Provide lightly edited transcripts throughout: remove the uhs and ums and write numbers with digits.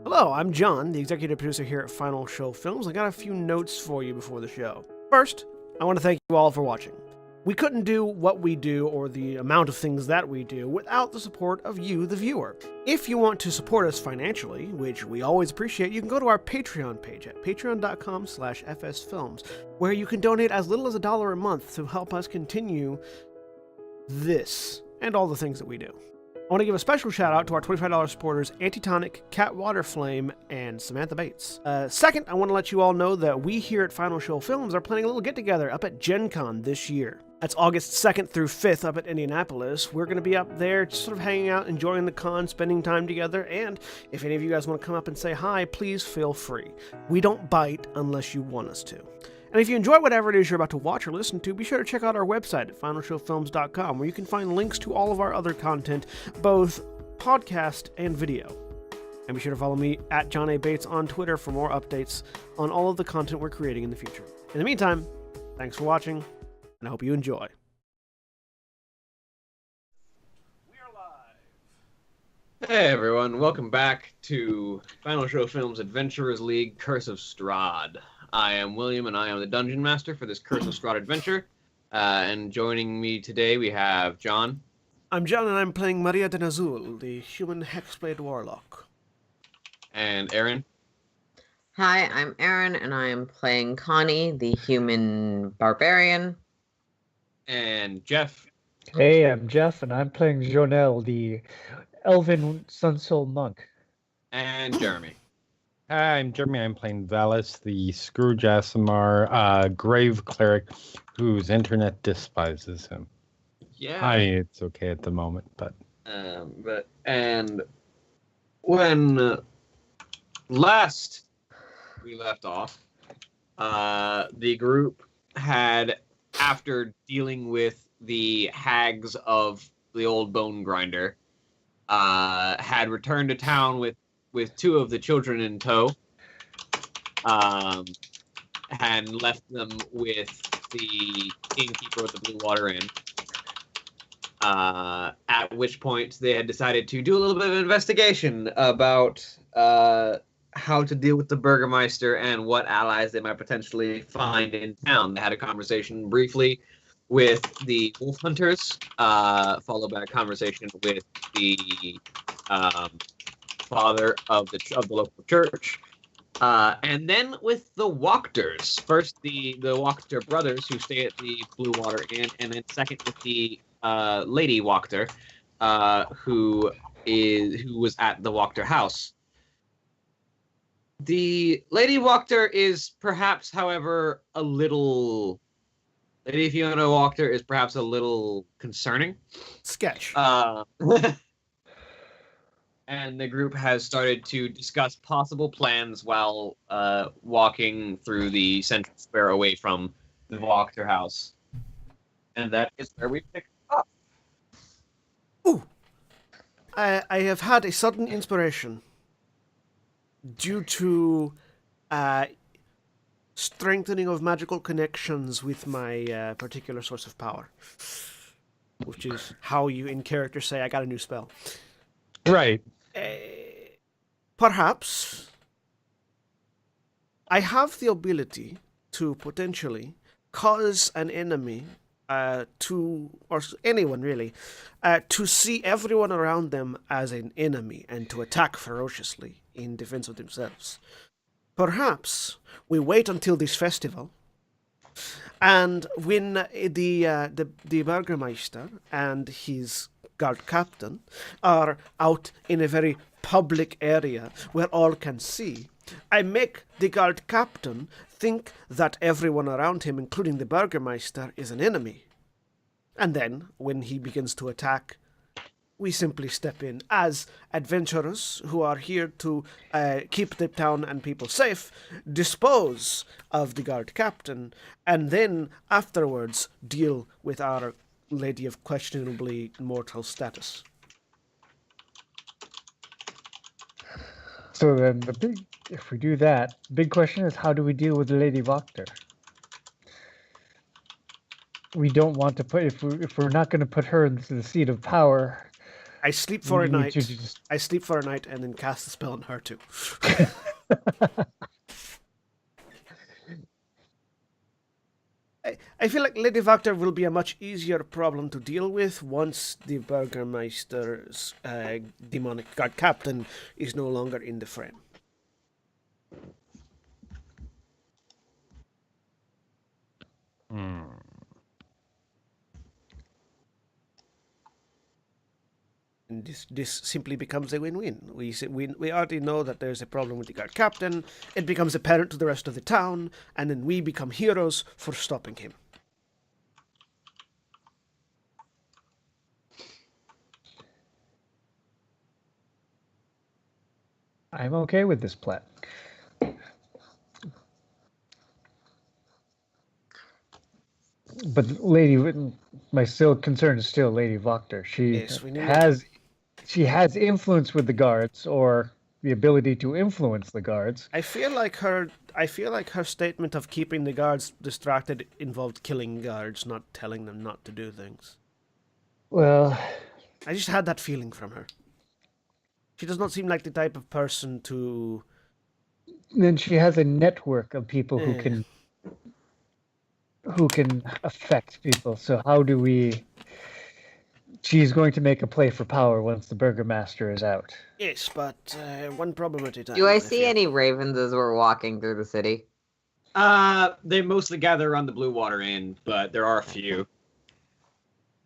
Hello, I'm John, the executive producer here at Final Show Films. I got a few notes for you before the show. First, I want to thank you all for watching. We couldn't do what we do or the amount of things that we do without the support of you, the viewer. If you want to support us financially, which we always appreciate, you can go to our Patreon page at patreon.com/fsfilms, where you can donate as little as $1 a month to help us continue this and all the things that we do. I want to give a special shout out to our $25 supporters, Antitonic, Waterflame, and Samantha Bates. Second, I want to let you all know that we here at Final Show Films are planning a little get-together up at Gen Con this year. That's August 2nd through 5th up at Indianapolis. We're going to be up there just sort of hanging out, enjoying the con, spending time together, and if any of you guys want to come up and say hi, please feel free. We don't bite unless you want us to. And if you enjoy whatever it is you're about to watch or listen to, be sure to check out our website at finalshowfilms.com, where you can find links to all of our other content, both podcast and video. And be sure to follow me at John A. Bates on Twitter for more updates on all of the content we're creating in the future. In the meantime, thanks for watching, and I hope you enjoy. We are live. Hey everyone, welcome back to Final Show Films Adventurers League Curse of Strahd. I am William, and I am the Dungeon Master for this Curse of Strahd adventure. And joining me today, we have John. I'm John, and I'm playing Maria de Nazul, the human hexblade warlock. And Aaron. Hi, I'm Aaron, and I am playing Connie, the human barbarian. And Jeff. Hey, I'm Jeff, and I'm playing Jonel, the elven sun soul monk. And Jeremy. Hi, I'm Jeremy. I'm playing Valis, the Scrooge Asimar grave cleric whose internet despises him. Yeah. I mean, it's okay at the moment, but and when last we left off, the group had, after dealing with the hags of the old bone grinder, had returned to town with two of the children in tow, and left them with the innkeeper of the Blue Water Inn. At which point they had decided to do a little bit of investigation about how to deal with the Burgermeister and what allies they might potentially find in town. They had a conversation briefly with the Wolf Hunters, followed by a conversation with the father of the local church, and then with the Wachters. First, the Wachter brothers, who stay at the Blue Water Inn, and then second with the Lady Wachter, who was at the Wachter house. The Lady Wachter is perhaps, however, a little. Lady Fiona Wachter is perhaps a little concerning. Sketch. And the group has started to discuss possible plans while walking through the central square away from the Wachter house. And that is where we pick up. Ooh! I have had a sudden inspiration due to strengthening of magical connections with my particular source of power. Which is how you, in character, say, I got a new spell. right. Perhaps I have the ability to potentially cause an enemy or anyone really, to see everyone around them as an enemy and to attack ferociously in defense of themselves. Perhaps we wait until this festival, and when the Burgermeister and his guard captain are out in a very public area where all can see, I make the guard captain think that everyone around him, including the Burgermeister, is an enemy. And then, when he begins to attack, we simply step in as adventurers who are here to keep the town and people safe, dispose of the guard captain, and then afterwards deal with our lady of questionably mortal status. So then if we do that, the big question is, how do we deal with the Lady Wachter? We don't want to put, if we're not going to put her into the seat of power, I sleep for a You need night. to just- I sleep for a night and then cast the spell on her too. I feel like Lady Vactor will be a much easier problem to deal with once the Burgermeister's demonic guard captain is no longer in the frame. Hmm. And this simply becomes a win-win. We already know that there's a problem with the guard captain. It becomes apparent to the rest of the town, and then we become heroes for stopping him. I'm okay with this plan. But my still concern is still Lady Voctor. Yes, we need She has influence with the guards, or the ability to influence the guards. I feel like her statement of keeping the guards distracted involved killing guards, not telling them not to do things. Well, I just had that feeling from her. She does not seem like the type of person to. then she has a network of people who Eh. can affect people. So how do we? She's going to make a play for power once the Burgermaster is out. Yes, but one problem at a time. Do I see any ravens as we're walking through the city? They mostly gather around the Blue Water Inn, but there are a few.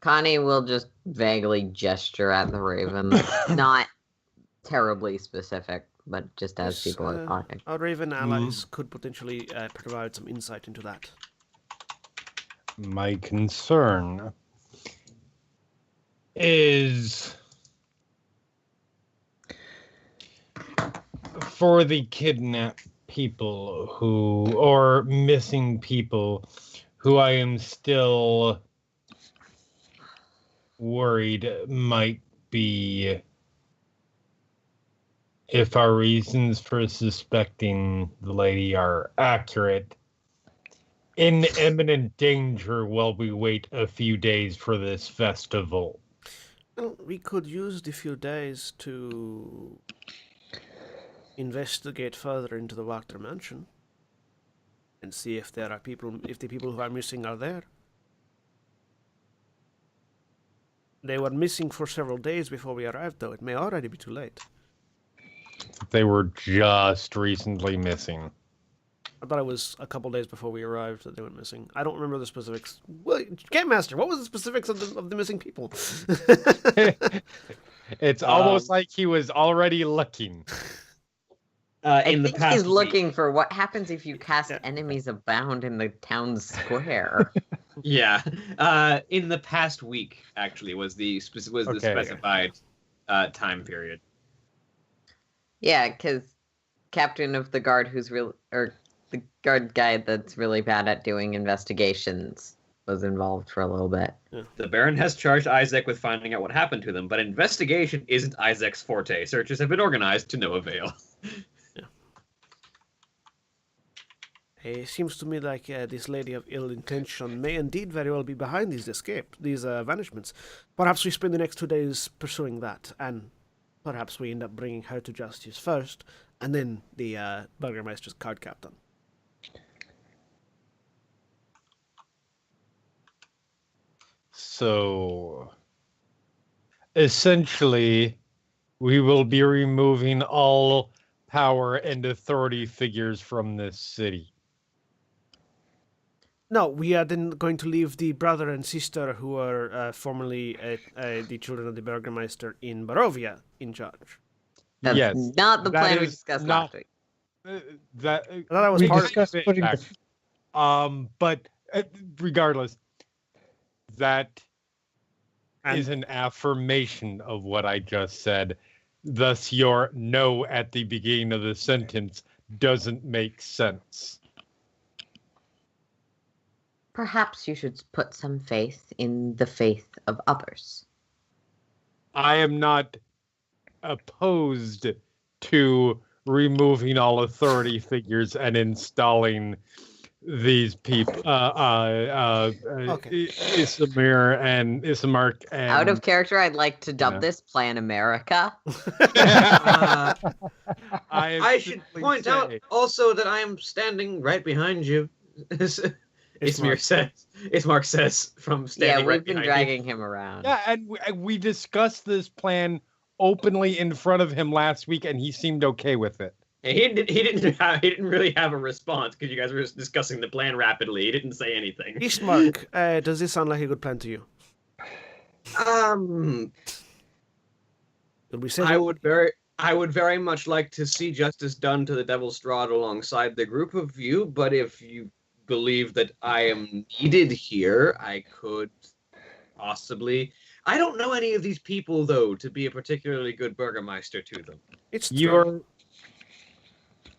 Connie will just vaguely gesture at the ravens. Not terribly specific, but just as Yes, people are talking. Our Raven allies could potentially provide some insight into that. My concern is for the kidnapped people or missing people who I am still worried might be, if our reasons for suspecting the lady are accurate, in imminent danger while we wait a few days for this festival. Well, we could use the few days to investigate further into the Wachter mansion and see if the people who are missing are there. They were missing for several days before we arrived, though. It may already be too late. They were just recently missing. I thought it was a couple days before we arrived that they went missing. I don't remember the specifics. Well, Game Master, what was the specifics of the missing people? It's almost like he was already looking. I In the think past he's week. looking for what happens if you cast enemies abound in the town square. Yeah. In the past week, actually, was the Okay. specified time period. Yeah, because captain of the guard or the guard guy that's really bad at doing investigations was involved for a little bit. The Baron has charged Isaac with finding out what happened to them, but investigation isn't Isaac's forte. Searches have been organized to no avail. It seems to me like this lady of ill intention may indeed very well be behind these vanishments. Perhaps we spend the next 2 days pursuing that, and perhaps we end up bringing her to justice first, and then the Burgermeister's card captain. So, essentially, we will be removing all power and authority figures from this city. No, we are then going to leave the brother and sister who are formerly the children of the Burgermeister in Barovia in charge. That's Yes, not the that plan we is discussed not- last week. That I thought that was We part discussed it putting back. But regardless, that And- is an affirmation of what I just said. Thus, your no at the beginning of the sentence doesn't make sense. Perhaps you should put some faith in the faith of others. I am not opposed to removing all authority figures and installing these people, Okay. Isamark and Out of character, I'd like to dub Yeah. this Plan America. Uh, I I should point out also that I am standing right behind you. Ismir says. Ismark says from Yeah, standing we've right been behind dragging him around. Yeah, and we discussed this plan openly in front of him last week, and he seemed okay with it. And he didn't really have a response because you guys were just discussing the plan rapidly. He didn't say anything. Ishmark, does this sound like a good plan to you? Did we say I would very much like to see justice done to the Devil's Strahd alongside the group of you, but if you believe that I am needed here, I could possibly. I don't know any of these people though to be a particularly good burgermeister to them. It's You're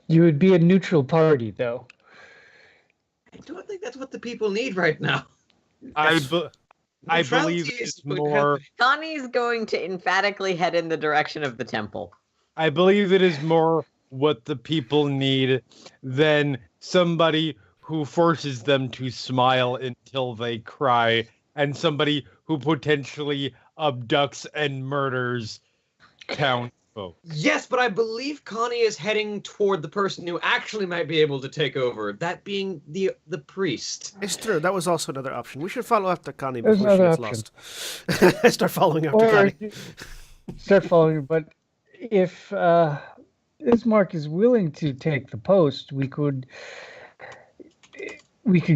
You would be a neutral party, though. I don't think that's what the people need right now. I Neutrality believe is it's what more. Connie's going to emphatically head in the direction of the temple. I believe it is more what the people need than somebody who forces them to smile until they cry, and somebody who potentially abducts and murders townsfolk. Yes, but I believe Connie is heading toward the person who actually might be able to take over. That being the priest. It's true. That was also another option. We should follow after Connie There's before she gets another lost. Start following after Or Connie. start following. But if Ismark is willing to take the post, we could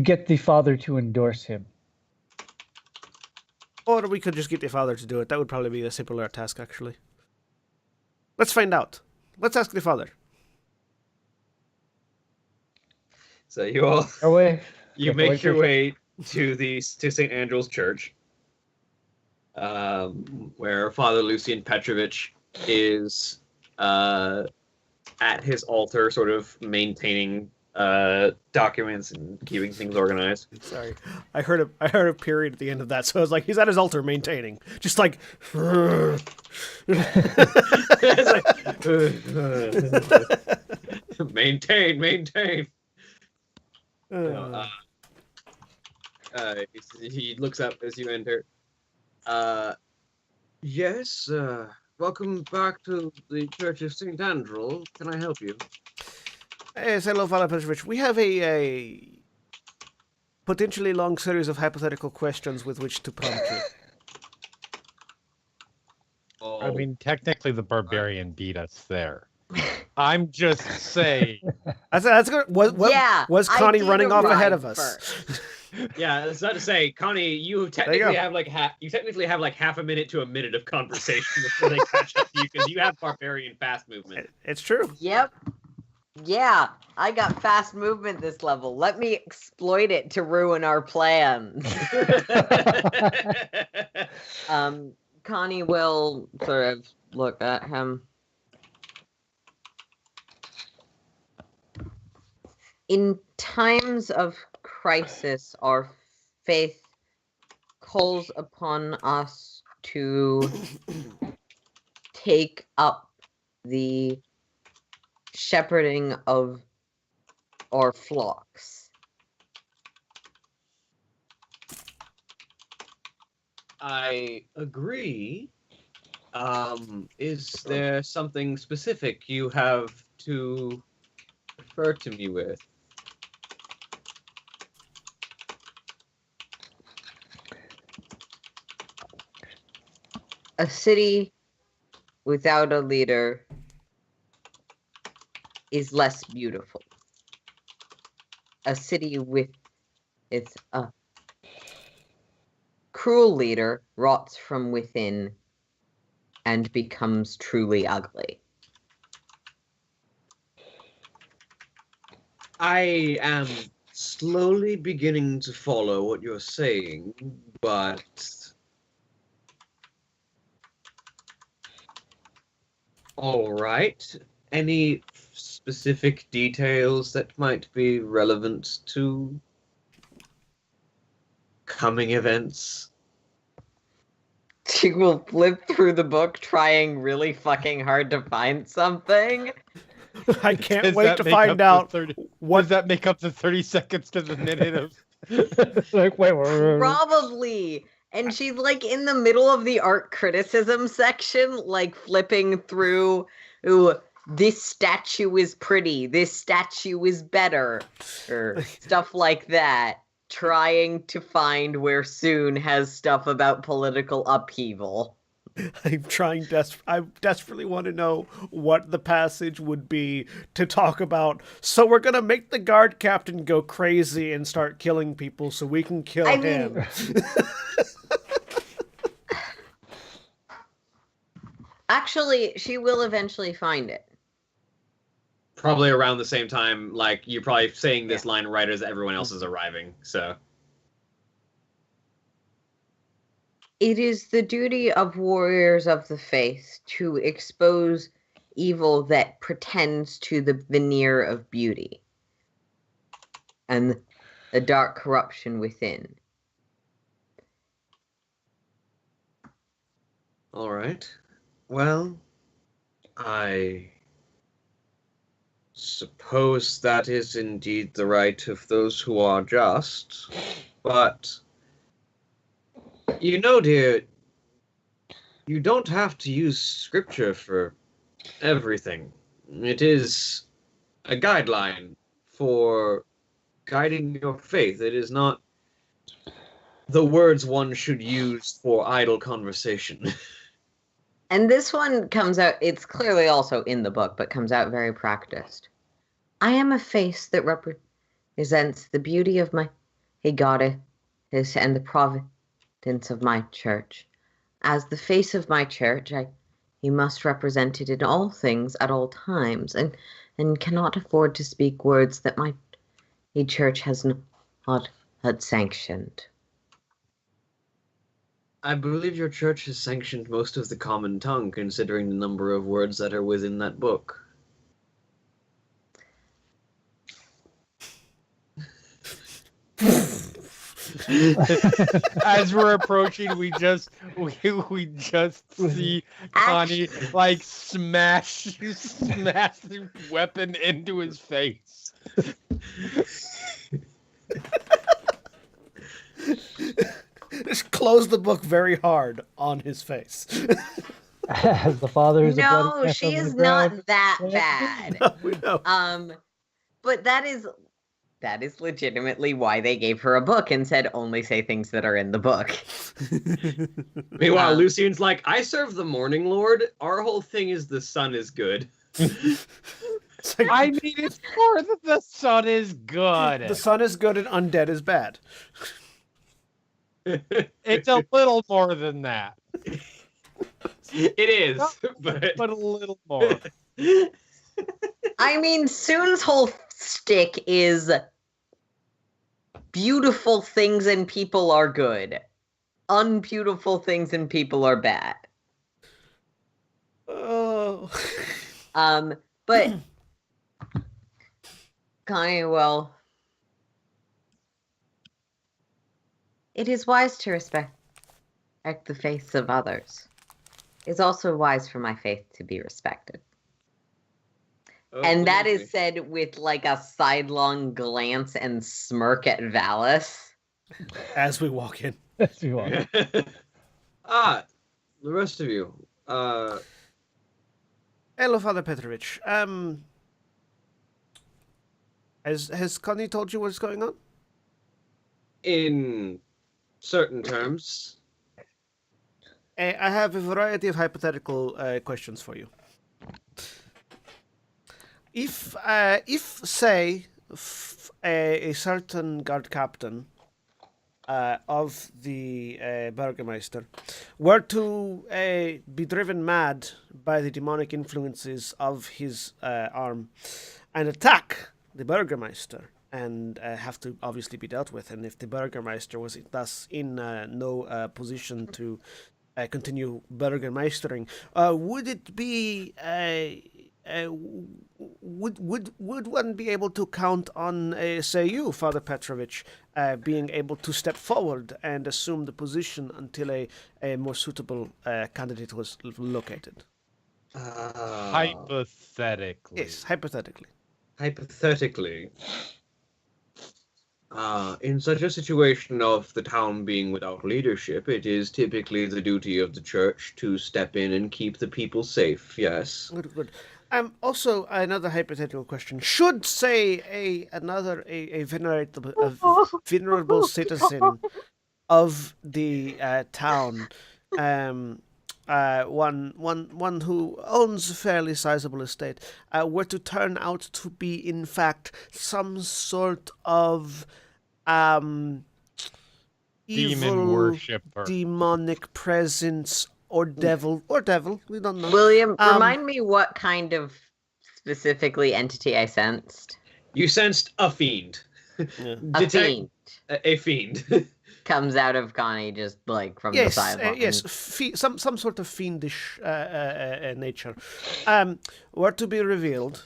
get the father to endorse him. Or we could just get the father to do it. That would probably be a simpler task, actually. Let's find out. Let's ask the father. So you all Away. you make your way to St. Andrew's Church, where Father Lucian Petrovich is at his altar, sort of maintaining documents and keeping things organized. Sorry, I heard a period at the end of that, so I was like, he's at his altar maintaining, just like. Maintain. He looks up as you enter. Yes, welcome back to the Church of St. Andrew. Can I help you? Yes, hello, Father Petrovich. We have a potentially long series of hypothetical questions with which to prompt you. Oh, I mean, technically, the barbarian beat us there. I'm just saying. That's good. Was I Connie did running off ahead arrive of us? first. yeah. That's not to say, Connie, you technically have like half a minute to a minute of conversation before they catch up to you because you have barbarian fast movement. It's true. Yep. Yeah, I got fast movement this level. Let me exploit it to ruin our plans. Connie will sort of look at him. In times of crisis, our faith calls upon us to take up the shepherding of our flocks. I agree. Is there something specific you have to refer to me with? A city without a leader is less beautiful. A city with its cruel leader rots from within and becomes truly ugly. I am slowly beginning to follow what you're saying, but all right. Any specific details that might be relevant to coming events? She will flip through the book trying really fucking hard to find something. I can't Does wait that to make find up out the 30 Does that make up the 30 seconds to the minute of? Like, wait. Probably. And she's like in the middle of the art criticism section, like flipping through, ooh, this statue is pretty, this statue is better, or stuff like that, trying to find where Soon has stuff about political upheaval. I desperately want to know what the passage would be to talk about. So we're gonna make the guard captain go crazy and start killing people so we can kill him. Actually, she will eventually find it. Probably around the same time, like, you're probably saying this line right as everyone else is arriving, so. It is the duty of warriors of the faith to expose evil that pretends to the veneer of beauty and the dark corruption within. All right. Well, I suppose that is indeed the right of those who are just, but you know, dear, you don't have to use scripture for everything. It is a guideline for guiding your faith. It is not the words one should use for idle conversation. And this one comes out, it's clearly also in the book, but comes out very practiced. I am a face that represents the beauty of my goddess and the providence of my church. As the face of my church, you must represent it in all things at all times, and cannot afford to speak words that my church has not had sanctioned. I believe your church has sanctioned most of the common tongue, considering the number of words that are within that book. As we're approaching, we just see Connie like smash the weapon into his face. Just close the book very hard on his face. As the father is No, she is not that bad. No. But that is legitimately why they gave her a book and said only say things that are in the book. Meanwhile, Lucian's like, I serve the Morning Lord. Our whole thing is the sun is good. I mean, it's more that the sun is good. The sun is good and undead is bad. It's a little more than that. It is, but a little more. I mean, Soon's whole stick is beautiful things and people are good. Unbeautiful things and people are bad. Oh. But Connie, well, it is wise to respect the faiths of others. It's also wise for my faith to be respected. And that is said with like a sidelong glance and smirk at Valis. As we walk in. The rest of you. Hello, Father Petrovich. Has Connie told you what's going on? In certain terms. I have a variety of hypothetical questions for you. If say, a certain guard captain of the Burgermeister were to be driven mad by the demonic influences of his arm and attack the Burgermeister and have to obviously be dealt with, and if the Burgermeister was thus in no position to continue Burgermeistering, would it be would one be able to count on, say you, Father Petrovich, being able to step forward and assume the position until a more suitable candidate was located? Hypothetically. Yes, hypothetically. hypothetically, in such a situation of the town being without leadership, it is typically the duty of the church to step in and keep the people safe. Yes. Good, good. Also, another hypothetical question: should, say, a venerable citizen of the town, one who owns a fairly sizable estate, were to turn out to be, in fact, some sort of Demon evil, worshipper. demonic presence, or devil, we don't know. William, remind me what kind of specifically entity I sensed. You sensed a fiend. Yeah. A fiend A fiend. comes out of Connie just like from the sideline. Yes, some sort of fiendish nature were to be revealed.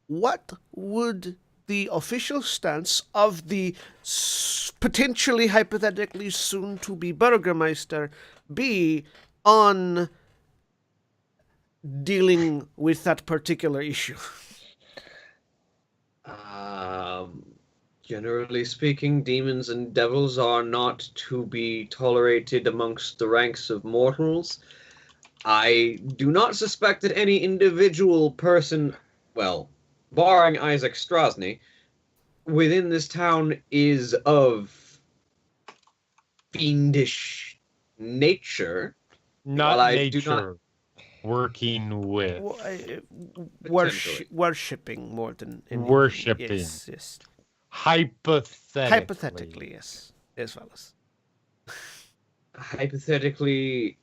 What would the official stance of the potentially, hypothetically, soon-to-be Burgermeister be on dealing with that particular issue? Generally speaking, demons and devils are not to be tolerated amongst the ranks of mortals. I do not suspect that any individual person, well, barring Isaac Strasny, within this town is of fiendish nature. Not Well, nature. Working with. Worshipping more than anything. Worshipping. Yes. Hypothetically. Yes. Yes, fellas. Hypothetically,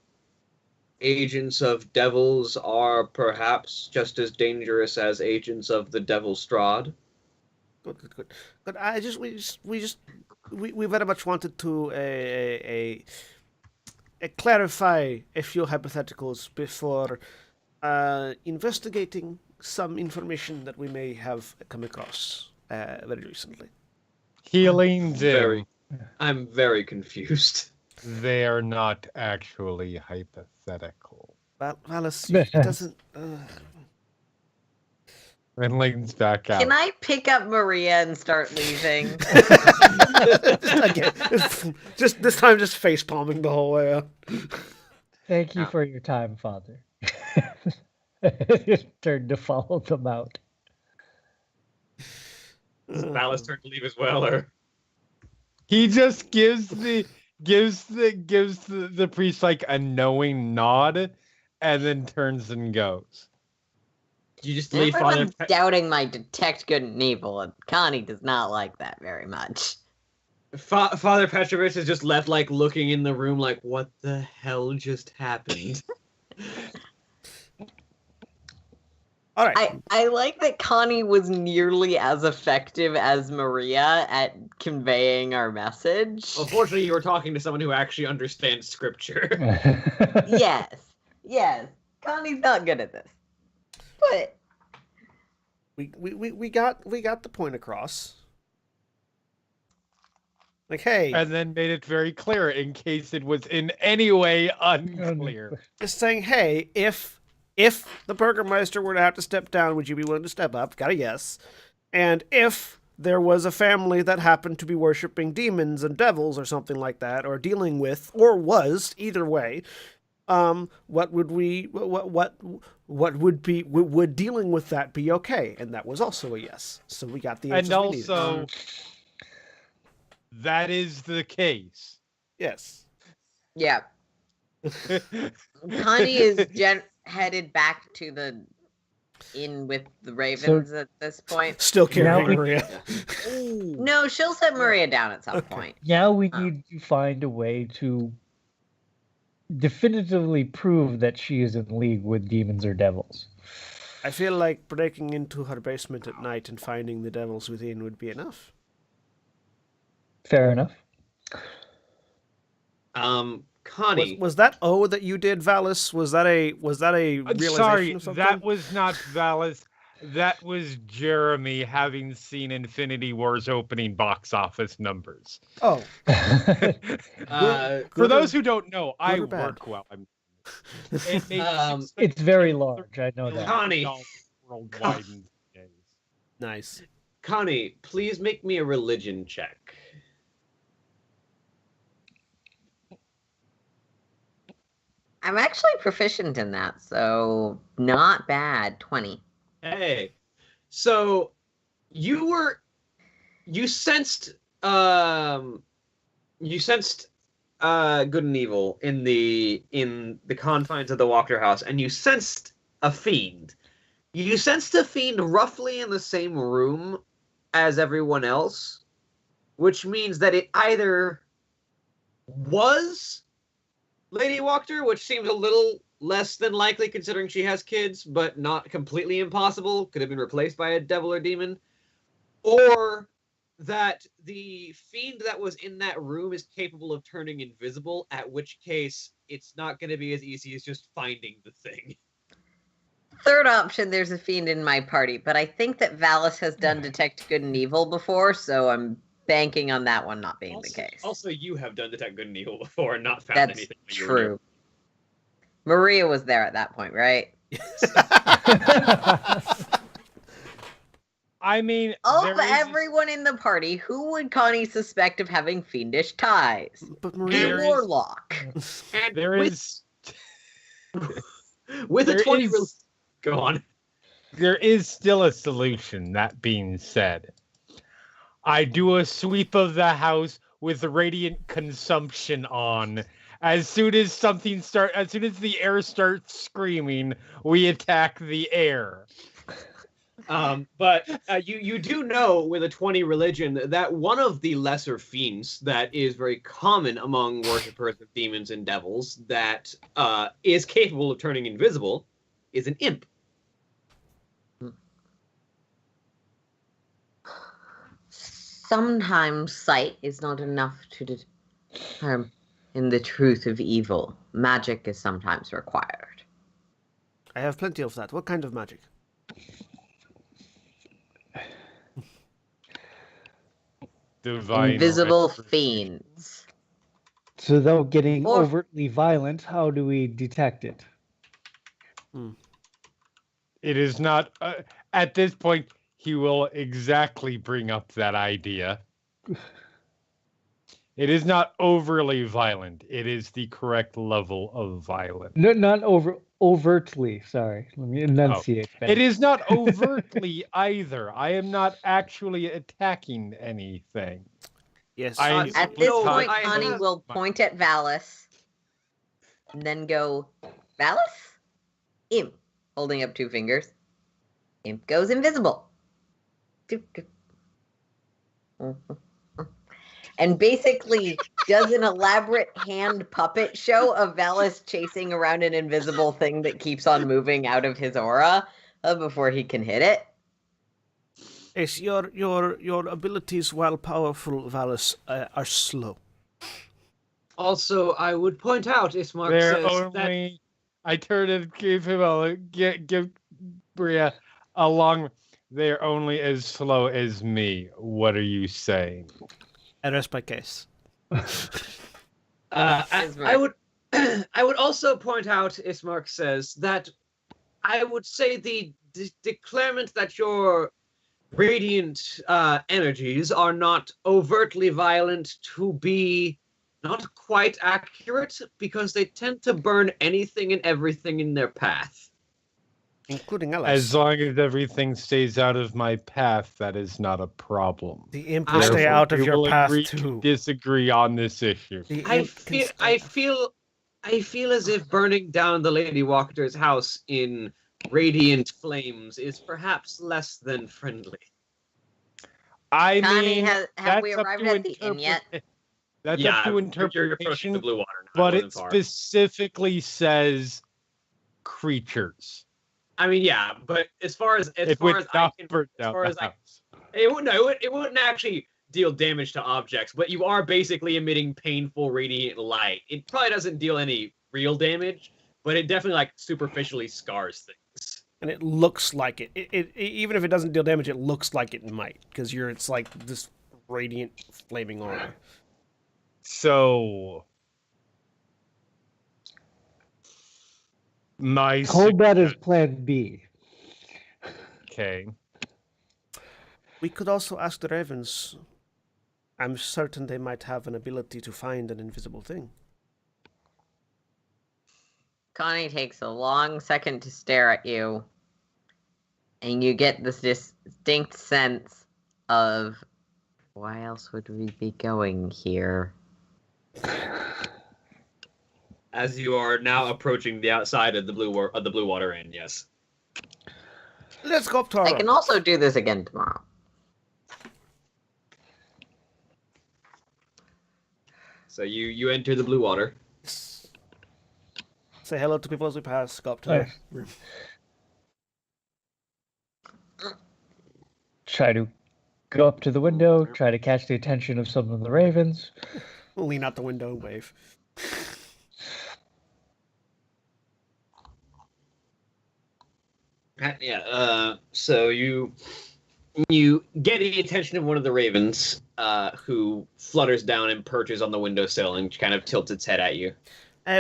agents of devils are perhaps just as dangerous as agents of the Devil Strahd. Good. But we very much wanted to clarify a few hypotheticals before investigating some information that we may have come across very recently. Healing them. I'm very confused. They are not actually hypothetical. Valis doesn't. And leans back out. Can I pick up Maria and start leaving? Again, just this time, just face palming the whole way up. Thank you for your time, Father. Turned to follow them out. Valis turned to leave as well, or He just gives the priest like a knowing nod, and then turns and goes. you just leave Everyone's doubting my detect good and evil, and Connie does not like that very much. Father Petrovich is just left like looking in the room like, what the hell just happened? All right. I like that Connie was nearly as effective as Maria at conveying our message. Unfortunately, you were talking to someone who actually understands scripture. Yes. Connie's not good at this. But We got the point across. Like, hey, And then made it very clear in case it was in any way unclear. just saying, hey, if the Burgermeister were to have to step down, would you be willing to step up? Got a yes. And if there was a family that happened to be worshiping demons and devils or something like that, or dealing with, or was, either way, what would dealing with that be okay? And that was also a yes. So we got the answers And we needed. also, that is the case. Yes. yeah, Connie is headed back to the inn with the ravens at this point. Still carrying we- Maria. No, she'll set Maria down at some point. Now we need to find a way to definitively prove that she is in league with demons or devils. I feel like breaking into her basement at night and finding the devils within would be enough. Fair enough. Connie. Was that that you did, Valis? Was that a realization Sorry, of something? that was not Valis. That was Jeremy having seen Infinity War's opening box office numbers. Oh, For Good those or- who don't know, I or bad? work while I'm. It makes Um, It's very large. I know that. Connie. Worldwide in days. Nice. Connie, please make me a religion check. I'm actually proficient in that, so not bad. 20. Hey, so you sensed um you sensed good and evil in the confines of the Walker House, and you sensed a fiend. You sensed a fiend roughly in the same room as everyone else, which means that it either was Lady Wachter, which seems a little less than likely considering she has kids, but not completely impossible. Could have been replaced by a devil or demon. Or that the fiend that was in that room is capable of turning invisible, at which case it's not going to be as easy as just finding the thing. Third option, there's a fiend in my party, but I think that Valis has done Detect Good and Evil before, so I'm banking on that one not being the case. Also, you have done Detect Good and Evil before and not found That's anything. That you were doing. true. Maria was there at that point, right? I mean, Of there is- everyone in the party, who would Connie suspect of having fiendish ties? But A Maria, There is- warlock. And there with, is with a there 20 is- Go on. there is still a solution. That being said, I do a sweep of the house with radiant consumption on. As soon as the air starts screaming, we attack the air. But you do know with a 20 religion that one of the lesser fiends that is very common among worshippers of demons and devils that is capable of turning invisible is an imp. Sometimes sight is not enough to determine the truth of evil. Magic is sometimes required. I have plenty of that. What kind of magic? Divine Invisible representation. fiends. So without getting Or- overtly violent, how do we detect it? It is not at this point. He will exactly bring up that idea. It is not overly violent. It is the correct level of violence. No, not overtly. Sorry, let me enunciate. It is not overtly either. I am not actually attacking anything. Yes. I- At this No, point, I Connie have- will point at Valis and then go, Valis? Imp. Holding up 2 fingers. Imp goes invisible. And basically does an elaborate hand puppet show of Valis chasing around an invisible thing that keeps on moving out of his aura before he can hit it. Yes, your abilities, while powerful, Valis, are slow. Also, I would point out, Ismark They're says that only. I turned and gave him a give Bria along. They're only as slow as me. What are you saying? I rest my case. I would I would also point out, Ismark says, that I would say the declarement that your radiant energies are not overtly violent to be not quite accurate, because they tend to burn anything and everything in their path. Including Ellis. As long as everything stays out of my path, that is not a problem. The imp will stay Therefore, out of we your will path agree to too. disagree on this issue. The I imp can feel stay- I feel as if burning down the Lady Walker's house in radiant flames is perhaps less than friendly. I Connie, mean, have we that's up arrived to at the inn yet? That's Yeah, up to you're approaching interpretation, the blue water now. but It it wasn't far. specifically says creatures. I mean, yeah, but as far as It far would as I not can, burn as down far the as I, house. it wouldn't actually deal damage to objects, but you are basically emitting painful radiant light. It probably doesn't deal any real damage, but it definitely like superficially scars things. And it looks like it. It even if it doesn't deal damage, it looks like it might, because it's like this radiant flaming aura. So My Hold that as plan B. Okay. We could also ask the ravens. I'm certain they might have an ability to find an invisible thing. Connie takes a long second to stare at you, and you get this distinct sense of, why else would we be going here? As you are now approaching the outside of the blue water inn, yes. Let's go up to our I can room. also do this again tomorrow. So you enter the blue water. Say hello to people as we pass. Go up to Nice. the room. Try to go up to the window, try to catch the attention of some of the ravens. We'll lean out the window and wave. Yeah. So you get the attention of one of the ravens, who flutters down and perches on the windowsill and kind of tilts its head at you.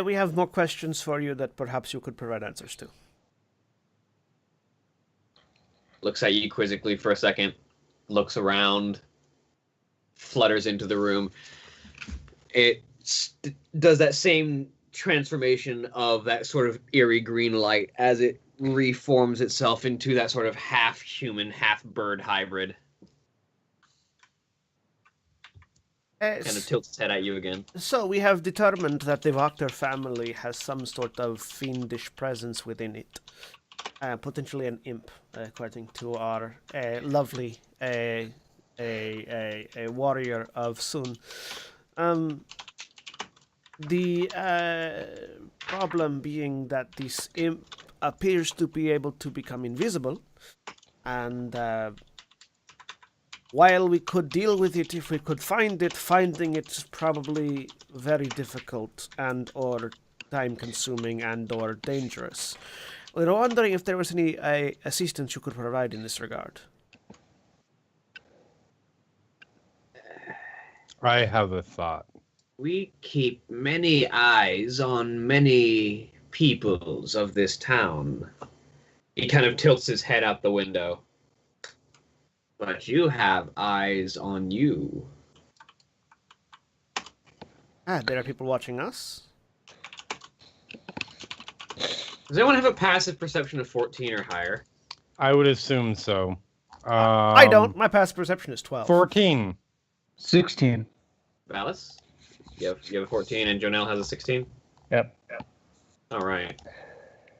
We have more questions for you that perhaps you could provide answers to. Looks at you quizzically for a second, looks around, flutters into the room. It does that same transformation of that sort of eerie green light as it reforms itself into that sort of half human, half bird hybrid. Kind of tilts its head at you again. So we have determined that the Wachter family has some sort of fiendish presence within it. Potentially an imp, according to our lovely a warrior of Sun. The problem being that this imp appears to be able to become invisible, and while we could deal with it if we could find it, finding it's probably very difficult and or time-consuming and or dangerous. We were wondering if there was any assistance you could provide in this regard. I have a thought. We keep many eyes on many peoples of this town. He kind of tilts his head out the window. But you have eyes on you. There are people watching us. Does anyone have a passive perception of 14 or higher? I would assume so. I don't. My passive perception is 12. 14. 16. Valis? You have a 14 and Jonelle has a 16? Yep. All right.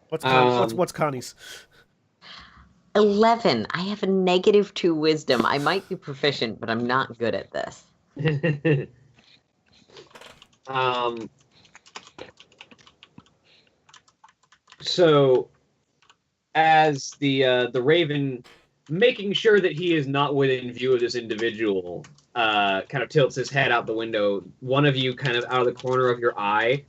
What's Connie's? 11. I have a -2 wisdom. I might be proficient, but I'm not good at this. So, as the raven, making sure that he is not within view of this individual, kind of tilts his head out the window. One of you, kind of out of the corner of your eye,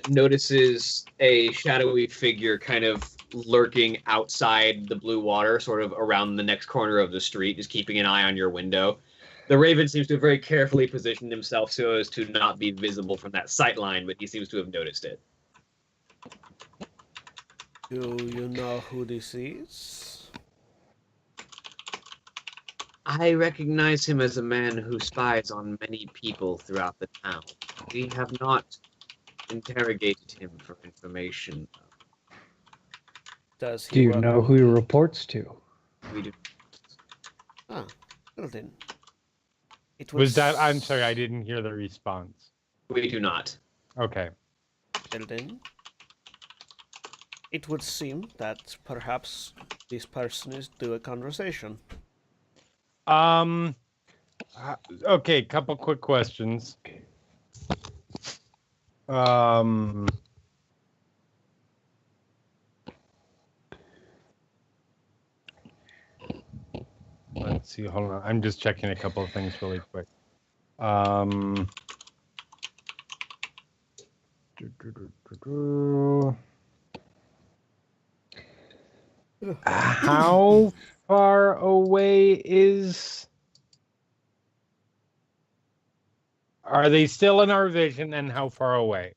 notices a shadowy figure kind of lurking outside the blue water, sort of around the next corner of the street, just keeping an eye on your window. The raven seems to have very carefully positioned himself so as to not be visible from that sight line, but he seems to have noticed it. Do you know who this is? I recognize him as a man who spies on many people throughout the town. We have not interrogated him for information. Does he Do you work- know who he reports to? We do. Ah, well then. It Was that? I'm sorry, I didn't hear the response. We do not. Okay. Well then. It would seem that perhaps this person is due a conversation. Okay, couple quick questions. Let's see, hold on. I'm just checking a couple of things really quick. How far away is... Are they still in our vision, and how far away?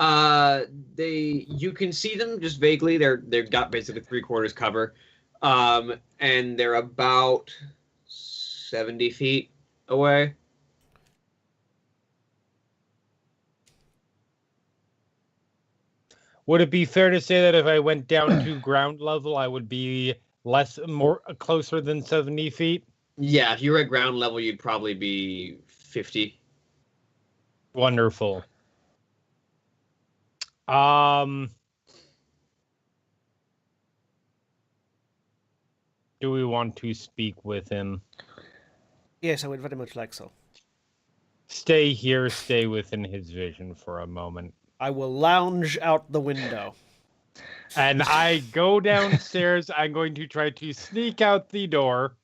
You can see them just vaguely. They've got basically 3/4 cover, and they're about 70 feet away. Would it be fair to say that if I went down to ground level, I would be more closer than 70 feet? Yeah, if you were at ground level, you'd probably be 50. Wonderful. Do we want to speak with him? Yes, I would very much like so. Stay here, stay within his vision for a moment. I will lounge out the window. And I go downstairs. I'm going to try to sneak out the door.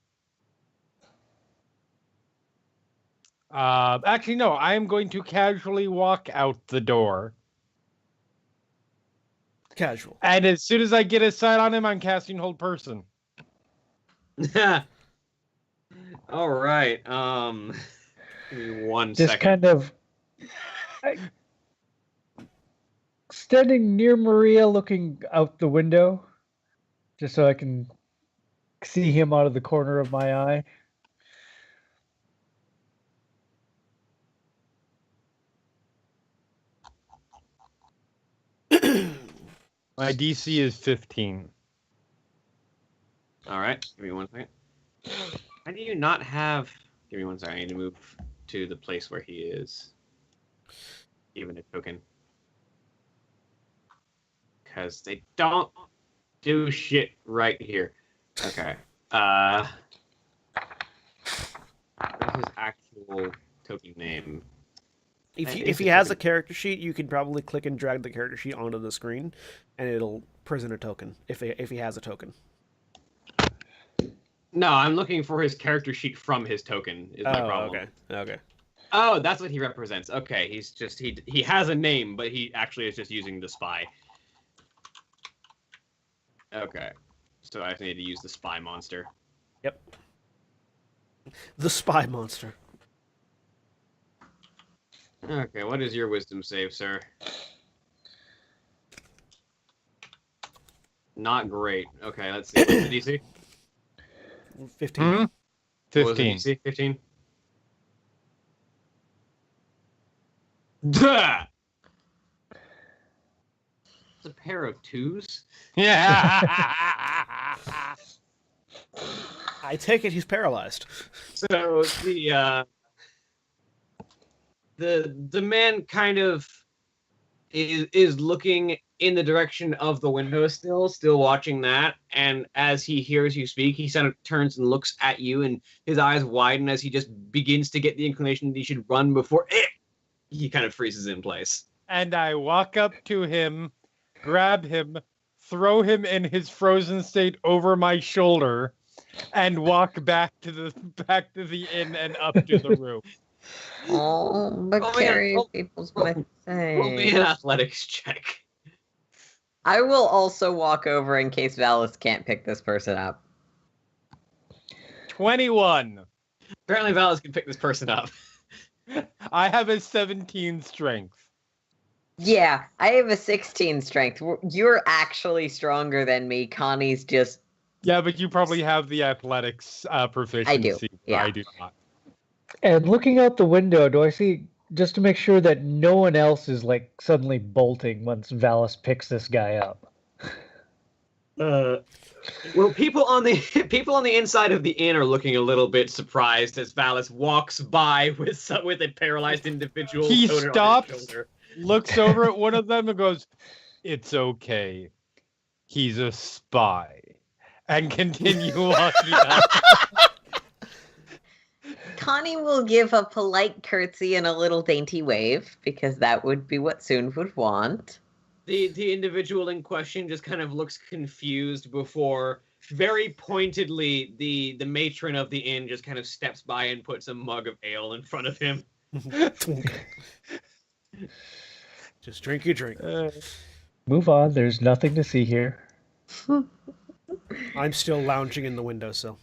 Actually, no, I am going to casually walk out the door. Casual. And as soon as I get a sight on him, I'm casting Hold Person. All right. Give me one Just second. kind of standing near Maria, looking out the window, just so I can see him out of the corner of my eye. My DC is 15. All right. Give me one second. Why do you not have... Give me one second. I need to move to the place where he is. Even a token. Because they don't do shit right here. Okay. What's his actual token name? If he has a character sheet, you can probably click and drag the character sheet onto the screen, and it'll prison a token if he has a token. No, I'm looking for his character sheet from his token. Is my problem. Okay. Oh, that's what he represents. Okay, he's just he has a name, but he actually is just using the spy. Okay, so I need to use the spy monster. Yep. The spy monster. Okay, what is your wisdom save, sir? Not great. Okay, let's see. What's the DC? 15. Hmm? What was the 15. DC? 15? Duh! It's a pair of twos? Yeah. I take it he's paralyzed. So the man kind of is looking in the direction of the window still watching that, and as he hears you speak, he kind of turns and looks at you, and his eyes widen as he just begins to get the inclination that he should run before he kind of freezes in place. And I walk up to him, grab him, throw him in his frozen state over my shoulder, and walk back to the inn and up to the roof. Oh, but Oh, man. carry Oh, people's Roll me an mistake. athletics check. I will also walk over in case Valis can't pick this person up. 21. Apparently Valis can pick this person up. I have a 17 strength. Yeah, I have a 16 strength. You're actually stronger than me. Connie's just... Yeah, but you probably have the athletics proficiency. yeah. I do not. And looking out the window, do I see, just to make sure that no one else is like suddenly bolting once Valis picks this guy up? Well, people on the inside of the inn are looking a little bit surprised as Valis walks by with a paralyzed individual. He toted on his stops. shoulder. Looks over at one of them and goes, "It's okay. He's a spy." And continue walking up. Connie will give a polite curtsy and a little dainty wave, because that would be what Soon would want. The individual in question just kind of looks confused before, very pointedly, the matron of the inn just kind of steps by and puts a mug of ale in front of him. Just drink your drink. Move on, there's nothing to see here. I'm still lounging in the windowsill.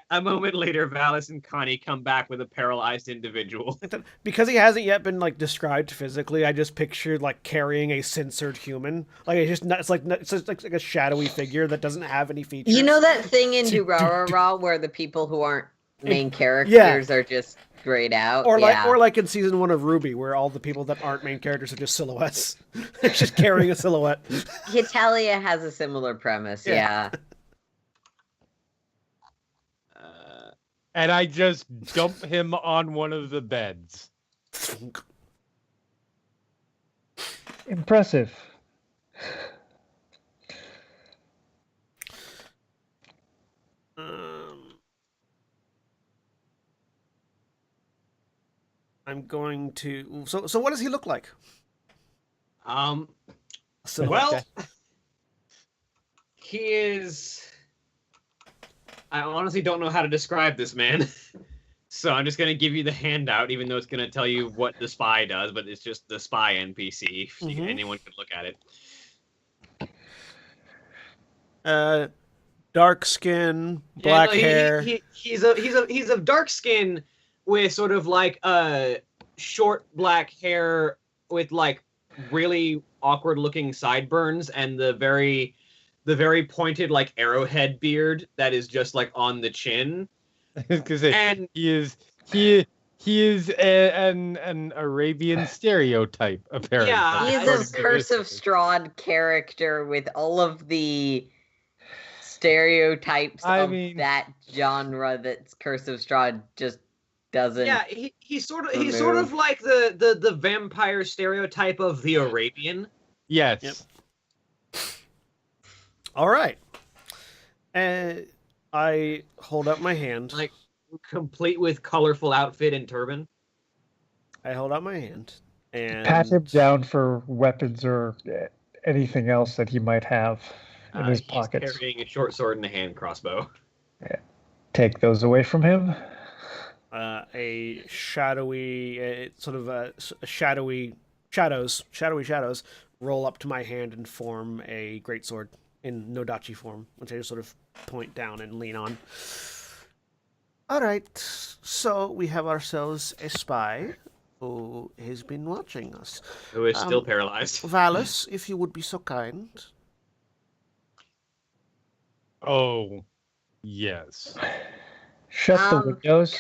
A moment later, Valis and Connie come back with a paralyzed individual. Because he hasn't yet been like described physically, I just pictured like carrying a censored human. Like it's just like a shadowy figure that doesn't have any features. You know that thing in Durarara where the people who aren't main characters Yeah. are just grayed out? Or yeah. like in season 1 of Ruby, where all the people that aren't main characters are just silhouettes. It's just carrying a silhouette. Hitalia has a similar premise, yeah. And I just dump him on one of the beds. Impressive. I'm going to. So what does he look like? Well, he is. I honestly don't know how to describe this man. So I'm just going to give you the handout, even though it's going to tell you what the spy does, but it's just the spy NPC. Anyone could look at it. Dark skin, black hair. He's of dark skin with sort of like short black hair with like really awkward looking sideburns and the very pointed like arrowhead beard that is just like on the chin. And he is an Arabian stereotype, apparently. Yeah, He's a Curse of Strahd character with all of the stereotypes of that genre that's Curse of Strahd just doesn't. Yeah, he's sort of like the vampire stereotype of the Arabian. Yes. Yep. All right. And I hold up my hand. Like, complete with colorful outfit and turban. I hold out my hand. And Pat him down for weapons or anything else that he might have in his pockets. He's carrying a short sword and a hand crossbow. Yeah. Take those away from him. A shadowy, shadowy shadows roll up to my hand and form a greatsword in Nodachi form, which I just sort of point down and lean on. All right, so we have ourselves a spy who has been watching us. Who is still paralyzed. Valis, if you would be so kind. Oh, yes. Shut the windows.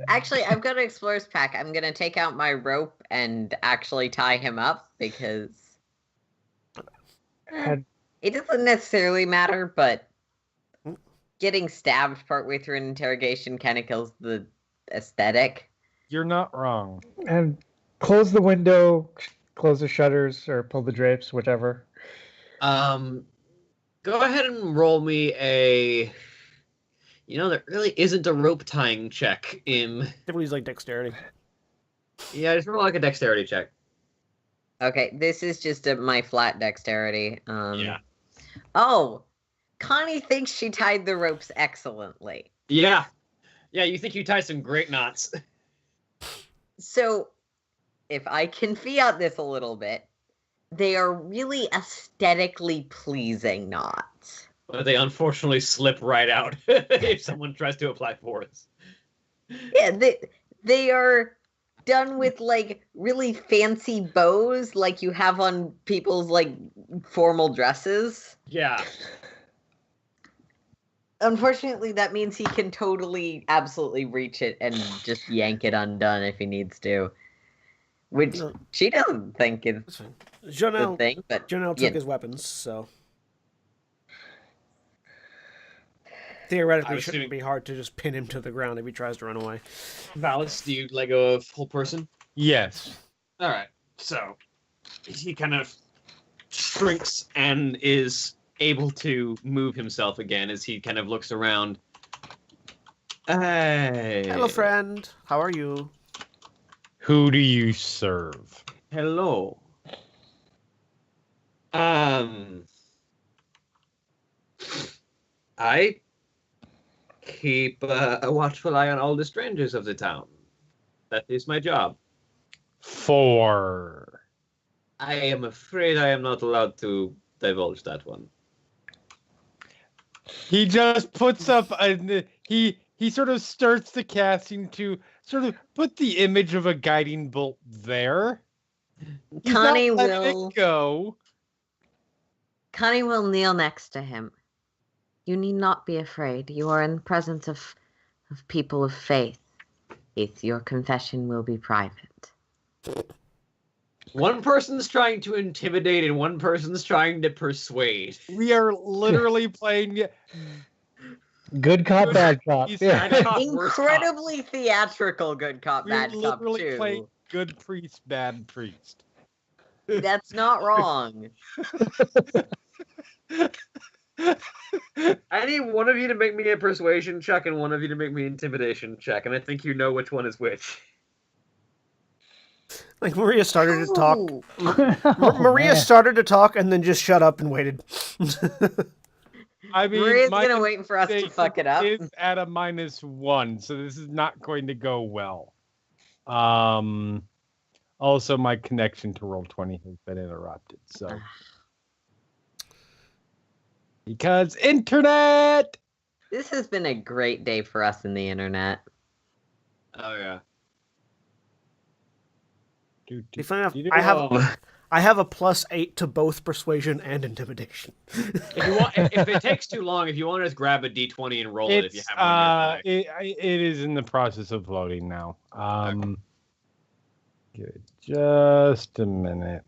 Actually, I've got an explorer's pack. I'm going to take out my rope and actually tie him up because it doesn't necessarily matter, but getting stabbed partway through an interrogation kind of kills the aesthetic. You're not wrong. And close the window, close the shutters, or pull the drapes, whichever. Go ahead and roll me a... there really isn't a rope tying check in... Typically use like dexterity. Yeah, just roll like a dexterity check. Okay, this is just my flat dexterity. Yeah. Oh, Connie thinks she tied the ropes excellently. Yeah. Yeah, you think you tied some great knots. So, if I can fiat this a little bit, they are really aesthetically pleasing knots. But they unfortunately slip right out if someone tries to apply force. Yeah, they are done with like really fancy bows like you have on people's like formal dresses. Yeah. Unfortunately, that means he can totally, absolutely reach it and just yank it undone if he needs to. Which she doesn't think is Jonelle, the thing, but Jonelle took his weapons, so theoretically, it shouldn't be hard to just pin him to the ground if he tries to run away. Valis, do you let go of whole person? Yes. All right. So he kind of shrinks and is able to move himself again as he kind of looks around. Hey. Hello, friend. How are you? Who do you serve? Hello. I keep a watchful eye on all the strangers of the town. That is my job. For? I am afraid I am not allowed to divulge that one. He just puts up he sort of starts the casting to sort of put the image of a guiding bolt there. He's Connie not letting will it go. Connie will kneel next to him. You need not be afraid. You are in the presence of people of faith. Your confession will be private. One person's trying to intimidate and one person's trying to persuade. We are literally playing Good cop, bad cop. He's Yeah. bad cop, worse cop. Incredibly theatrical good cop, We're bad cop literally playing too. good priest, bad priest. That's not wrong. I need one of you to make me a persuasion check and one of you to make me an intimidation check, and I think you know which one is which. Like Maria started to talk. Oh, Maria man. started to talk and then just shut up and waited. I mean, Maria's my gonna wait for us to mistake fuck it up. is at a -1, so this is not going to go well. Also, my connection to Roll20 has been interrupted, so because internet. This has been a great day for us in the internet. Oh yeah. Funny enough, I have a +8 to both persuasion and intimidation. If it takes too long, if you want to just grab a d20 and roll it, if you have one. It is in the process of loading now. Give it just a minute.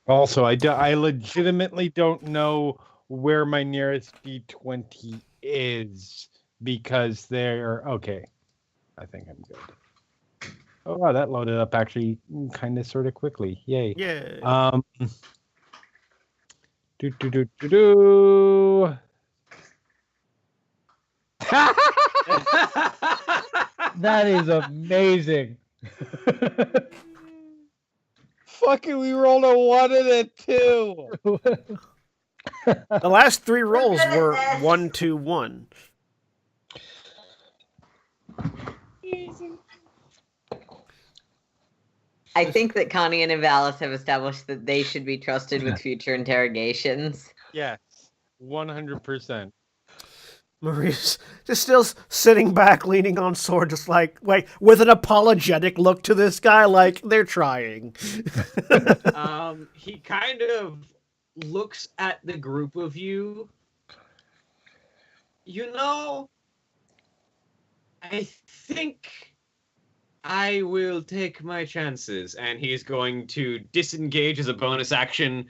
Also, I legitimately don't know where my nearest d20 is because they're okay. I think I'm good. Oh wow, that loaded up actually kind of sort of quickly. Yay. Yeah. Do. That is amazing. Fucking, we rolled a 1 and a 2. The last 3 rolls were 1, 2, 1. I think that Connie and Evalis have established that they should be trusted with future interrogations. Yes, 100%. Maria's just still sitting back, leaning on sword, just like, wait, with an apologetic look to this guy, like, they're trying. He kind of looks at the group of you. You know, I think I will take my chances. And he's going to disengage as a bonus action,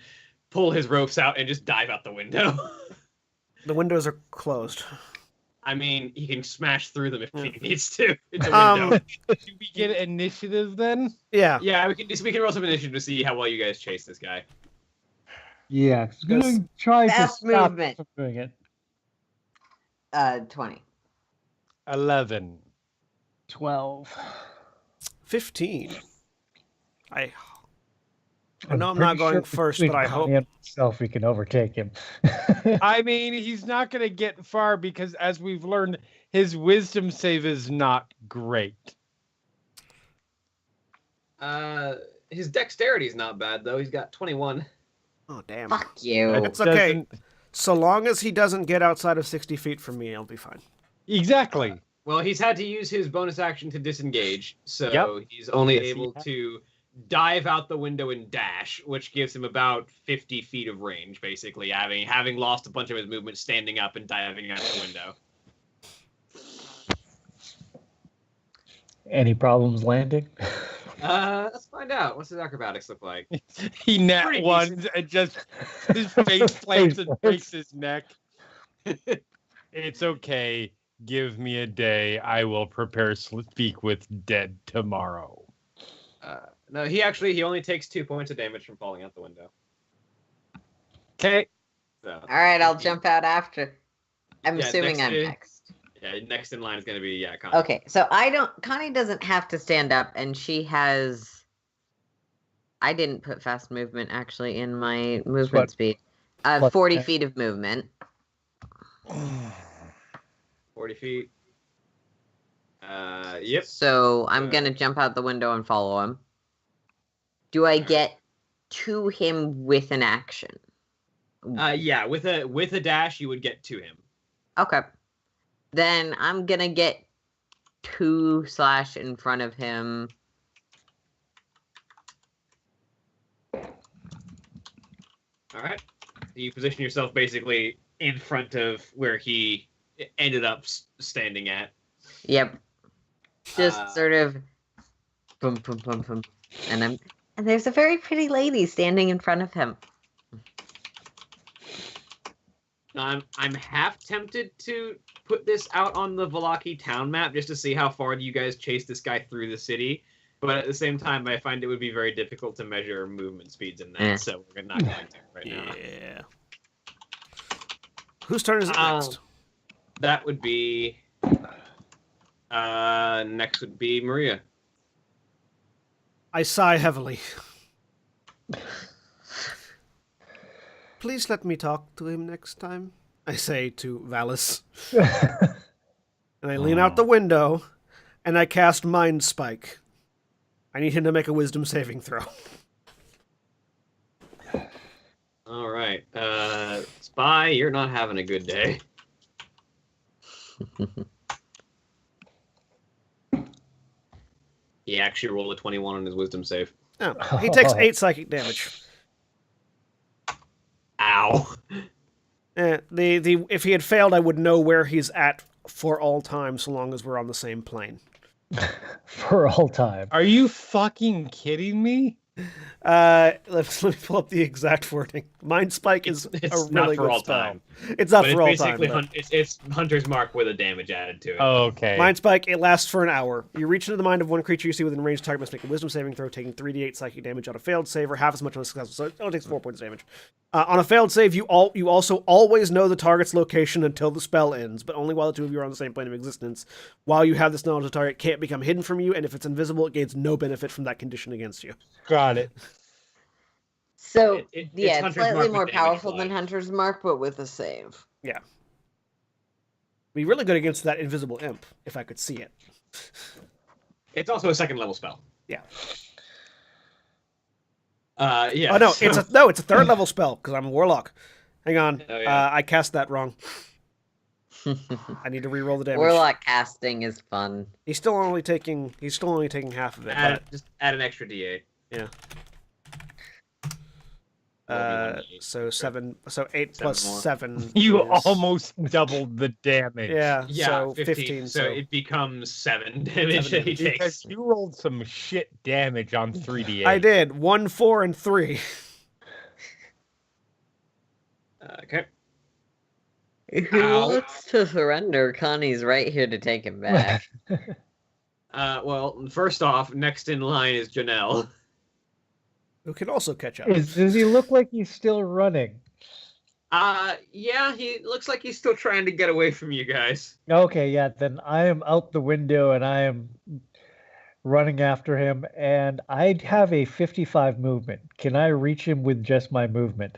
pull his ropes out, and just dive out the window. The windows are closed. I mean, he can smash through them if he needs to. It's a window. Do we get initiative then? Yeah. Yeah, we can roll some initiative to see how well you guys chase this guy. Yeah, he's gonna try to Fast stop movement. from doing it. 20. 11. 12. 15. I know I'm not going first, but I hope. Myself, we can overtake him. I mean, he's not going to get far because, as we've learned, his wisdom save is not great. His dexterity is not bad though. He's got 21. Oh, damn. Fuck you. It's okay. So long as he doesn't get outside of 60 feet from me, I'll be fine. Exactly. Well, he's had to use his bonus action to disengage, so he's only able to dive out the window and dash, which gives him about 50 feet of range, basically, having lost a bunch of his movement, standing up and diving out the window. Any problems landing? Let's find out. What's his acrobatics look like? He nat Pretty ones and just his face plants and breaks his neck. It's okay. Give me a day. I will prepare speak with dead tomorrow. No, he only takes 2 points of damage from falling out the window. Okay. So, All right, I'll jump out after. I'm assuming I'm next. Yeah, next in line is going to be Connie. Okay, so Connie doesn't have to stand up, and she has. I didn't put fast movement actually in my movement speed. 40 feet of movement. 40 feet. Yep. So I'm gonna jump out the window and follow him. Do I get to him with an action? Yeah, with a dash, you would get to him. Okay. Then I'm gonna get 2 slash in front of him. All right. You position yourself basically in front of where he ended up standing at. Yep. Just sort of boom, boom, boom, boom. And there's a very pretty lady standing in front of him. I'm half tempted to put this out on the Valaki town map just to see how far you guys chase this guy through the city. But at the same time, I find it would be very difficult to measure movement speeds in that, so we're not going to right now. Yeah. Whose turn is it next? That would be... next would be Maria. I sigh heavily. Please let me talk to him next time, I say to Valis. And I lean out the window, and I cast Mind Spike. I need him to make a wisdom saving throw. All right. Spy, you're not having a good day. He actually rolled a 21 on his wisdom save. Oh, he takes 8 psychic damage. Ow. If he had failed, I would know where he's at for all time, so long as we're on the same plane. For all time. Are you fucking kidding me? Let me pull up the exact wording. Mind Spike is It's a not really for good all spell. time. It's not But for all it's time. basically But it's Hunter's Mark with a damage added to it. Oh, okay. Mind Spike, it lasts for an hour. You reach into the mind of one creature you see within range. Target must make a wisdom saving throw, taking 3d8 psychic damage on a failed save, or half as much on a successful. So it only takes 4 points of damage. On a failed save, you also always know the target's location until the spell ends, but only while the two of you are on the same plane of existence. While you have this knowledge, the target can't become hidden from you, and if it's invisible, it gains no benefit from that condition against you. Got it. So, It's it's Hunter's slightly Mark more with damage powerful than applied. Hunter's Mark, but with a save. Yeah. Be really good against that invisible imp, if I could see it. It's also a second level spell. Yeah. Yeah. Oh no, so- it's a third level spell because I'm a warlock. Hang on, Oh, yeah. I cast that wrong. I need to re-roll the damage. Warlock casting is fun. He's still only taking half of it. just add an extra d8. So 7, so 8 plus more. 7. You is- almost doubled the damage. Yeah, Yeah, so 15. So it becomes 7 damage that he Because takes. you rolled some shit damage on 3d8. I did 1, 4, and 3. Okay. Who Ow. wants to surrender? Connie's right here to take him back. Well, first off, next in line is Janelle. Who can also catch up. Does he look like he's still running? Yeah, he looks like he's still trying to get away from you guys. Okay, yeah, then I am out the window and I am running after him, and I have a 55 movement. Can I reach him with just my movement?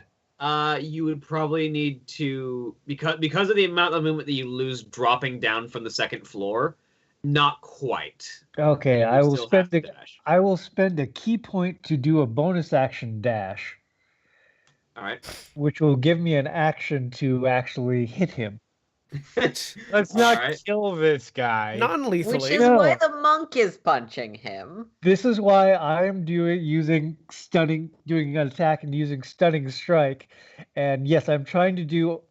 You would probably need to because of the amount of movement that you lose dropping down from the second floor. Not quite. Okay, You I will still spend have to dash. I will spend a key point to do a bonus action dash, All right. which will give me an action to actually hit him. Let's not Alright. kill this guy. Which Non-lethally. is No. why the monk is punching him. This is why I am doing an attack and using stunning strike. And yes, I'm trying to do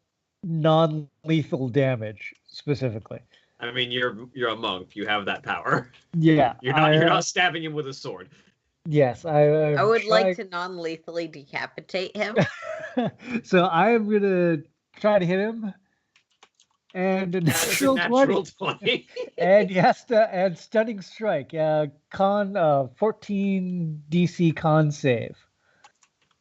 non-lethal damage specifically. I mean, you're a monk. You have that power. Yeah, You're not stabbing him with a sword. Yes, I would like to non-lethally decapitate him. So I am gonna try to hit him, and a That's a natural 20. natural 20. And yes, and stunning strike. Con 14 DC con save.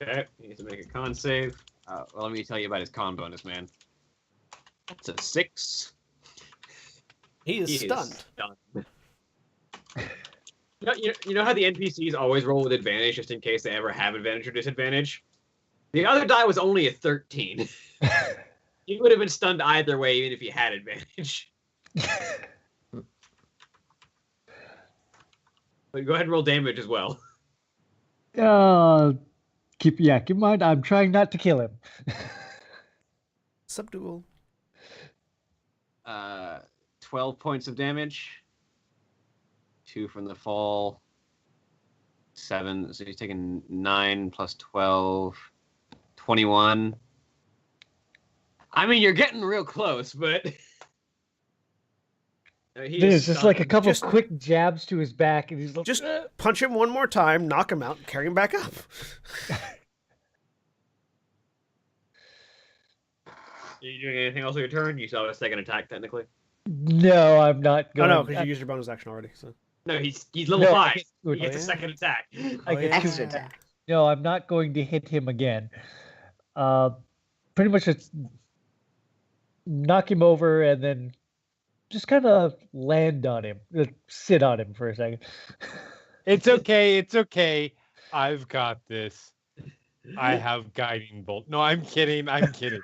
Okay, he needs to make a con save. Well, let me tell you about his con bonus, man. That's a 6. He is He stunned. is stunned. You know how the NPCs always roll with advantage just in case they ever have advantage or disadvantage? The other die was only a 13. He would have been stunned either way, even if he had advantage. But go ahead and roll damage as well. Keep in mind, I'm trying not to kill him. subdual. 12 points of damage. 2 from the fall. 7. So he's taking 9 plus 12. 21. I mean, you're getting real close, but It's just like a couple quick jabs to his back, and he's like, Just punch him one more time, knock him out, and carry him back up. Are you doing anything else on your turn? You still have a second attack, technically. No, I'm not Oh going. no, because you used your bonus action already. So. No, he's level No, 5. I He gets a second attack. I get Extra two- attack. No, I'm not going to hit him again. Pretty much just knock him over and then just kind of land on him, sit on him for a second. It's okay. It's okay. I've got this. I have guiding bolt. No, I'm kidding. I'm kidding.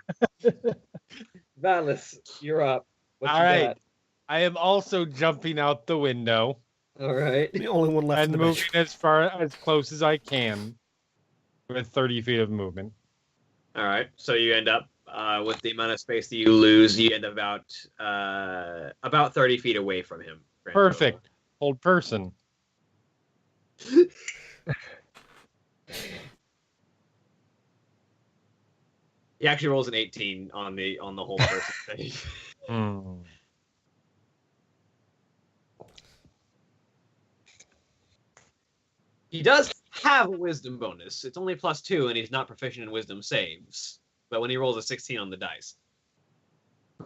Valis, you're up. What All you right. got? I am also jumping out the window All right. The only one left in and the moving bench. as close as I can with 30 feet of movement. All right. So you end up with the amount of space that you lose, you end up about 30 feet away from him. grand total. Perfect. Hold person. He actually rolls an 18 on the whole person thing. Hmm. He does have a wisdom bonus. It's only +2, and he's not proficient in wisdom saves. But when he rolls a 16 on the dice.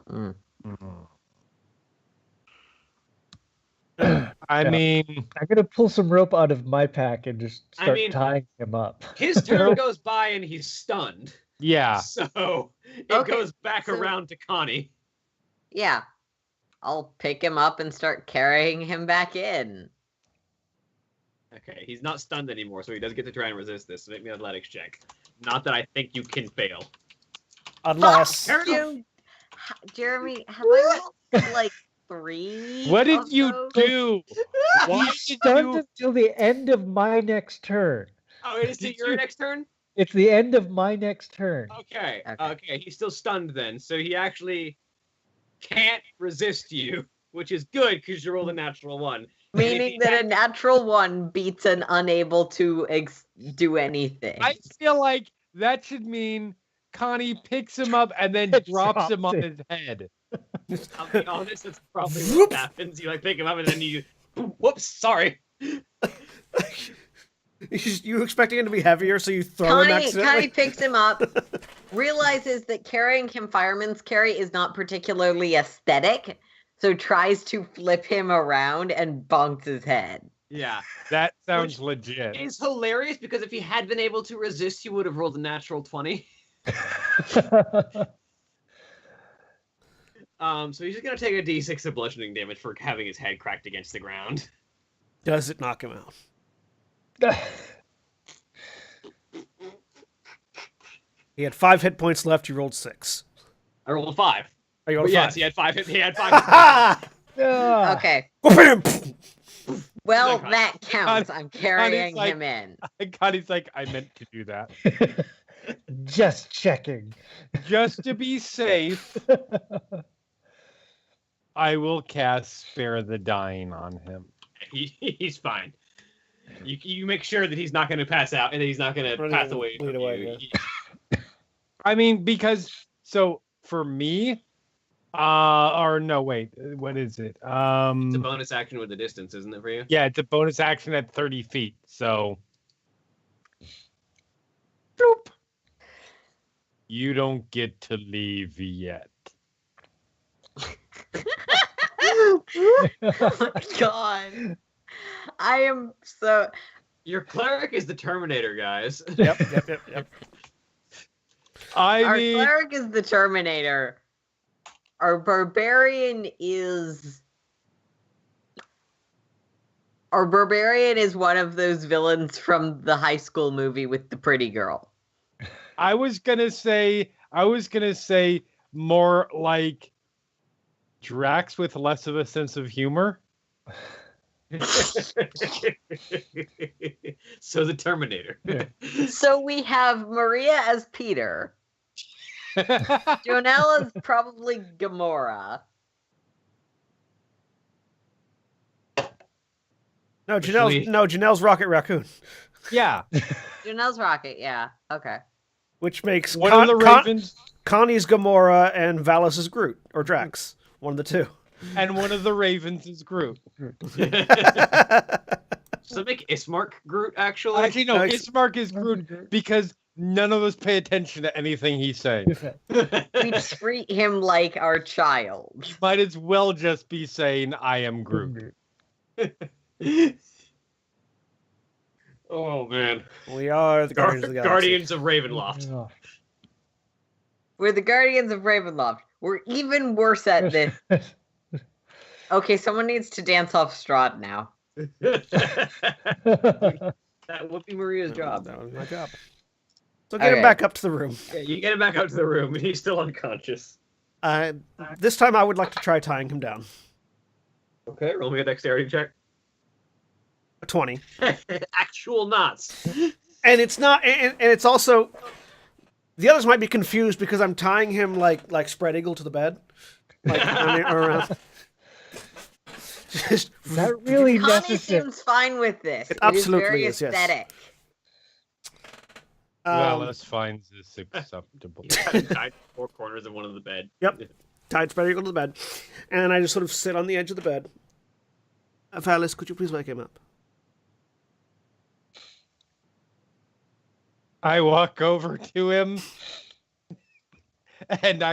Mm. I Yeah. mean, I'm gonna pull some rope out of my pack and just I start mean- tying him up. His turn goes by and he's stunned. yeah. So it Okay, goes back so- around to Connie. Yeah. I'll pick him up and start carrying him back in. Okay, he's not stunned anymore, so he does get to try and resist this. So make me an athletics check. Not that I think you can fail. Unless Dude, Jeremy, have I rolled like 3? What did of you those? do? Why He's did stunned you? until the end of my next turn. Oh, it is Did your you- next turn? It's the end of my next turn. Okay. Okay. Okay, he's still stunned then, so he actually can't resist you, which is good because you rolled a natural 1. Meaning that a natural 1 beats an unable to do anything. I feel like that should mean Connie picks him up and then drops him on his head. I'll be honest, that's probably what happens. You like pick him up and then you, whoops, sorry. you expecting him to be heavier, so you throw him Connie accidentally. picks him up, realizes that carrying him fireman's carry is not particularly aesthetic, so tries to flip him around and bonks his head. Yeah. That sounds Which legit. It's hilarious because if he had been able to resist, he would have rolled a natural 20. So he's just gonna take a d6 of bludgeoning damage for having his head cracked against the ground. Does it knock him out? He had 5 hit points left. You rolled 6. I rolled a 5. Are you But on yes, 5? he had 5 hit. He had 5. Ha! Ah, Okay, Whoop him! well, Okay. that counts. I'm carrying like- him in. Connie's like, I meant to do that. Just checking. Just to be safe, I will cast Spare the Dying on him. He's fine. You make sure that he's not going to pass out and that he's not going to Running pass and away bleed from away, you. I mean, because so for me, or no, wait, what is it? It's a bonus action with the distance, isn't it for you? Yeah, it's a bonus action at 30 feet. So, bloop. You don't get to leave yet. Oh my god. I am so. Your cleric is the Terminator, guys. Yep. Our mean, cleric is the Terminator. Our barbarian is. Our barbarian is one of those villains from the high school movie with the pretty girl. I was gonna say more like Drax with less of a sense of humor. So the Terminator. So we have Maria as Peter. Jonella's probably Gamora. No, Actually- Janelle's Rocket Raccoon, Yeah. Jonella's Rocket, yeah. Okay. which makes One of the Ravens Connie's Gamora and Valis is Groot or Drax. One of the two. and one of the Ravens is Groot. Does it make Ismark Groot, actually? Actually, no, Alex- Ismark is Groot because none of us pay attention to anything he's saying. We treat him like our child. Might as well just be saying, I am Groot. Oh, man. We are the Guardians of the Galaxy. Guardians of Ravenloft. Oh. We're the Guardians of Ravenloft. We're even worse at this. Okay, someone needs to dance off Strahd now. That would be Maria's job. That was my job. So get him Okay. back up to the room. Yeah, you get him back out to the room, and he's still unconscious. This time I would like to try tying him down. Okay, roll me a dexterity check. A 20. Actual knots. And it's not, and it's also, the others might be confused because I'm tying him like spread eagle to the bed. Like, around. Just, Is that really Connie necessary? seems fine with this. It It is absolutely very is, yes. aesthetic. Wallace finds this acceptable. Tied to four corners of one of the bed. Yep. Tied spread eagle to the bed. And I just sort of sit on the edge of the bed. Valis, could you please wake him up? I walk over to him, and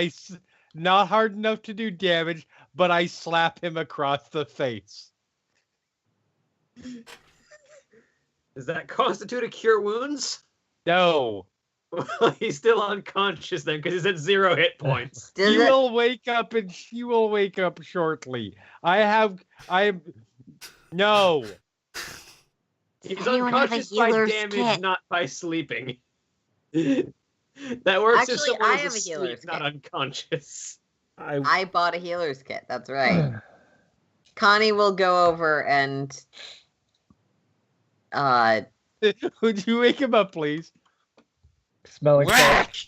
not hard enough to do damage, but I slap him across the face. Does that constitute a cure wounds? No. Well, he's still unconscious then, because he's at 0 hit points. Does He it? will wake up, and she will wake up shortly. No. He's anyone have a unconscious by healer's damage, kit? not by sleeping. That works if Actually, someone I is have a asleep, healer's not kit. unconscious. I bought a healer's kit. That's right. Connie will go over and Would you wake him up, please? Smelling salt.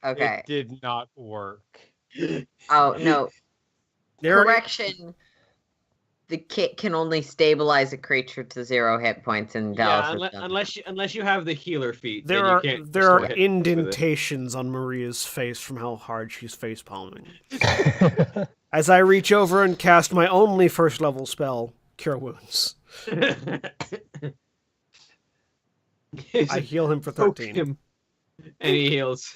okay. It did not work. Oh no. There- Correction. The kit can only stabilize a creature to 0 hit points, and Yeah, Dallas has done unless you have the healer feat, There then are you can't there are restore hit points with it. indentations on Maria's face from how hard she's face palming. As I reach over and cast my only first level spell, Cure Wounds. I heal him for Poke 13. him, and he heals.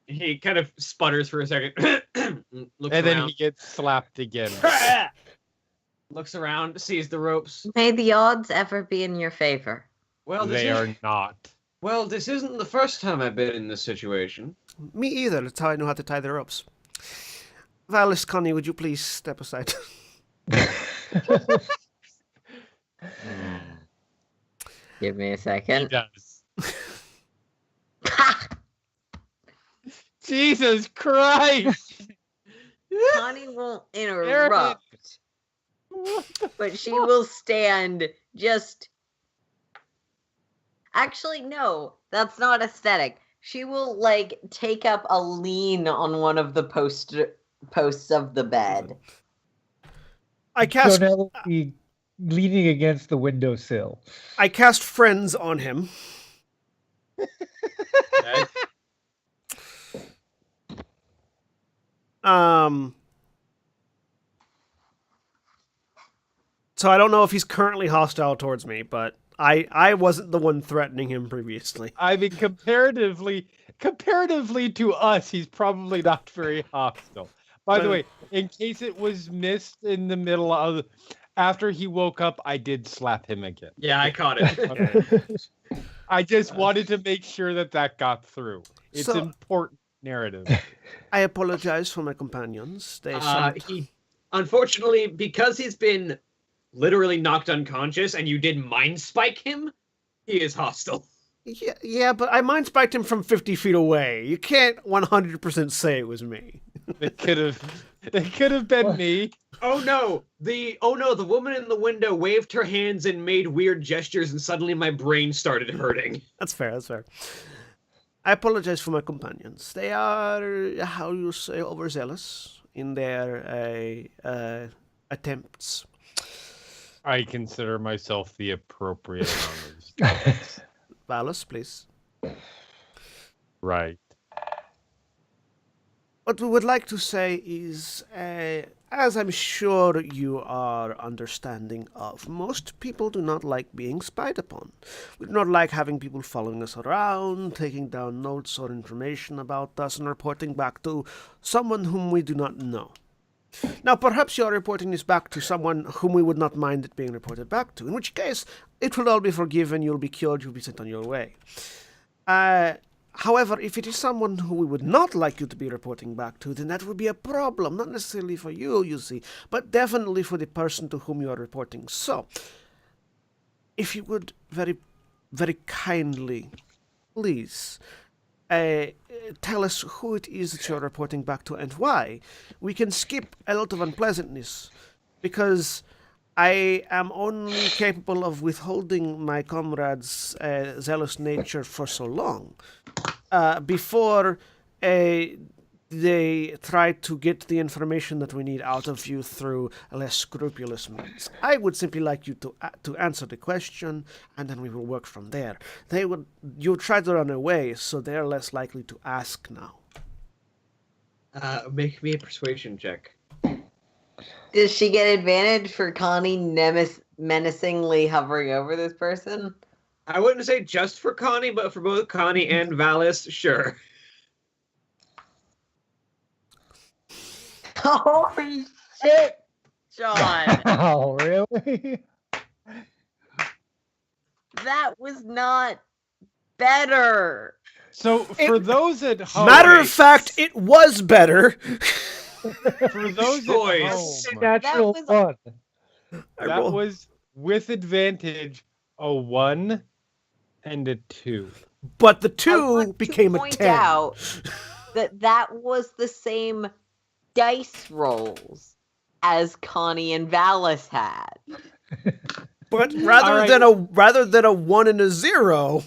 He kind of sputters for a second, looks And then around, he gets slapped again. looks around, sees the ropes. May the odds ever be in your favor. Well, They are not. Well, this isn't the first time I've been in this situation. Me either. That's how I know how to tie the ropes. Valis, Connie, would you please step aside? Give me a He second. does. Jesus Christ! Connie won't interrupt, but she will stand just. Actually, no, that's not aesthetic. She will like take up a lean on one of the posts of the bed. I cast Jonelle will be leaning against the windowsill. I cast friends on him. Okay? So I don't know if he's currently hostile towards me, but I wasn't the one threatening him previously. I mean, comparatively to us, he's probably not very hostile. By the way, in case it was missed in the middle of, after he woke up, I did slap him again. Yeah, I caught it. I just wanted to make sure that got through. It's So- important narrative. I apologize for my companions. They He, unfortunately, because he's been literally knocked unconscious and you did mind spike him, he is hostile. yeah, but I mind spiked him from 50 feet away. You can't 100% say it was me. It could have been me. Oh no, the woman in the window waved her hands and made weird gestures, and suddenly my brain started hurting. That's fair. That's fair. I apologize for my companions. They are, how you say, overzealous in their attempts. I consider myself the appropriate amount of Valis, please. right. What we would like to say is, as I'm sure you are understanding of, most people do not like being spied upon. We do not like having people following us around, taking down notes or information about us, and reporting back to someone whom we do not know. Now, perhaps you are reporting this back to someone whom we would not mind it being reported back to, in which case it will all be forgiven, you'll be cured, you'll be sent on your way. However, if it is someone who we would not like you to be reporting back to, then that would be a problem. Not necessarily for you, you see, but definitely for the person to whom you are reporting. So, if you would very, very kindly, please, tell us who it is that you're reporting back to and why, we can skip a lot of unpleasantness, because I am only capable of withholding my comrades' zealous nature for so long before they try to get the information that we need out of you through less scrupulous means. I would simply like you to answer the question, and then we will work from there. You try to run away, so they are less likely to ask now. Make me a persuasion check. Does she get advantage for Connie menacingly hovering over this person? I wouldn't say just for Connie, but for both Connie and Valis, sure. Holy shit, John! Oh, really? That was not better. So for those at home, Matter of fact, it was better. for those Boys. at home, Natural was- fun. that was with advantage a 1 and a 2. But the I 2 want became to a point 10. out that was the same dice rolls as Connie and Valis had. But rather than a 1 and a 0,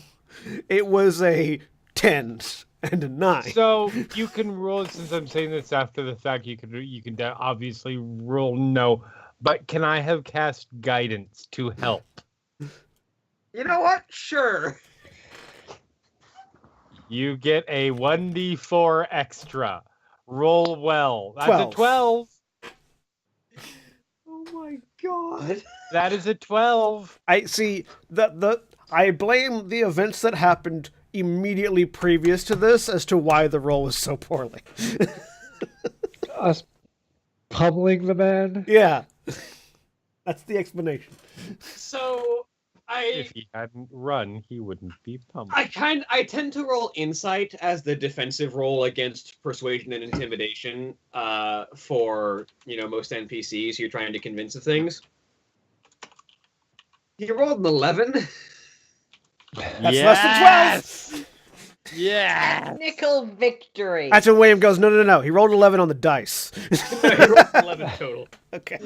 it was a 10 and a 9. So you can roll, since I'm saying this after the fact, you can obviously roll no. But can I have cast guidance to help? You know what? Sure. You get a 1d4 extra. Roll well. That's 12. a 12. Oh my god. That is a 12. I see I blame the events that happened immediately previous to this as to why the roll was so poorly. Us pummeling the man. Yeah. That's the explanation. So If he hadn't run, he wouldn't be pummeled. I tend to roll insight as the defensive roll against persuasion and intimidation for most NPCs you're trying to convince of things. You rolled an 11. That's less than 12. Yeah. Technical victory. That's when William goes, no. He rolled 11 on the dice. No, you rolled 11 total. Okay.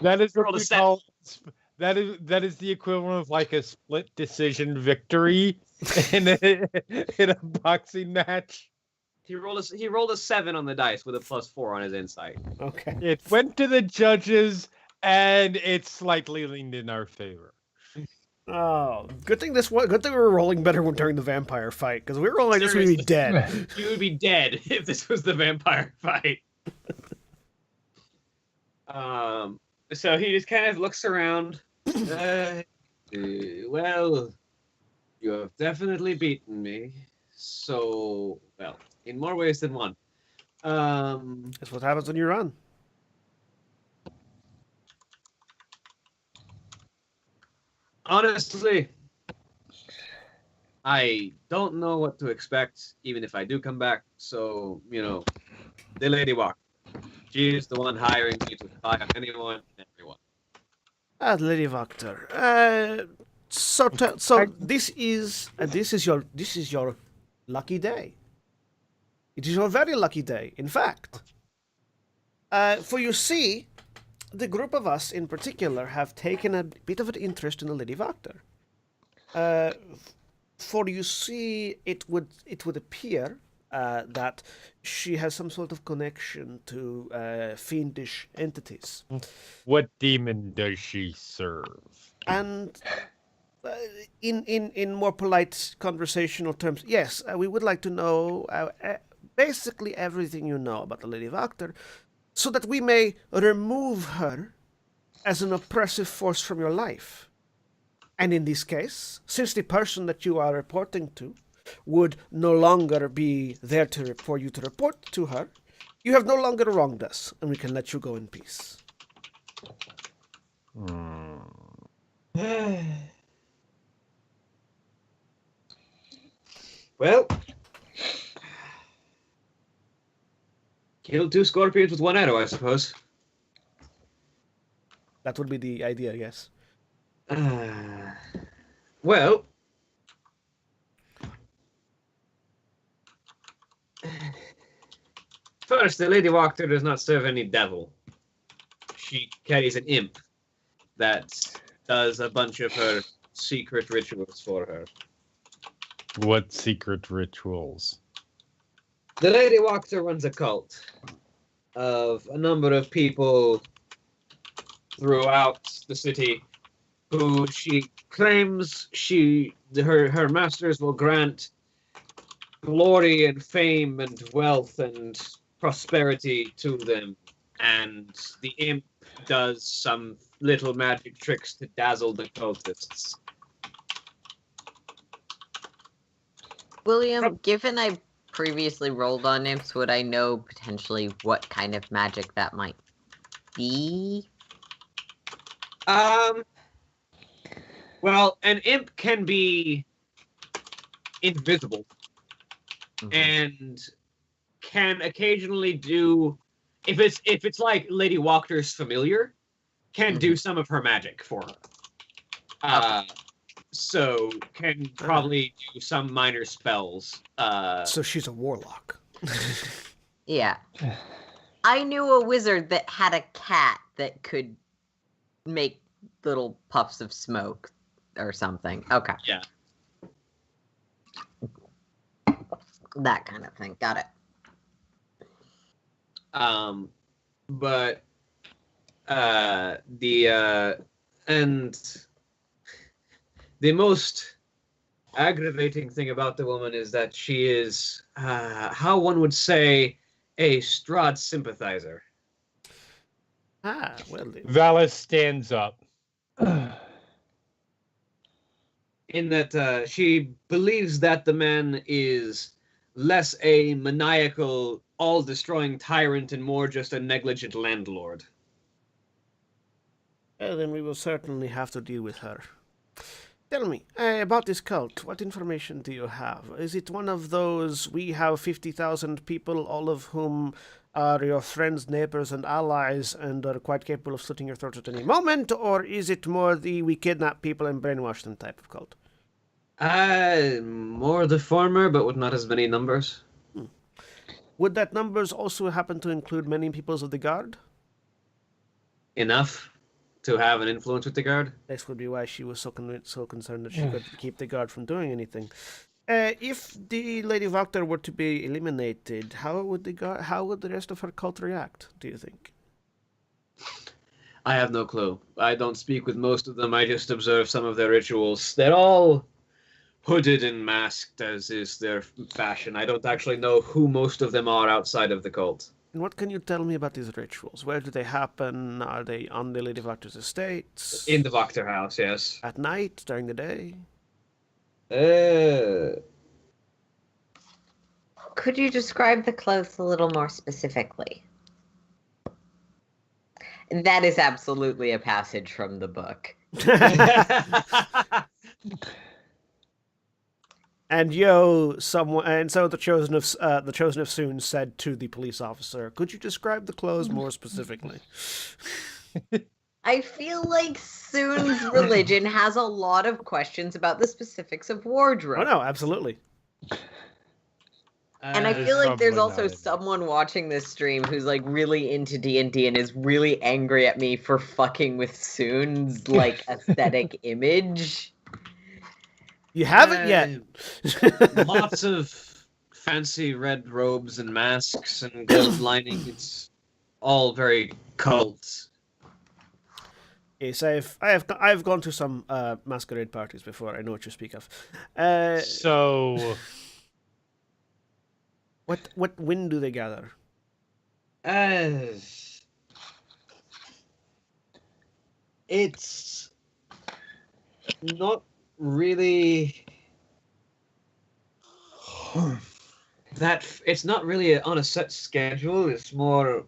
That is Rolled what a we 7. call. That is the equivalent of like a split decision victory in a boxing match. He rolled a 7 on the dice with a +4 on his insight. Okay. It went to the judges, and it slightly leaned in our favor. Oh, good thing we were rolling better during the vampire fight, because we were rolling like this, we'd be dead. You would be dead if this was the vampire fight. So he just kind of looks around. Well, you have definitely beaten me. So, well, in more ways than one. That's what happens when you run. Honestly, I don't know what to expect, even if I do come back. So, the Lady Walk. She is the one hiring me to spy on anyone and everyone. Lady Vector. So this is your lucky day. It is your very lucky day, in fact. For you see, the group of us in particular have taken a bit of an interest in the Lady Vector. For you see, it would appear that she has some sort of connection to fiendish entities. What demon does she serve? And in more polite conversational terms, yes, we would like to know basically everything you know about the Lady Voctor, so that we may remove her as an oppressive force from your life. And in this case, since the person that you are reporting to would no longer be there for you to report to her, you have no longer wronged us, and we can let you go in peace. Well, kill 2 scorpions with 1 arrow, I suppose. That would be the idea, yes. Well, first, the Lady Wachter does not serve any devil. She carries an imp that does a bunch of her secret rituals for her. What secret rituals? The Lady Wachter runs a cult of a number of people throughout the city who she claims her masters will grant glory and fame and wealth and prosperity to them, and the imp does some little magic tricks to dazzle the cultists. William, given I previously rolled on imps, would I know potentially what kind of magic that might be? Well, an imp can be invisible and can occasionally do, if it's like Lady Walker's familiar, can do some of her magic for her. So can probably do some minor spells. So she's a warlock. Yeah. I knew a wizard that had a cat that could make little puffs of smoke or something. Okay. Yeah. That kind of thing. Got it. But the most aggravating thing about the woman is that she is, how one would say, a Strahd sympathizer. Well. Valis stands up. In that she believes that the man is less a maniacal, all-destroying tyrant and more just a negligent landlord. Well, then we will certainly have to deal with her. Tell me, about this cult, what information do you have? Is it one of those, we have 50,000 people, all of whom are your friends, neighbors, and allies, and are quite capable of slitting your throats at any moment? Or is it more the we kidnap people and brainwash them type of cult? More the former, but with not as many numbers. Would that numbers also happen to include many peoples of the Guard? Enough to have an influence with the Guard? This would be why she was so concerned that she could keep the Guard from doing anything. If the Lady Voctor were to be eliminated, how would the rest of her cult react, do you think? I have no clue. I don't speak with most of them. I just observe some of their rituals. They're all hooded and masked, as is their fashion. I don't actually know who most of them are outside of the cult. And what can you tell me about these rituals? Where do they happen? Are they on the Lady Voctor's estates? In the Voctor house, yes. At night? During the day? Could you describe the clothes a little more specifically? That is absolutely a passage from the book. And so the chosen of soon said to the police officer, "Could you describe the clothes more specifically?" I feel like Soon's religion has a lot of questions about the specifics of wardrobe. Oh no, absolutely. And I feel like there's probably also not. someone watching this stream who's like really into D&D and is really angry at me for fucking with Soon's like aesthetic image. You haven't yet. Lots of fancy red robes and masks and gold lining. It's all very cult. Yes, I've gone to some masquerade parties before. I know what you speak of. So, When do they gather? It's not really it's not really on a set schedule. It's more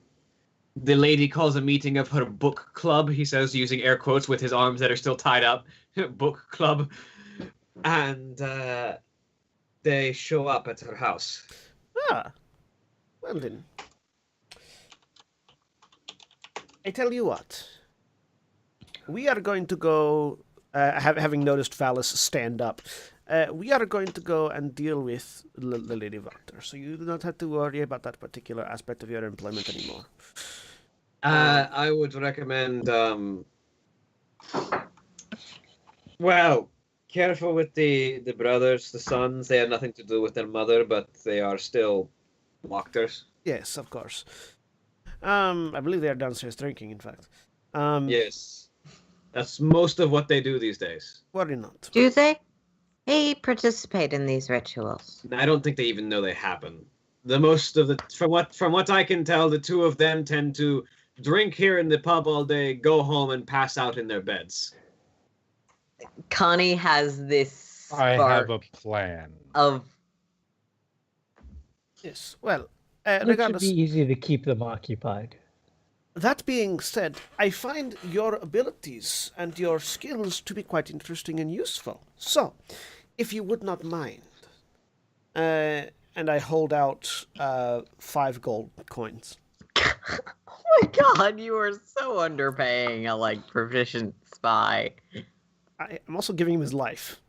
the lady calls a meeting of her book club, he says, using air quotes with his arms that are still tied up. Book club. And they show up at her house. Ah, well then. I tell you what. We are going to go, having noticed Phallus stand up, we are going to go and deal with the Lady Victor, so you do not have to worry about that particular aspect of your employment anymore. I would recommend, well, careful with the brothers, the sons. They have nothing to do with their mother, but they are still doctors. Yes, of course. I believe they are downstairs drinking, in fact. Yes. That's most of what they do these days. Worry not. Do they? They participate in these rituals. I don't think they even know they happen. The most of the from what I can tell, the two of them tend to drink here in the pub all day, go home and pass out in their beds. Connie has this I have spark a plan. of Yes, well, It should regardless... be easy to keep them occupied. That being said, I find your abilities and your skills to be quite interesting and useful. So, if you would not mind, and I hold out 5 gold coins. Oh my god, you are so underpaying a proficient spy. I'm also giving him his life.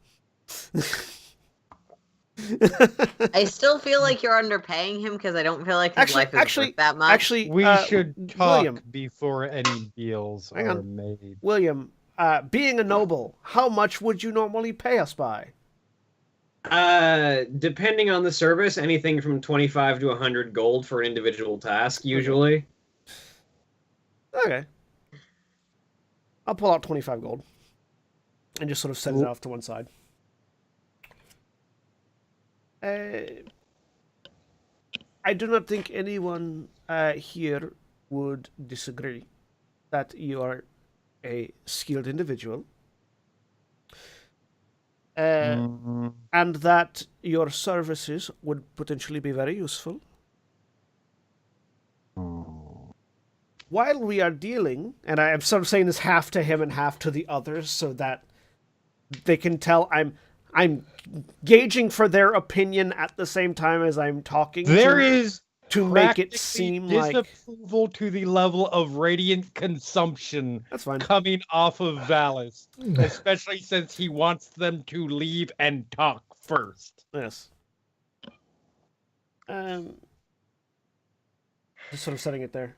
I still feel like you're underpaying him because I don't feel like his life is worth that much. Actually, We should talk William, before any deals Hang are on. made. William, being a noble, how much would you normally pay us by? Depending on the service, anything from 25 to 100 gold for an individual task, usually. Okay. I'll pull out 25 gold and just sort of set it off to one side. I do not think anyone here would disagree that you are a skilled individual and that your services would potentially be very useful. While we are dealing, and I am sort of saying this half to him and half to the others so that they can tell I'm gauging for their opinion at the same time as I'm talking. There is to make it practically seem like disapproval to the level of radiant consumption that's fine. coming off of Valis, especially since he wants them to leave and talk first. Yes. Just sort of setting it there.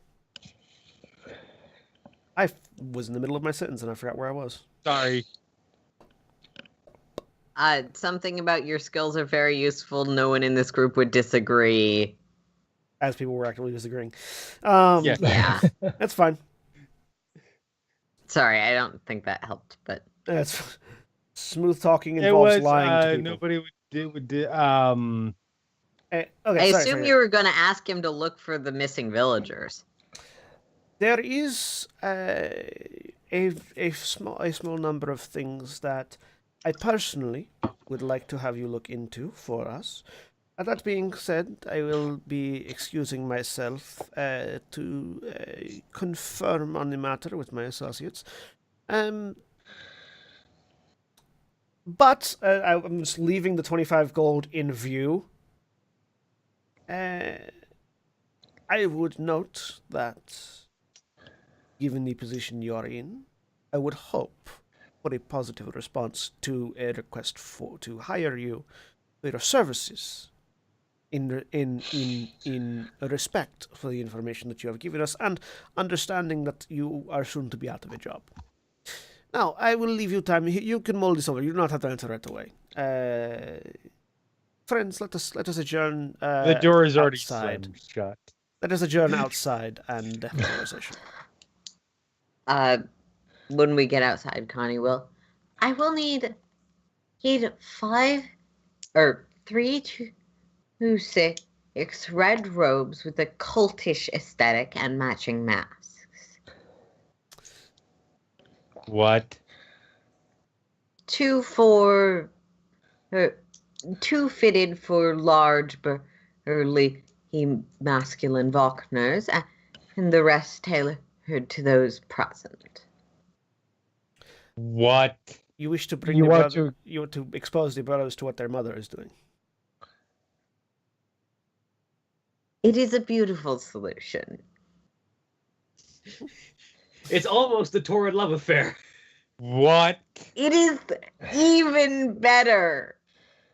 I was in the middle of my sentence and I forgot where I was. Sorry. Something about your skills are very useful. No one in this group would disagree. As people were actively disagreeing. Yeah. Yeah. That's fine. Sorry, I don't think that helped, but That's smooth talking It involves was lying to people. nobody would do Okay, I sorry, assume sorry. you were going to ask him to look for the missing villagers. There is a small number of things that I personally would like to have you look into for us. That being said, I will be excusing myself to confirm on the matter with my associates. But I'm just leaving the 25 gold in view. I would note that, given the position you are in, I would hope for a positive response to a request to hire you for your services in respect for the information that you have given us and understanding that you are soon to be out of a job. Now, I will leave you time. You can mull this over. You do not have to answer right away. Friends, let us adjourn. The door is already outside. slammed shut. Let us adjourn outside and have a conversation. When we get outside, Connie will. I will need 3 to 6 red robes with a cultish aesthetic and matching masks. What? 2 fitted for large, burly, masculine Wagner's, and the rest tailored to those present. What? You wish to bring You the want brother, you want to expose the brothers to what their mother is doing. It is a beautiful solution. It's almost a torrid love affair. What? It is even better.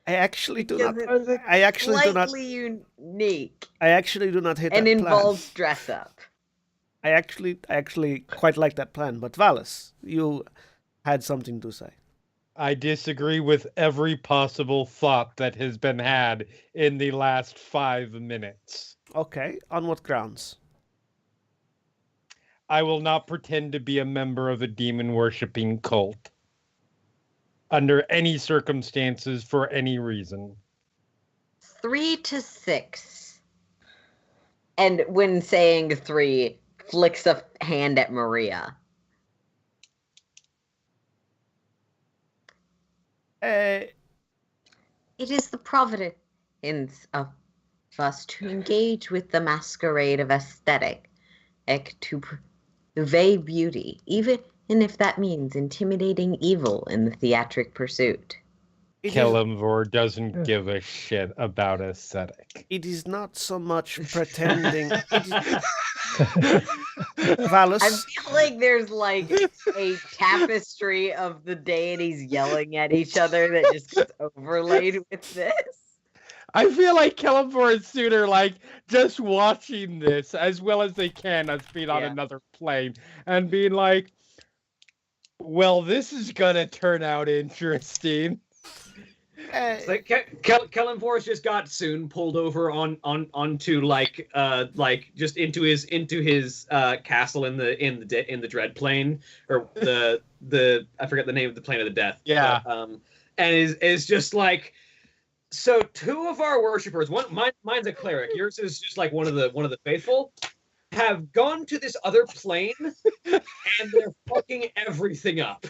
I actually do Because not. it's I actually do not. slightly unique I actually do not hate and that involves plan. dress up. I actually quite like that plan. But Valis, you had something to say. I disagree with every possible thought that has been had in the last 5 minutes. Okay, on what grounds? I will not pretend to be a member of a demon-worshipping cult. Under any circumstances, for any reason. 3 to 6. And when saying 3, flicks a hand at Maria. It is the providence of us to engage with the masquerade of aesthetic, to convey beauty, even if that means intimidating evil in the theatric pursuit. Kelemvor doesn't give a shit about aesthetic. It is not so much pretending. Valis, I feel like there's like a tapestry of the deities yelling at each other that just gets overlaid with this. I feel like Kelemvor is sooner like just watching this as well as they can as being on another plane and being like, well, this is gonna turn out interesting. It's like Kelemvor's just got soon pulled over onto like just into his castle in the dread plane, or the I forget the name of the plane of the death. Yeah. And is just like, so 2 of our worshippers, mine's a cleric, yours is just like one of the faithful, have gone to this other plane and they're fucking everything up.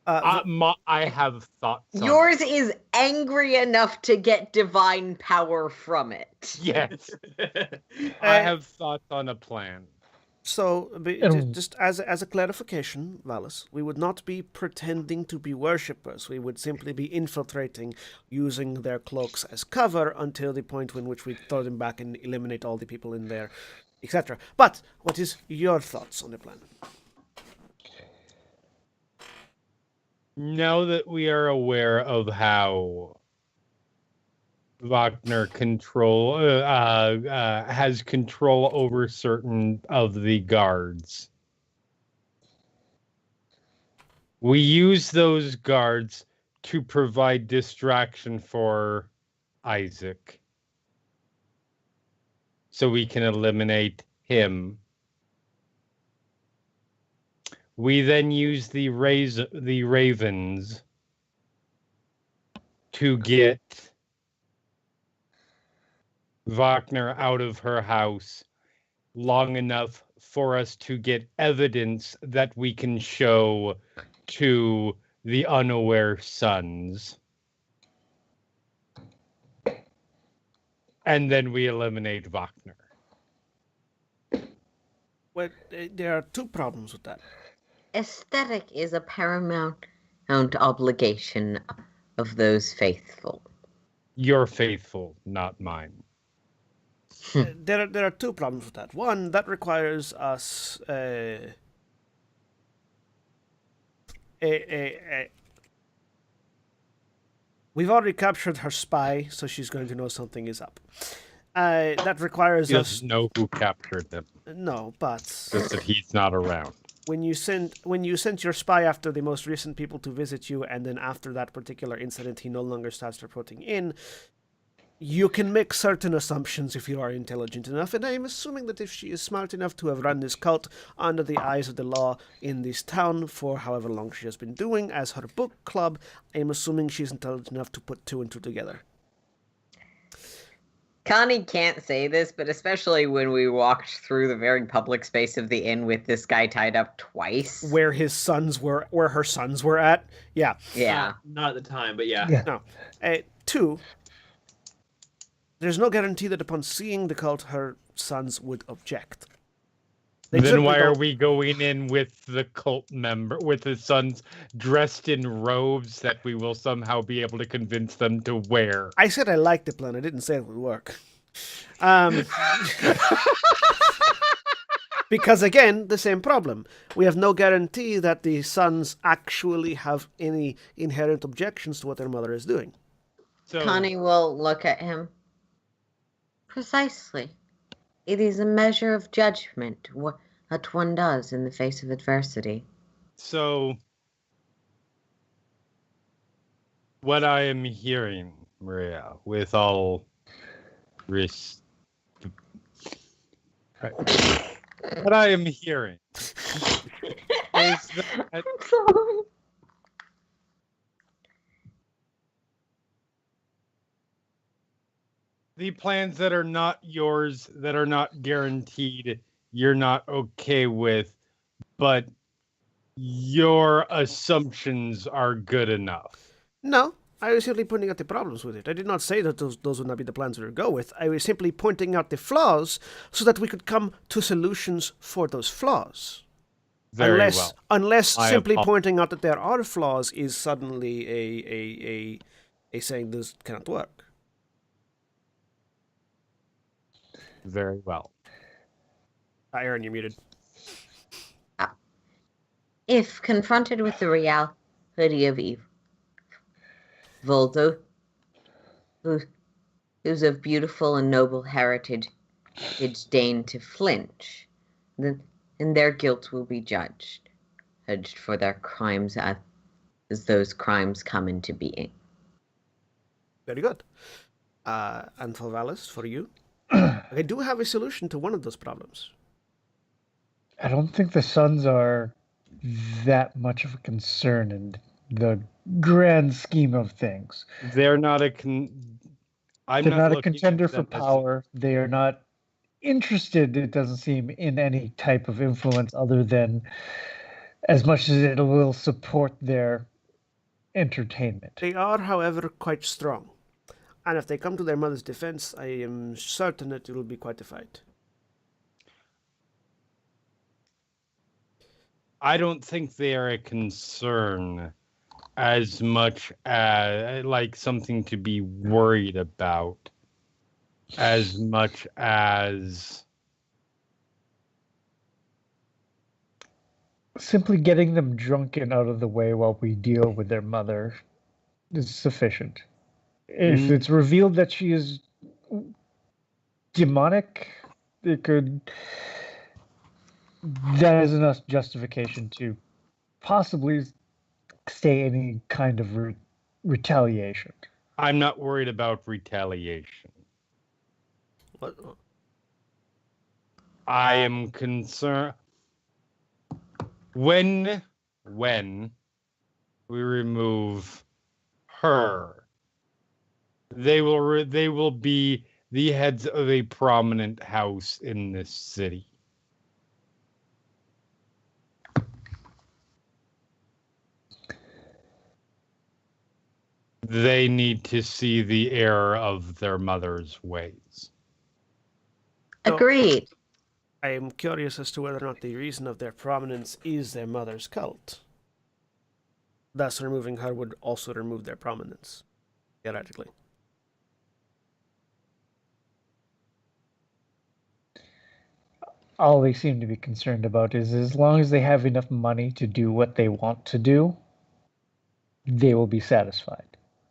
I have thoughts. Yours is angry enough to get divine power from it. Yes. I have thoughts on a plan. So, just as a clarification, Valis, we would not be pretending to be worshippers. We would simply be infiltrating, using their cloaks as cover until the point in which we throw them back and eliminate all the people in there, etc. But what is your thoughts on the plan? Now that we are aware of how Wagner has control over certain of the guards, we use those guards to provide distraction for Isaac, so we can eliminate him. We then use the ravens to get Wagner out of her house long enough for us to get evidence that we can show to the unaware sons. And then we eliminate Wagner. Well, there are 2 problems with that. Aesthetic is a paramount obligation of those faithful. You're faithful, not mine. There are 2 problems with that. One, that requires us we've already captured her spy, so she's going to know something is up. That requires He us. doesn't know who captured them. No, but Just that he's not around. when you sent your spy after the most recent people to visit you, and then after that particular incident, he no longer starts reporting in. You can make certain assumptions if you are intelligent enough, and I am assuming that if she is smart enough to have run this cult under the eyes of the law in this town for however long she has been doing as her book club, I am assuming she's intelligent enough to put two and two together. Connie can't say this, but especially when we walked through the very public space of the inn with this guy tied up twice. Where her sons were at. Yeah. Yeah. Not at the time, but yeah. No. 2, there's no guarantee that upon seeing the cult, her sons would object. Then why are we going in with the cult member, with his sons dressed in robes that we will somehow be able to convince them to wear? I said I liked the plan. I didn't say it would work. Because again, the same problem. We have no guarantee that the sons actually have any inherent objections to what their mother is doing. So, Connie will look at him. Precisely. It is a measure of judgment, what one does in the face of adversity. So, what I am hearing, Maria, with all what I am hearing is that I'm sorry. the plans that are not yours, that are not guaranteed, you're not okay with, but your assumptions are good enough. No, I was simply pointing out the problems with it. I did not say that those would not be the plans we would go with. I was simply pointing out the flaws so that we could come to solutions for those flaws. Very well. Unless I simply apo- pointing out that there are flaws is suddenly a saying this cannot work. Very well. Aaron, you're muted. If confronted with the reality of evil, who's of beautiful and noble heritage, deign to flinch, then their guilt will be judged for their crimes as those crimes come into being. Very good. And for Valis, for you, I do have a solution to one of those problems. I don't think the sons are that much of a concern in the grand scheme of things. They're not a They're not a contender for power. They are not interested, it doesn't seem, in any type of influence other than as much as it will support their entertainment. They are, however, quite strong. And if they come to their mother's defense, I am certain that it will be quite a fight. I don't think they are a concern as much as like something to be worried about, as much as simply getting them drunk and out of the way while we deal with their mother is sufficient. If it's revealed that she is demonic, that is enough justification to possibly stay any kind of retaliation. I'm not worried about retaliation. What? I am concerned when we remove her, they will be the heads of a prominent house in this city. They need to see the error of their mother's ways. Agreed. I am curious as to whether or not the reason of their prominence is their mother's cult. Thus, removing her would also remove their prominence, theoretically. All they seem to be concerned about is as long as they have enough money to do what they want to do, they will be satisfied.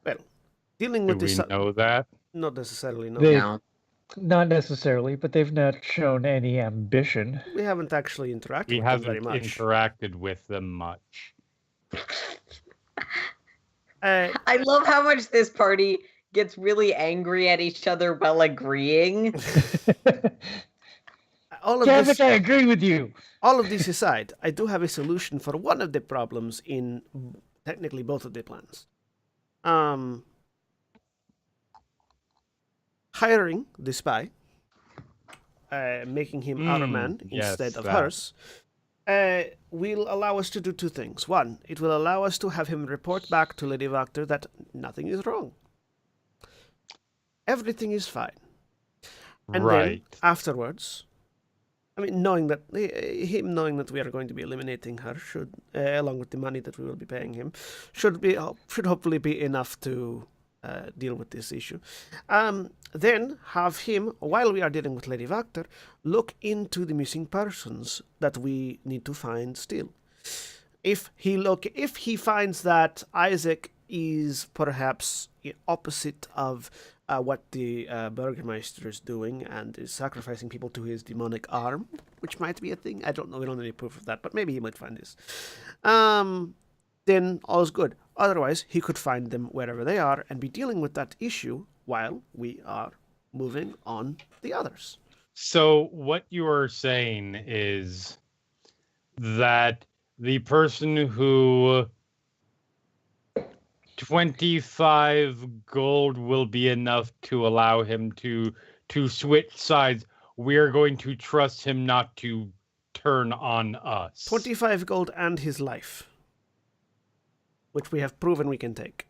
Well, dealing Do with we the know that? not necessarily, no. They- No. Not necessarily, but they've not shown any ambition. We haven't actually interacted We with them very haven't much. interacted with them much. I love how much this party gets really angry at each other while agreeing. all of Damn this, it, I agree with you. all of this aside, I do have a solution for one of the problems in technically both of the plans. Hiring the spy, making him our man yes, instead of that. hers, will allow us to do two things. One, it will allow us to have him report back to Lady Vactor that nothing is wrong. Everything is fine. And then afterwards, I mean, knowing that we are going to be eliminating her, should along with the money that we will be paying him, should hopefully be enough to deal with this issue. Then have him, while we are dealing with Lady Vactor, look into the missing persons that we need to find still. If he finds that Isaac is perhaps opposite of what the Burgermeister is doing and is sacrificing people to his demonic arm, which might be a thing. I don't know. We don't have any proof of that, but maybe he might find this. Then all's good. Otherwise, he could find them wherever they are and be dealing with that issue while we are moving on the others. So what you are saying is that the person who 25 gold will be enough to allow him to switch sides. We're going to trust him not to turn on us. 25 gold and his life, which we have proven we can take,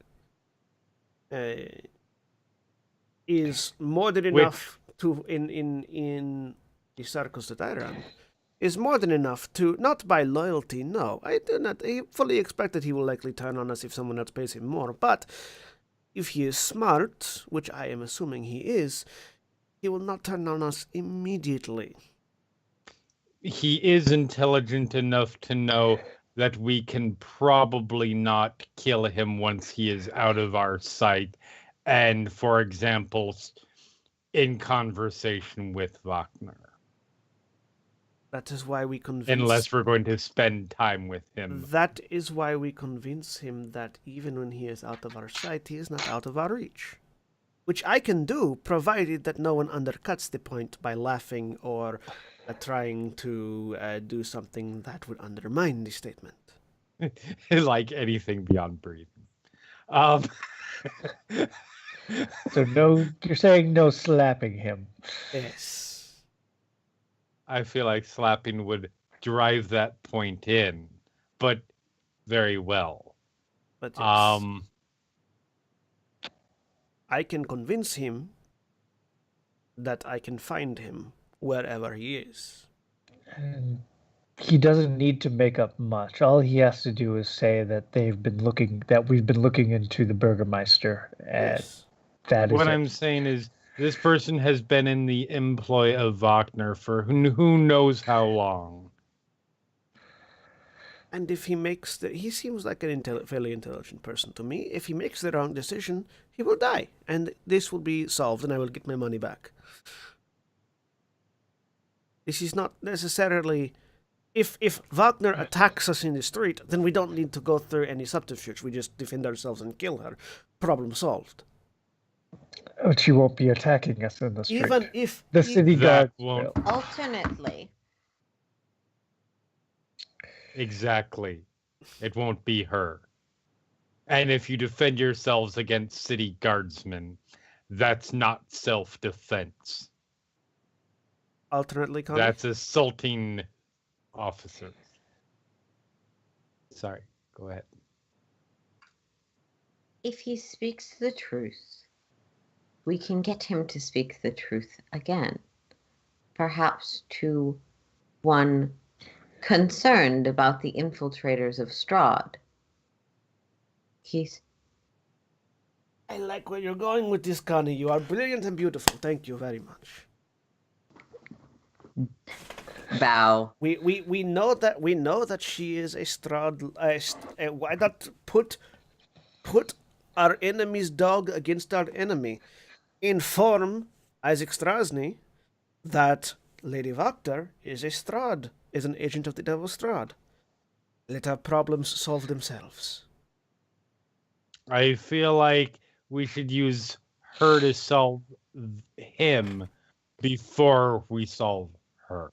is more than enough to in the circles that I run. Is more than enough to, not by loyalty, no. I do not fully expect that he will likely turn on us if someone else pays him more, but if he is smart, which I am assuming he is, he will not turn on us immediately. He is intelligent enough to know that we can probably not kill him once he is out of our sight, and, for example, in conversation with Wagner. That is why we convince... Unless we're going to spend time with him. That is why we convince him that even when he is out of our sight, he is not out of our reach. Which I can do, provided that no one undercuts the point by laughing or trying to do something that would undermine the statement. Like anything beyond breathing. So no, you're saying no slapping him. Yes. I feel like slapping would drive that point in, but very well. But yes, I can convince him that I can find him wherever he is. And he doesn't need to make up much. All he has to do is say that we've been looking into the Burgermeister, and Yes. that is what it. I'm saying is this person has been in the employ of Wagner for who knows how long. And if he makes he seems like a fairly intelligent person to me. If he makes the wrong decision, he will die, and this will be solved, and I will get my money back. This is not necessarily... If Wagner attacks us in the street, then we don't need to go through any subterfuge. We just defend ourselves and kill her. Problem solved. But she won't be attacking us in the street. Even if... the city guard won't. will. Alternately, Exactly. It won't be her. And if you defend yourselves against city guardsmen, that's not self-defense. Alternately, Connie? That's assaulting officers. Sorry, go ahead. if he speaks the truth, we can get him to speak the truth again. Perhaps to one concerned about the infiltrators of Strahd. I like where you're going with this, Connie. You are brilliant and beautiful. Thank you very much. Bow. We know that she is a Strahd. Why not put our enemy's dog against our enemy? Inform Isaac Strasny that Lady Wachter is an agent of the Devil Strahd. Let our problems solve themselves. I feel like we should use her to solve him before we solve her.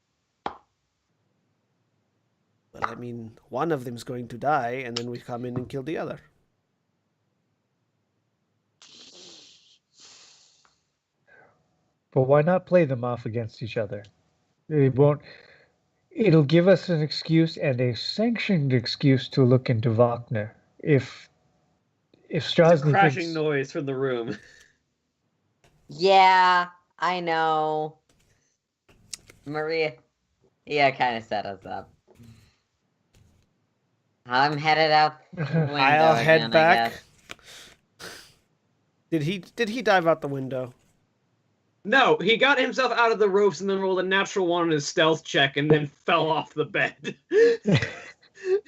Well, I mean, one of them's going to die, and then we come in and kill the other. But why not play them off against each other? It won't. It'll give us an excuse and a sanctioned excuse to look into Wagner. If There's a Strasny crashing thinks, noise from the room. Yeah, I know. Maria, kind of set us up. I'm headed out the window I'll head again, I back. guess. Did he dive out the window? No, he got himself out of the ropes and then rolled a natural one on his stealth check and then fell off the bed.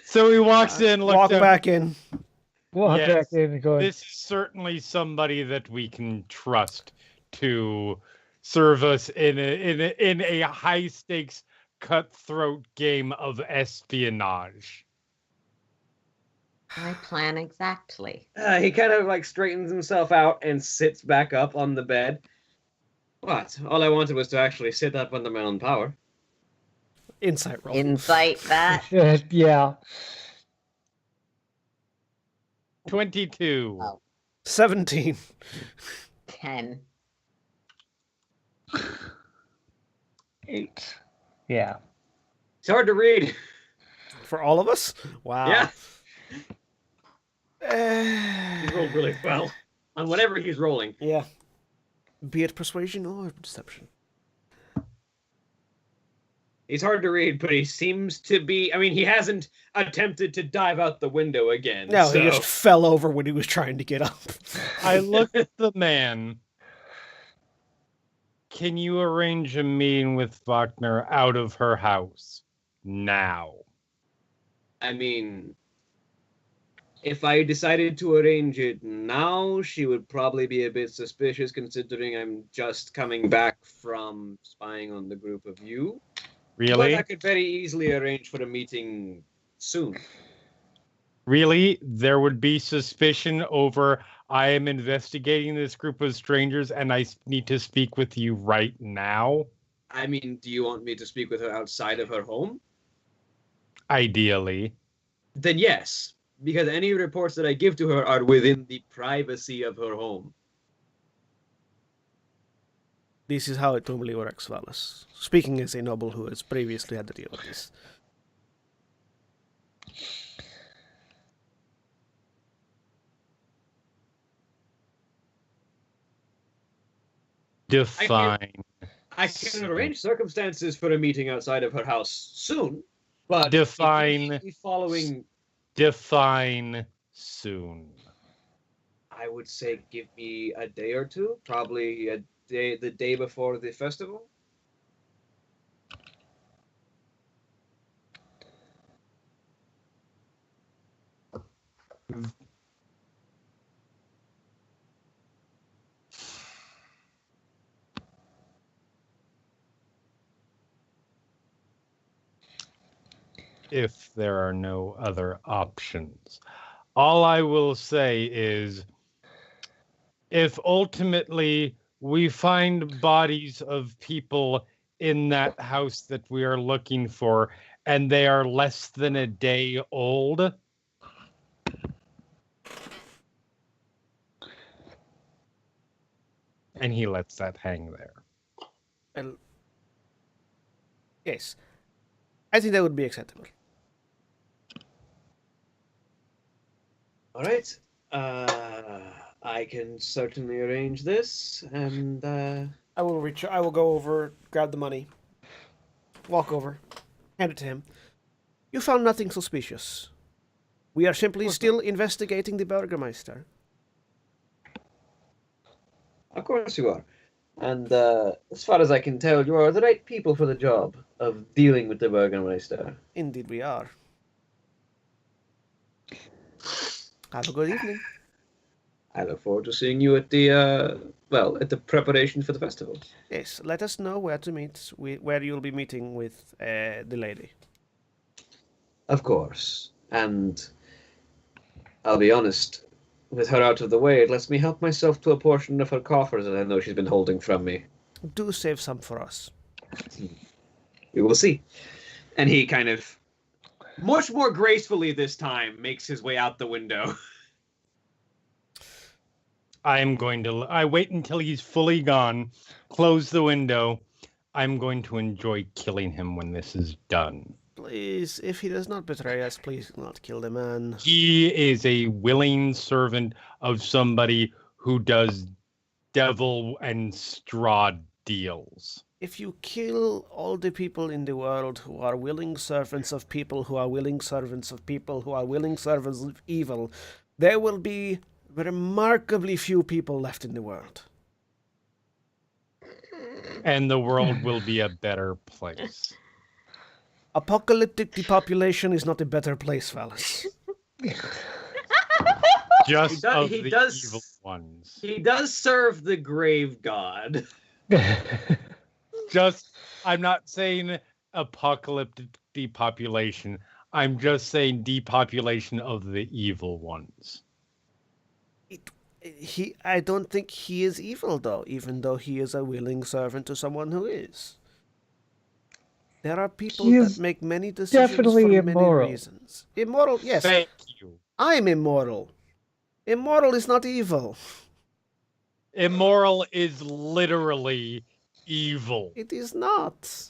So he walks in, looks Walk up. back in. walk Yes, back in and going, This is certainly somebody that we can trust to serve us in a high stakes cutthroat game of espionage. My plan exactly. He kind of like straightens himself out and sits back up on the bed. What? All I wanted was to actually sit up under my own power. Insight roll. Insight that. yeah. 22. Oh. 17. 10. 8. Yeah. It's hard to read. For all of us? Wow. Yeah, Eh, he rolled really well on whatever he's rolling. yeah. Be it persuasion or deception. He's hard to read, but he seems to be. I mean, he hasn't attempted to dive out the window again. No, so. he just fell over when he was trying to get up. I look at the man. Can you arrange a meeting with Wagner out of her house now? I mean, if I decided to arrange it now, she would probably be a bit suspicious considering I'm just coming back from spying on the group of you. Really? But I could very easily arrange for a meeting soon. Really? There would be suspicion over I am investigating this group of strangers and I need to speak with you right now? I mean, do you want me to speak with her outside of her home? Ideally. Then yes, because any reports that I give to her are within the privacy of her home. This is how it normally works, Valis. Speaking as a noble who has previously had to deal with this. Define. I can arrange circumstances for a meeting outside of her house soon, but Define. immediately following, Define soon. I would say give me a day or two, probably the day before the festival. If there are no other options. All I will say is if ultimately we find bodies of people in that house that we are looking for and they are less than a day old, and he lets that hang there. Well, yes. I think that would be acceptable. All right. I can certainly arrange this, and I will go over, grab the money, walk over, hand it to him. You found nothing suspicious. We are simply still investigating the Burgermeister. of course you are. And as far as I can tell, you are the right people for the job of dealing with the Burgermeister. Indeed we are. Have a good evening. I look forward to seeing you at the at the preparation for the festival. Yes, let us know where to meet, where you'll be meeting with the lady. Of course. And I'll be honest, with her out of the way, it lets me help myself to a portion of her coffers that I know she's been holding from me. Do save some for us. We will see. And he kind of, much more gracefully this time, makes his way out the window. I wait until he's fully gone, close the window. I'm going to enjoy killing him when this is done. Please, if he does not betray us, please do not kill the man. He is a willing servant of somebody who does devil and Strahd deals. If you kill all the people in the world who are willing servants of people who are willing servants of people who are willing servants of evil, there will be remarkably few people left in the world. And the world will be a better place. Apocalyptic depopulation is not a better place, fellas. Just of the does, evil ones. He does serve the grave god. I'm not saying apocalyptic depopulation. I'm just saying depopulation of the evil ones. I don't think he is evil, though, even though he is a willing servant to someone who is. There are people that make many decisions definitely for immoral. many reasons. Immoral, yes. Thank you. I'm immoral. Immoral is not evil. Immoral is literally evil. It is not.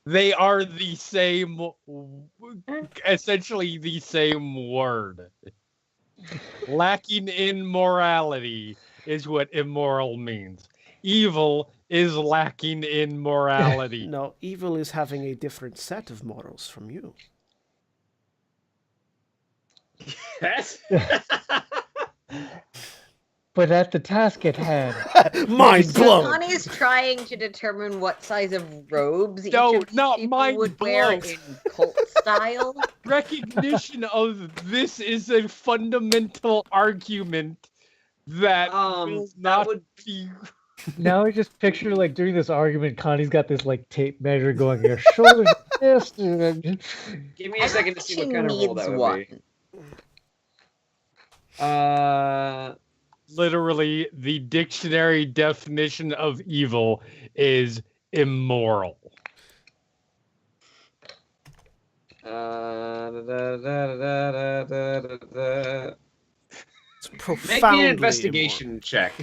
They are the same, essentially the same word. Lacking in morality is what immoral means. Evil is lacking in morality. No, evil is having a different set of morals from you. Yes. But at the task at hand, Mind blown. Connie's trying to determine what size of robes each No, of these not people mind would wear blown. in cult style. Recognition of this is a fundamental argument that will not be. now I just picture like during this argument, Connie's got this like tape measure going her shoulders to this. Give me a second to see what She kind of roll needs that would one. be. Literally, the dictionary definition of evil is immoral. It's Make profoundly me an investigation check.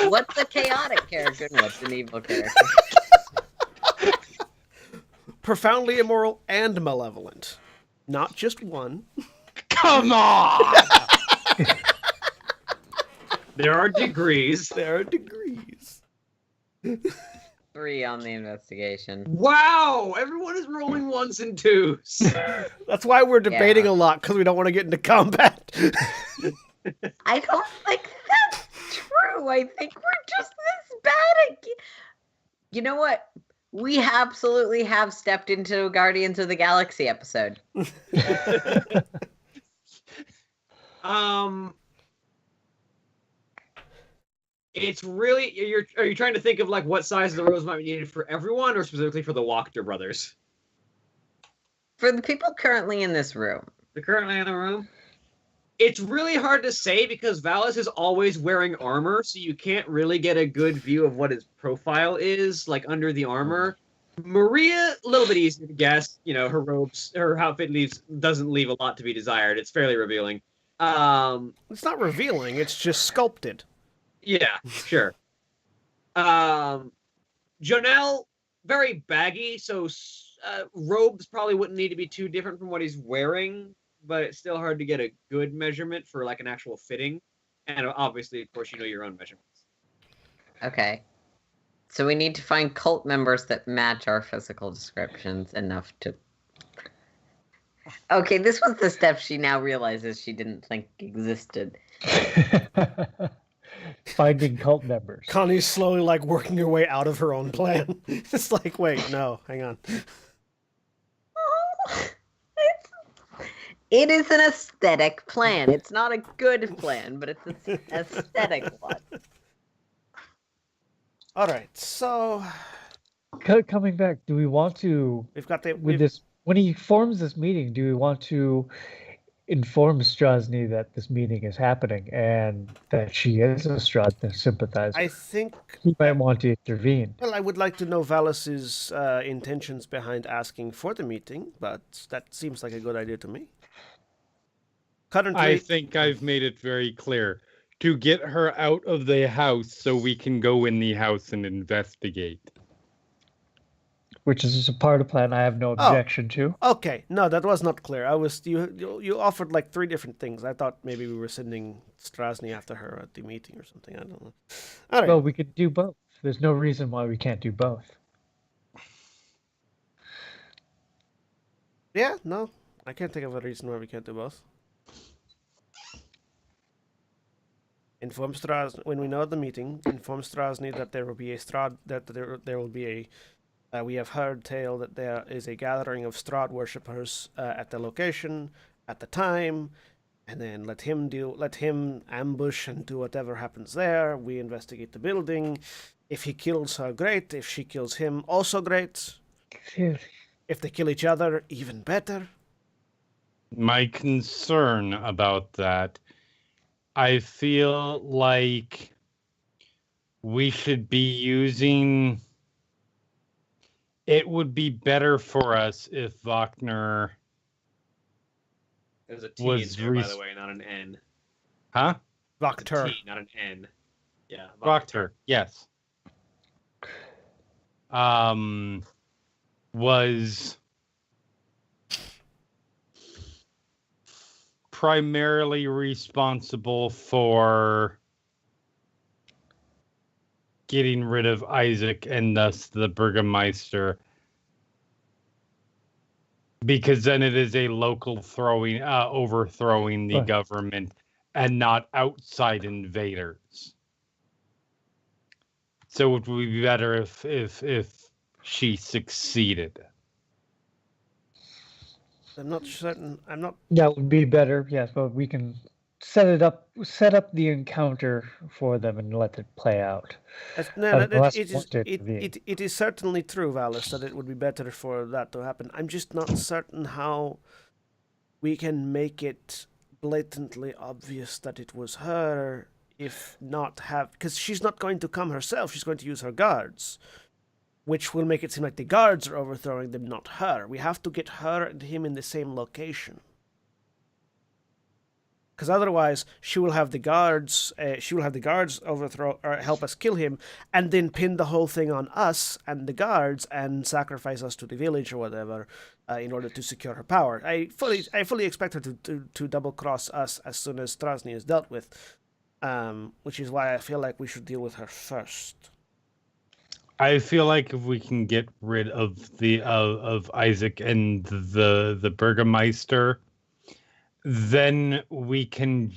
What's a chaotic character and what's an evil character? immoral. Profoundly immoral and malevolent. Not just one. Come on! There are degrees. There are degrees. 3 on the investigation. Wow! Everyone is rolling ones and twos. That's why we're debating Yeah. a lot, because we don't want to get into combat. I don't think that's true. I think we're just this bad at... You know what? We absolutely have stepped into a Guardians of the Galaxy episode. It's really are you trying to think of like what size the rose might be needed for everyone, or specifically for the Wachter brothers? For the people currently in this room. They're currently in the room. It's really hard to say because Valis is always wearing armor, so you can't really get a good view of what his profile is like under the armor. Maria, a little bit easier to guess. You know, her outfit doesn't leave a lot to be desired. It's fairly revealing. It's not revealing, it's just sculpted. Yeah, sure. Jonelle, very baggy, so robes probably wouldn't need to be too different from what he's wearing, but it's still hard to get a good measurement for like an actual fitting. And obviously, of course, you know your own measurements. Okay. So we need to find cult members that match our physical descriptions enough to... Okay, this was the step she now realizes she didn't think existed. Finding cult members. Connie's slowly like working her way out of her own plan. It's like, wait, no, hang on. It is an aesthetic plan. It's not a good plan, but it's an aesthetic one. All right, so Coming back, do we want to, we've got the with this, when he forms this meeting, do we want to inform Strasny that this meeting is happening and that she is a Strahd sympathizer? I think. He might want to intervene. Well, I would like to know Valus's intentions behind asking for the meeting, but that seems like a good idea to me. Currently, I think I've made it very clear to get her out of the house so we can go in the house and investigate. Which is just a part of the plan I have no objection to. Okay, no, that was not clear. You offered like 3 different things. I thought maybe we were sending Strasny after her at the meeting or something. I don't know. All right. Well, we could do both. There's no reason why we can't do both. Yeah, no, I can't think of a reason why we can't do both. Inform Strasny when we know the meeting. Inform Strasny that there will be a Strahd. That there will be a. We have heard tale that there is a gathering of Strahd worshippers at the location at the time, and then let him ambush and do whatever happens there. We investigate the building. If he kills her, great. If she kills him, also great. If they kill each other, even better. My concern about that, I feel like we should be using... It would be better for us if Wagner... There's a T in there, by the way, not an N. Huh? It's a Wachter. T, not an N. Yeah. Wagner, yes. Was primarily responsible for getting rid of Isaac and thus the Burgermeister, because then it is a local overthrowing the government and not outside invaders. So it would be better if she succeeded. I'm not certain. I'm not. That would be better, yes, but we can set up the encounter for them and let it play out. It is certainly true, Valus, that it would be better for that to happen. I'm just not certain how we can make it blatantly obvious that it was her, if not have... Because she's not going to come herself, she's going to use her guards, which will make it seem like the guards are overthrowing them, not her. We have to get her and him in the same location. Because otherwise, she will have the guards overthrow or help us kill him, and then pin the whole thing on us and the guards and sacrifice us to the village or whatever in order to secure her power. I fully expect her to double cross us as soon as Strasny is dealt with, which is why I feel like we should deal with her first. I feel like if we can get rid of the of Isaac and the Burgermeister, then we can,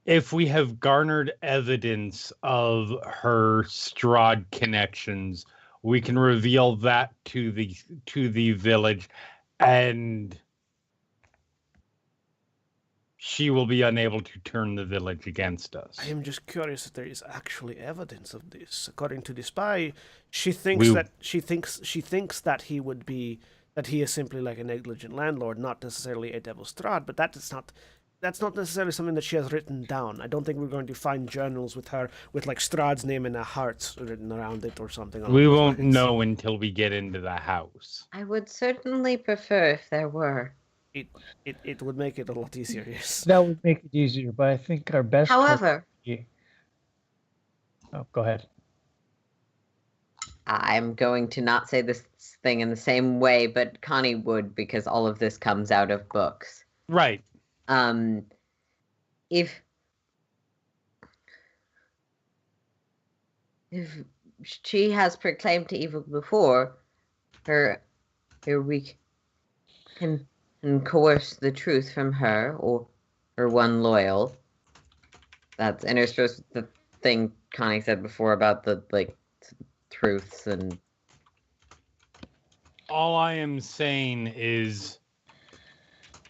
if we have garnered evidence of her Strahd connections, we can reveal that to the village, and she will be unable to turn the village against us. I am just curious if there is actually evidence of this. According to the spy, she thinks that he would be, that he is simply like a negligent landlord, not necessarily a Devil Strahd, but that's not necessarily something that she has written down. I don't think we're going to find journals with her with like Strahd's name and a heart written around it or something. We won't know until we get into the house. I would certainly prefer if there were. It would make it a lot easier, yes. That would make it easier, but I think our best... However... Oh, go ahead. I'm going to not say this thing in the same way, but Connie would, because all of this comes out of books. Right. If she has proclaimed to evil before, her we can coerce the truth from her or one loyal. That's interspersed with the thing Connie said before about the truths and All I am saying is,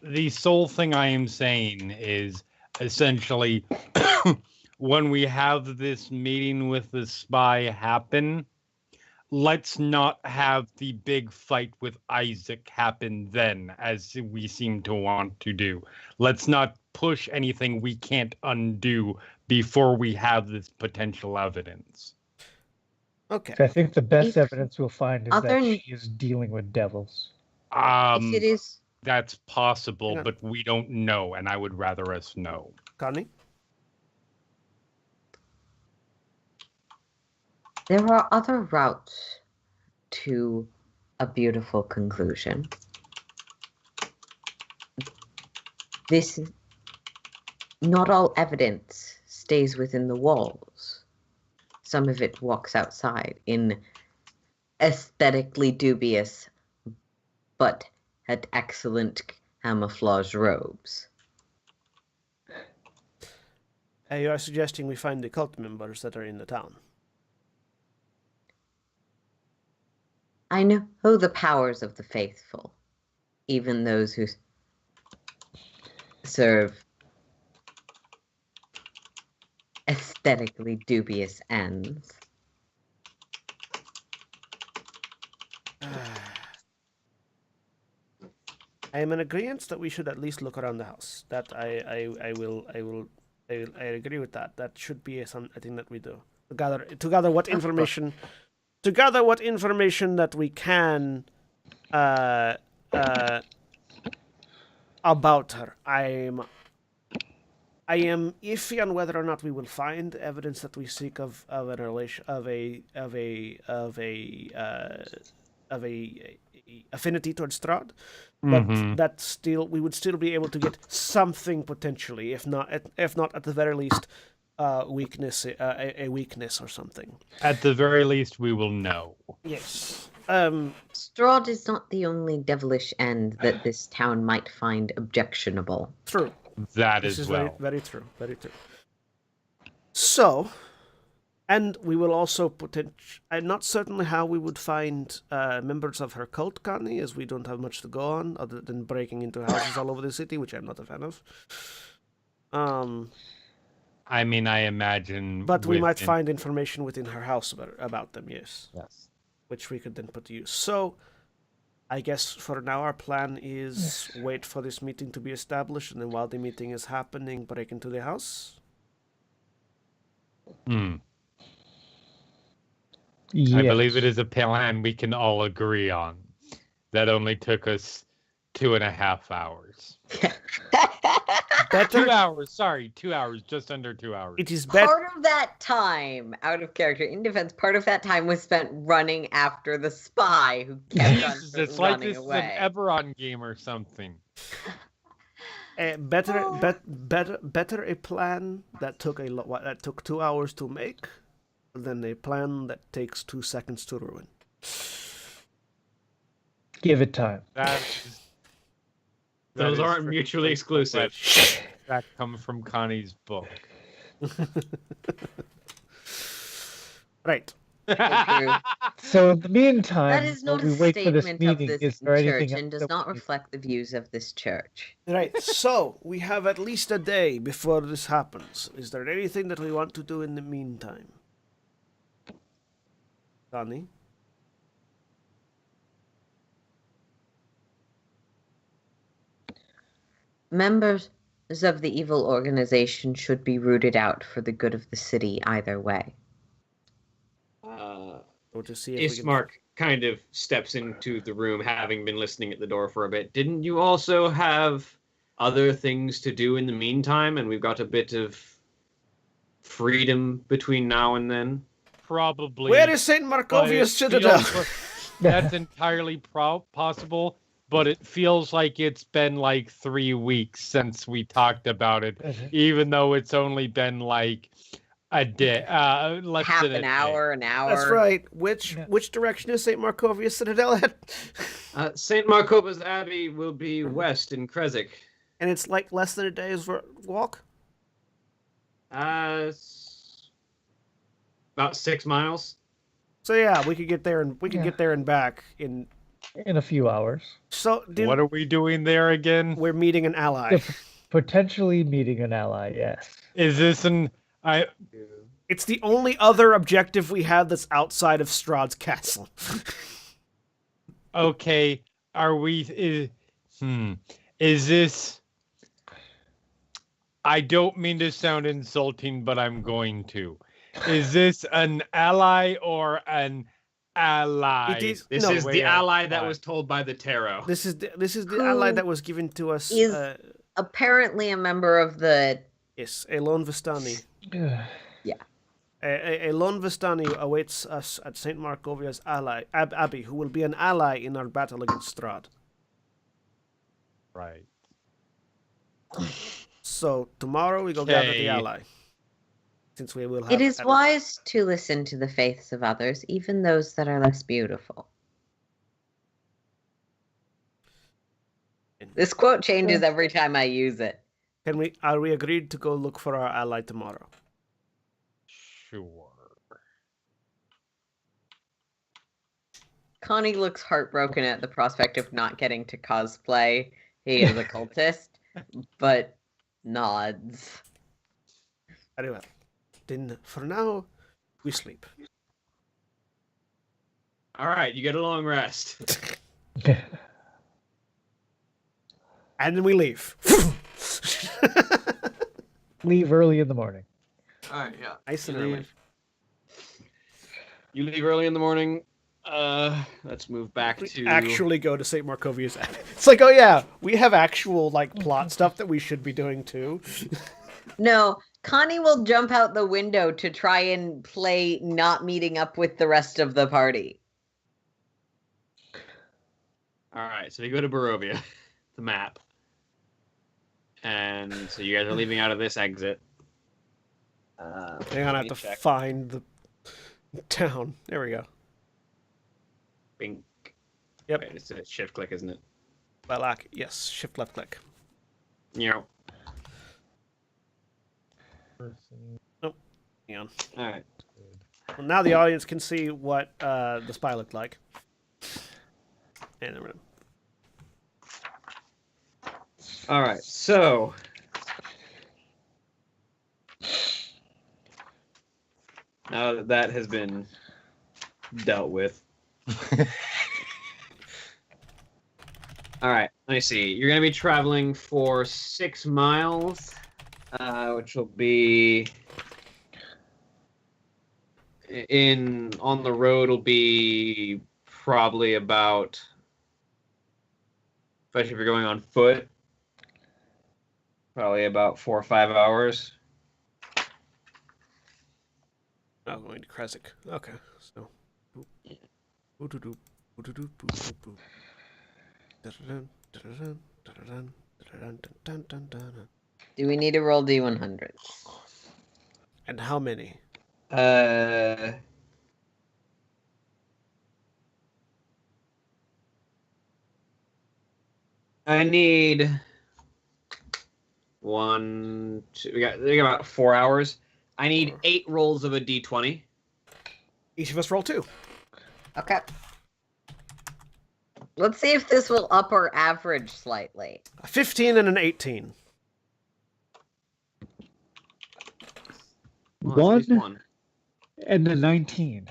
the sole thing I am saying is essentially when we have this meeting with the spy happen, let's not have the big fight with Isaac happen then, as we seem to want to do. Let's not push anything we can't undo before we have this potential evidence. Okay. So I think the best If evidence we'll find is that other- she is dealing with devils. if it is, That's possible, Hang on. but we don't know, and I would rather us know. Connie? there are other routes to a beautiful conclusion. Not all evidence stays within the walls. Some of it walks outside in aesthetically dubious, but had excellent camouflage robes. You are suggesting we find the cult members that are in the town. I know the powers of the faithful, even those who serve aesthetically dubious ends. I am in agreement that we should at least look around the house. That I agree with that. That should be a thing that we do. To gather what information that we can about her. I am iffy on whether or not we will find evidence that we seek of a relation of a affinity towards Strahd, but that still we would still be able to get something potentially, if not at the very least, weakness, a weakness or something. At the very least, we will know. Yes. Strahd is not the only devilish end that this town might find objectionable. True. That This is well. very, very true. Very true. So, and we will also I'm not certain how we would find members of her cult, Connie, as we don't have much to go on other than breaking into houses all over the city, which I'm not a fan of. I mean, I imagine. But we might find information within her house about them, yes. Yes. Which we could then put to use. So, I guess for now our plan is wait for this meeting to be established, and then while the meeting is happening, break into the house. Yes. I believe it is a plan we can all agree on. That only took us 2.5 hours. 2 hours, sorry, 2 hours, just under 2 hours. It is better. Part of that time, out of character, in defense, part of that time was spent running after the spy who kept on Jesus, it's like running this away. is an Eberron game or something. Better a plan that took 2 hours to make than a plan that takes 2 seconds to ruin. Give it time. Those aren't mutually exclusive. That comes from Connie's book. Right. So in the meantime, That is not while a we wait for this statement of meeting, this is there anything church and else does that not we need- reflect the views of this church. Right. So we have at least a day before this happens. Is there anything that we want to do in the meantime? Connie? Members of the evil organization should be rooted out for the good of the city either way. Or to see if we can... Ismark kind of steps into the room, having been listening at the door for a bit. Didn't you also have other things to do in the meantime, and we've got a bit of freedom between now and then? Probably. Where is St. Markovia's citadel? That's entirely possible, but it feels like it's been like 3 weeks since we talked about it, even though it's only been like a day, less Half than an hour. That's right. Which direction is St. Markovia's citadel at? St. Markova's Abbey will be west in Kresik. And it's like less than a day's walk? About 6 miles. So yeah, we could get there and get there and back in In a few hours. So, What are we doing there again? we're meeting an ally. They're potentially meeting an ally, yes. Is this an I? It's the only other objective we have that's outside of Strahd's castle. Okay, are we? Is this? I don't mean to sound insulting, but I'm going to. Is this an ally or an ally? It is- This No, is way the ally outside. that was told by the tarot. This is the Who ally that was given to us. is- Apparently a member of the Yes, a lone Vistani. A lone Vistani awaits us at St. Markovia's abbey, who will be an ally in our battle against Strahd. Right. So tomorrow we go gather the Okay. ally. Since we will have. It is wise to listen to the faiths of others, even those that are less beautiful. This quote changes every time I use it. Are we agreed to go look for our ally tomorrow? Sure. Connie looks heartbroken at the prospect of not getting to cosplay. He is a cultist, but nods. Very well. Then for now, we sleep. All right, you get a long rest. And then we leave. Leave early in the morning. All right, yeah. Nice and You early. leave. You leave early in the morning. Let's move back We to actually go to St. Markovia's abbey. It's like, oh yeah, we have actual like plot stuff that we should be doing too. No, Connie will jump out the window to try and play not meeting up with the rest of the party. All right, so you go to Barovia, the map, and so you guys are leaving out of this exit. Hang on, I have let me to check. find the town. There we go. Bink. Yep. Wait, it's a shift click, isn't it? Balak. Yes. Shift left click. Yeah. Hang on. All right. Well, now the audience can see what the spy looked like. And then we're gonna... All right. So. Now that that has been dealt with. All right. Let me see. You're gonna be traveling for 6 miles, which will be on the road will be probably about, especially if you're going on foot, probably about 4 or 5 hours. Oh, going to Kresik. Okay. So. Do we need to roll D100? And how many? I need one, two. We got about 4 hours. I need 8 rolls of a d20. Each of us roll 2. Okay. Let's see if this will up our average slightly. A 15 and an 18. Well, that's at least One and a 19.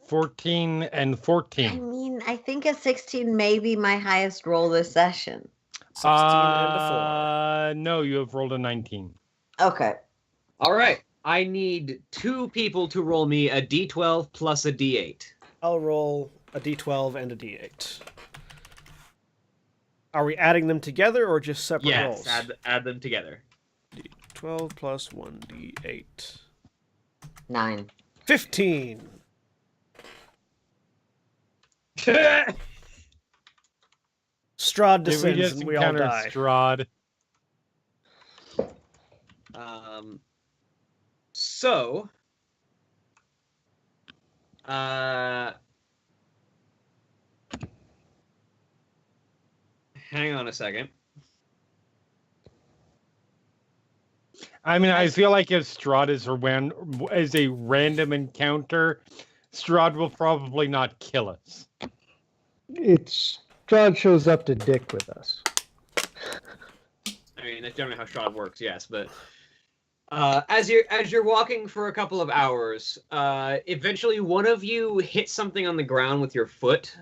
14 and I 14. mean, I think a 16 may be my highest roll this session. 16 and a 4. No, you have rolled a 19. Okay. All right. I need 2 people to roll me a d12 plus a d8. I'll roll a d12 and a d8. Are we adding them together or just separate rolls? Yes, add them together. 12 plus 1d8. 9. 15. Strahd Did we descends just and we all encounter die. Strahd? So, hang on a second. I mean, I feel like if Strahd is a random encounter, Strahd will probably not kill us. Strahd shows up to dick with us. I mean, that's generally how Strahd works, yes. But as you're walking for a couple of hours, eventually one of you hits something on the ground with your foot,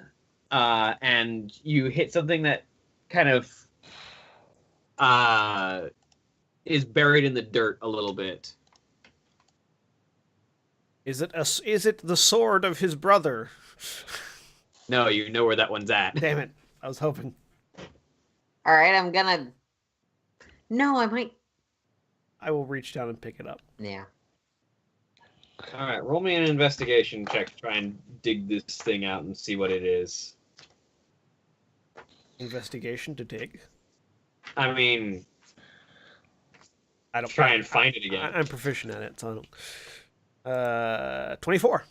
and you hit something that kind of is buried in the dirt a little bit. Is it the sword of his brother? No, you know where that one's at. Damn it! I was hoping. All right, I'm gonna. No, I might. I will reach down and pick it up. Yeah. All right, roll me an investigation check to try and dig this thing out and see what it is. Investigation to dig. I mean, I don't try and find it again. I'm proficient at it, so I don't. 24.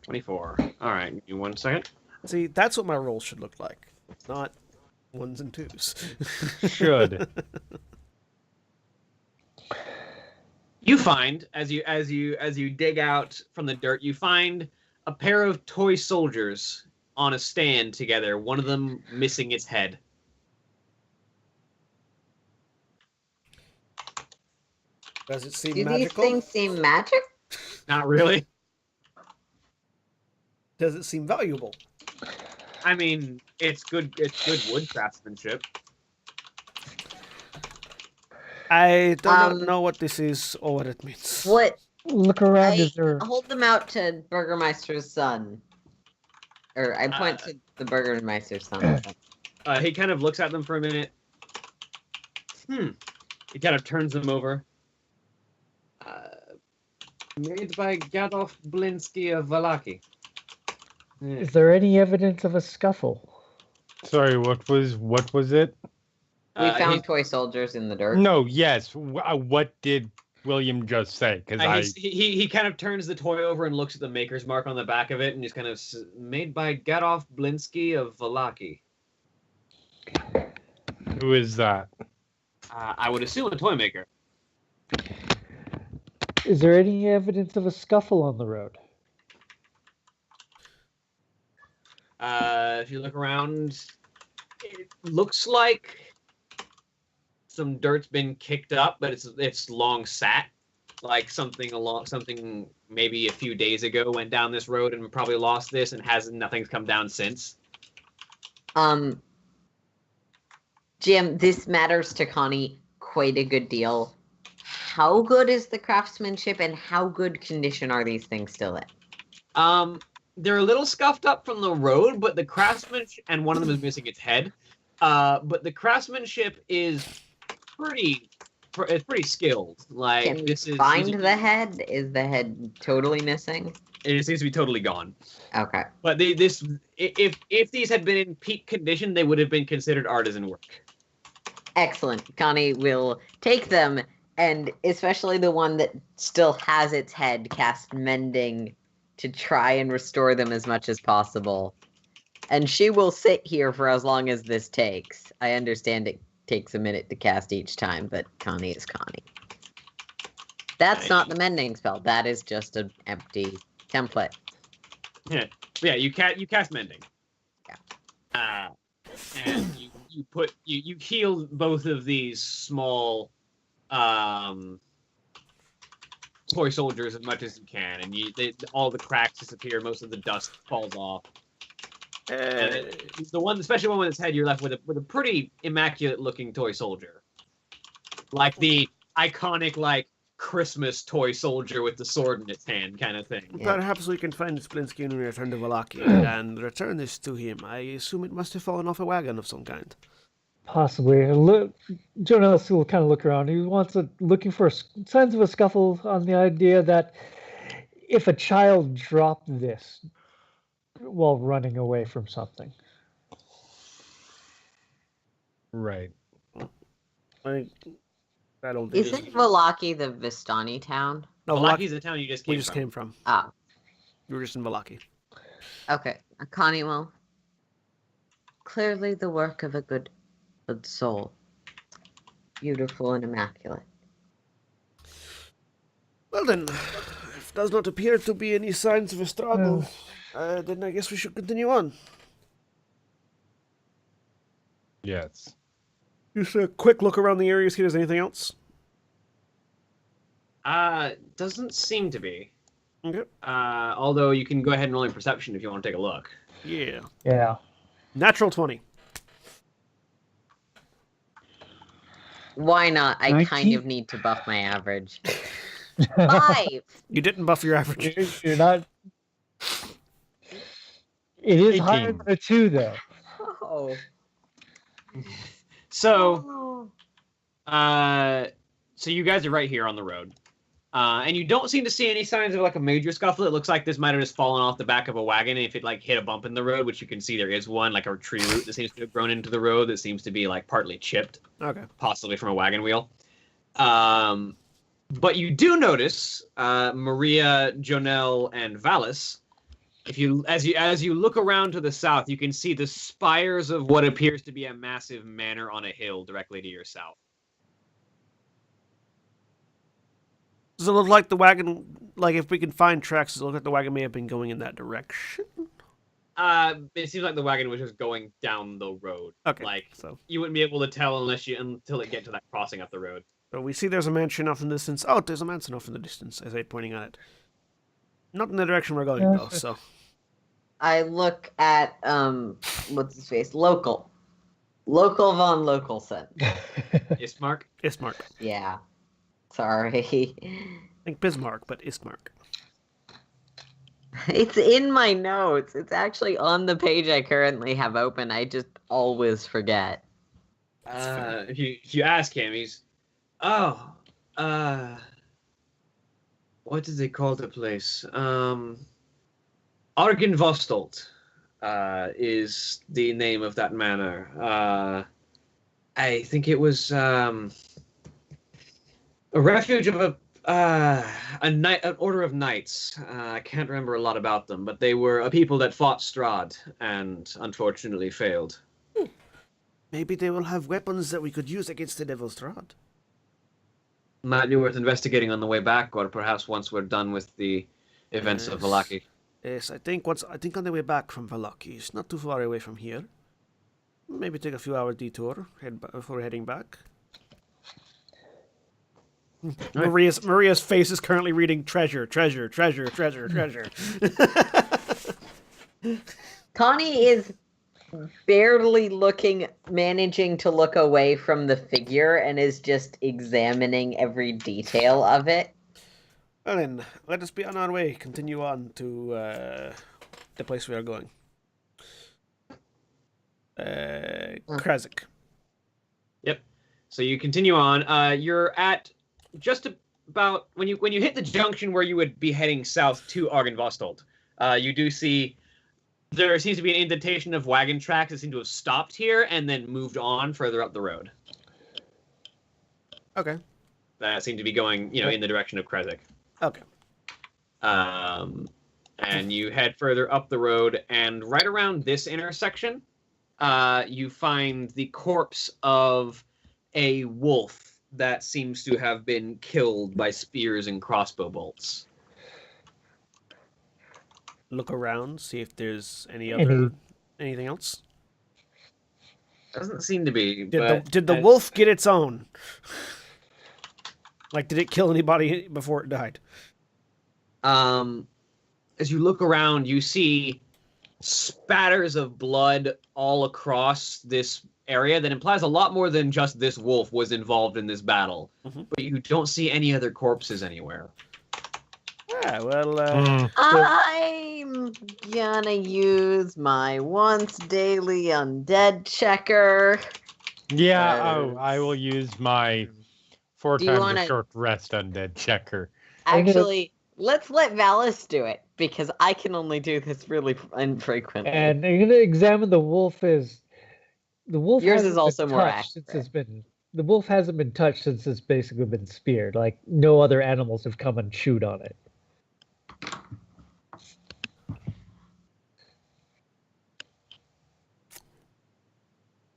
24. All right, give me 1 second. See, that's what my rolls should look like, not ones and twos. Should. You find as you dig out from the dirt, you find a pair of toy soldiers on a stand together. One of them missing its head. Does it seem Do magical? these things seem magic? Not really. Does it seem valuable? I mean, it's good. It's good wood craftsmanship. I don't know what this is or what it means. What? Look around. I Is there? hold them out to Burgermeister's son. Or I point to the Burgermeister's son. He kind of looks at them for a minute. He kind of turns them over. Made by Gadolf Blinsky of Valaki. Is there any evidence of a scuffle? Sorry, what was it? We found toy soldiers in the dirt. No, yes. What did William just say? Because he kind of turns the toy over and looks at the maker's mark on the back of it, and he's kind of made by Gadolf Blinsky of Valaki. Who is that? I would assume a toy maker. Is there any evidence of a scuffle on the road? If you look around, it looks like some dirt's been kicked up, but it's long sat. Like something maybe a few days ago went down this road and probably lost this, and nothing's come down since. Jim, this matters to Connie quite a good deal. How good is the craftsmanship, and how good condition are these things still in? They're a little scuffed up from the road, but the craftsmanship, and one of them is missing its head. But the craftsmanship is pretty skilled. Like, Can we this is find the head? Is the head totally missing? It seems to be totally gone. Okay. But if these had been in peak condition, they would have been considered artisan work. Excellent. Connie will take them, and especially the one that still has its head, cast mending to try and restore them as much as possible. And she will sit here for as long as this takes. I understand it takes a minute to cast each time, but Connie is Connie. That's not the mending spell. That is just an empty template. Yeah. You cast mending. Yeah. And you heal both of these small toy soldiers as much as you can, and all the cracks disappear, most of the dust falls off. And especially one with its head, you're left with a pretty immaculate looking toy soldier, like the iconic Christmas toy soldier with the sword in its hand kind of thing. Yeah. Perhaps we can find Splinsky and return to Valaki and return this to him. I assume it must have fallen off a wagon of some kind. Possibly. Jonas will kind of look around. He wants looking for signs of a scuffle on the idea that if a child dropped this while running away from something. Right. I don't think Isn't Valaki the Vistani town? No, Valaki's the town you just we came just from. came from. Ah, We were just in Valaki. okay. Connie will. Clearly the work of a good soul. Beautiful and immaculate. Well then, if does not appear to be any signs of a struggle, then I guess we should continue on. Yes. Just a quick look around the area, see if there's anything else. Doesn't seem to be. Okay. Although you can go ahead and roll in perception if you want to take a look. Yeah. Yeah. Natural 20. Why not? I kind 19? of need to buff my average. 5. You didn't buff your average. You're not. It is 18. higher than a 2, though. Oh. So, Oh. so you guys are right here on the road. And you don't seem to see any signs of like a major scuffle. It looks like this might have just fallen off the back of a wagon. And if it like hit a bump in the road, which you can see there is one, like a tree root that seems to have grown into the road that seems to be like partly chipped, Okay. possibly from a wagon wheel. But you do notice Maria, Jonelle, and Valis. If you as you look around to the south, you can see the spires of what appears to be a massive manor on a hill directly to your south. Does it look like the wagon, like if we can find tracks, does it look like the wagon may have been going in that direction? It seems like the wagon was just going down the road. Okay. Like So you wouldn't be able to tell until it get to that crossing up the road. we see there's a mansion off in the distance. Oh, there's a mansion off in the distance, as I pointing at it. Not in the direction we're going, though, so. I look at what's his face? Local von Localson. Ismark? Ismark. Yeah. Sorry. I think Bismarck, but Ismark. It's in my notes. It's actually on the page I currently have open. I just always forget. If you ask him, he's what did they call the place? Argenvostolt is the name of that manor. I think it was a refuge of an order of knights. I can't remember a lot about them, but they were a people that fought Strahd and unfortunately failed. Maybe they will have weapons that we could use against the Devil's Rod. Might be worth investigating on the way back, or perhaps once we're done with the events of Yes. Valaki. Yes, I think on the way back from Valaki, it's not too far away from here. Maybe take a few hour detour before heading back. Maria's face is currently reading treasure. Connie is barely managing to look away from the figure and is just examining every detail of it. Well then, let us be on our way. Continue on to the place we are going. Krasik. Yep. So you continue on. You're at just about when you hit the junction where you would be heading south to Argenvostolt. You do see there seems to be an indentation of wagon tracks that seem to have stopped here and then moved on further up the road. Okay. That seem to be going, in the direction of Krasik. Okay. And you head further up the road, and right around this intersection, you find the corpse of a wolf that seems to have been killed by spears and crossbow bolts. Look around, see if there's anything else. Doesn't seem to be. Did the wolf get its own? Like, did it kill anybody before it died? As you look around, you see spatters of blood all across this area that implies a lot more than just this wolf was involved in this battle. Mhm. But you don't see any other corpses anywhere. Yeah, well, I'm gonna use my once daily undead checker. Yeah, I will use my 4 Do you times wanna- a short rest undead checker. Actually, let's let Valis do it because I can only do this really infrequently. And I'm gonna examine the wolf. The wolf Yours hasn't is also been more touched since accurate. it's been. The wolf hasn't been touched since it's basically been speared. Like no other animals have come and chewed on it.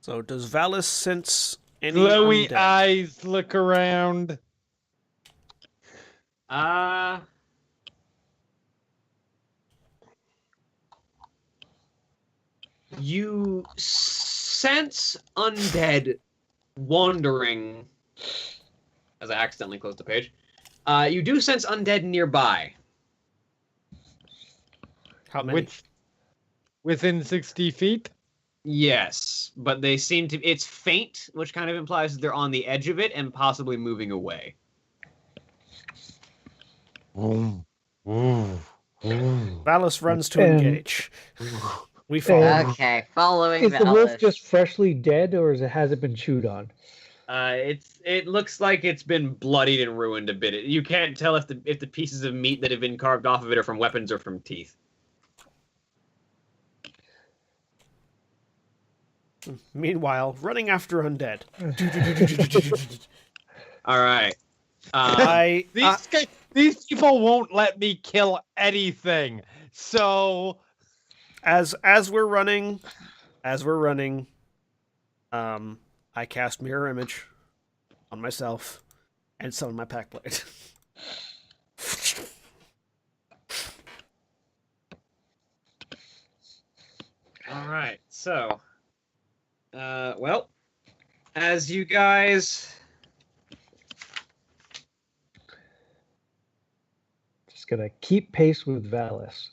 so does Valis sense any Glowy undead? eyes look around. You sense undead wandering. As I accidentally closed the page. You do sense undead nearby. How many? Within 60 feet? Yes, but they seem to. It's faint, which kind of implies they're on the edge of it and possibly moving away. Valis runs to And- engage. We follow. Okay, following Is the wolf Valis. just freshly dead, or has it been chewed on? It looks like it's been bloodied and ruined a bit. You can't tell if the pieces of meat that have been carved off of it are from weapons or from teeth. Meanwhile, running after undead. All right. These people won't let me kill anything. So as we're running, I cast mirror image on myself and summon my pack blade. All right. So, well, as you guys. Just gonna keep pace with Valis.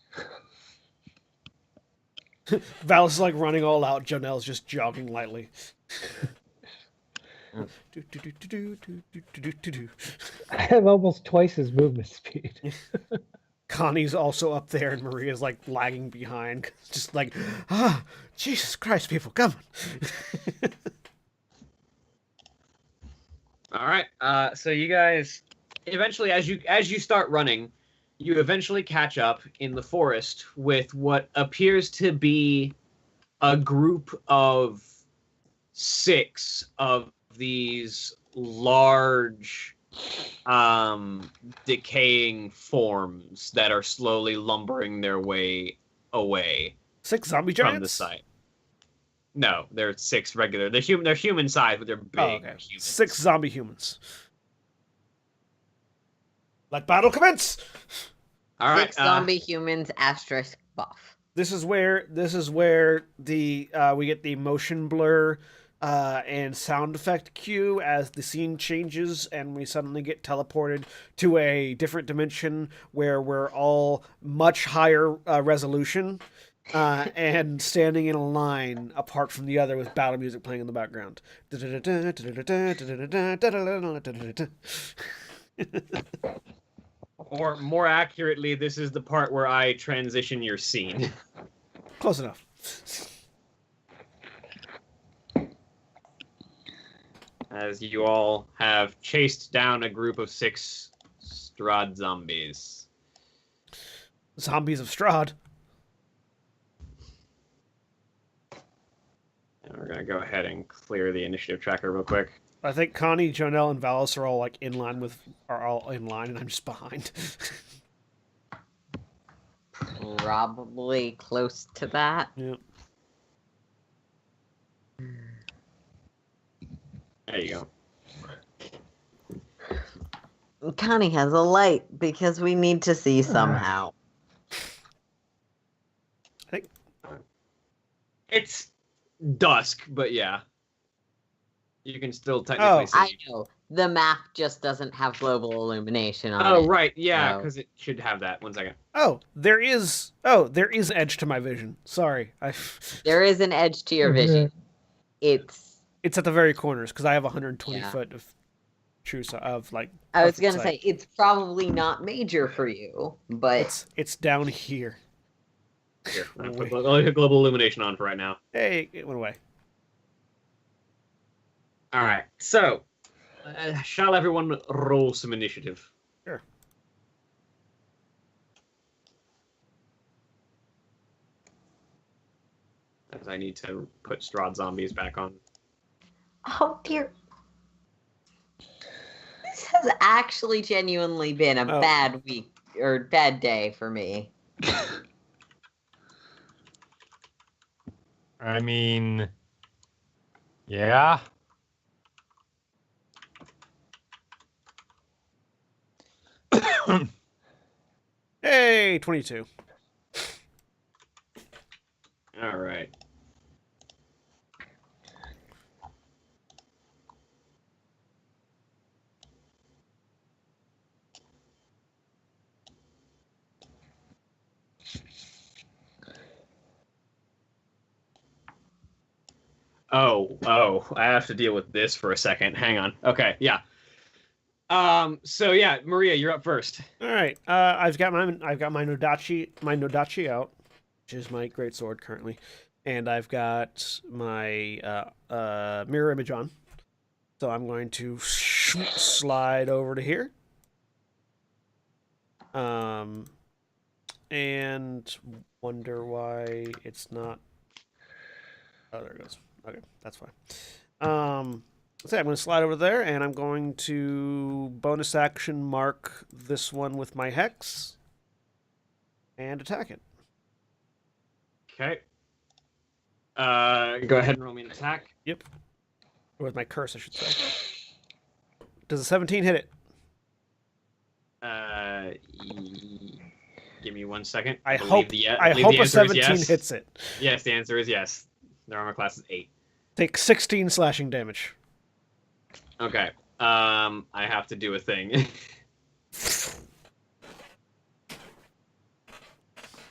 Valis is like running all out. Jonel's just jogging lightly. I have almost twice his movement speed. Connie's also up there, and Maria's like lagging behind. Just like, Jesus Christ, people, come on. All right. So you guys, eventually, as you start running, you eventually catch up in the forest with what appears to be a group of 6 of these large, decaying forms that are slowly lumbering their way away 6 zombie from giants? the site. No, they're 6 regular. They're human sized, but they're big. Oh, okay. Humans. 6 zombie humans. Let battle commence! All right. 6 zombie humans asterisk buff. This is where the we get the motion blur and sound effect cue as the scene changes and we suddenly get teleported to a different dimension where we're all much higher resolution and standing in a line apart from the other with battle music playing in the background. Or more accurately, this is the part where I transition your scene. Close enough. As you all have chased down a group of 6 Strahd zombies. Zombies of Strahd. And we're going to go ahead and clear the initiative tracker real quick. I think Connie, Jonelle, and Valis are all like are all in line, and I'm just behind. Probably close to that. Yeah. There you go. Connie has a light because we need to see somehow. I think It's dusk, but yeah. You can still technically see. I know. The map just doesn't have global illumination on it. Oh, right. Yeah, So- because it should have that. 1 second. there is edge to my vision. Sorry, There is an edge to your vision. It's it's at the very corners because I have 120 Yeah. foot of like. I was perfect gonna sight. say it's probably not major for you, but It's down here. Here, I'll Wait. put global illumination on for right now. Hey, it went away. All right. So, shall everyone roll some initiative? Sure. As I need to put Strahd zombies back on. oh dear. This has actually genuinely been a Oh. bad week or bad day for me. I mean, yeah. Hey, 22. All right. Oh, I have to deal with this for a second. Hang on. Okay, yeah. So yeah, Maria, you're up first. All right. I've got my Nodachi out, which is my greatsword currently, and I've got my mirror image on. So I'm going to slide over to here. And wonder why it's not. Oh, there it goes. Okay, that's fine. So I'm going to slide over there, and I'm going to bonus action mark this one with my hex and attack it. Okay. Go ahead and roll me an attack. Yep. Or with my curse, I should say. Does a 17 hit it? Give me 1 second. I believe hope the a answer is 17 yes. hits it. Yes, the answer is yes. Their armor class is 8. Take 16 slashing damage. Okay. I have to do a thing.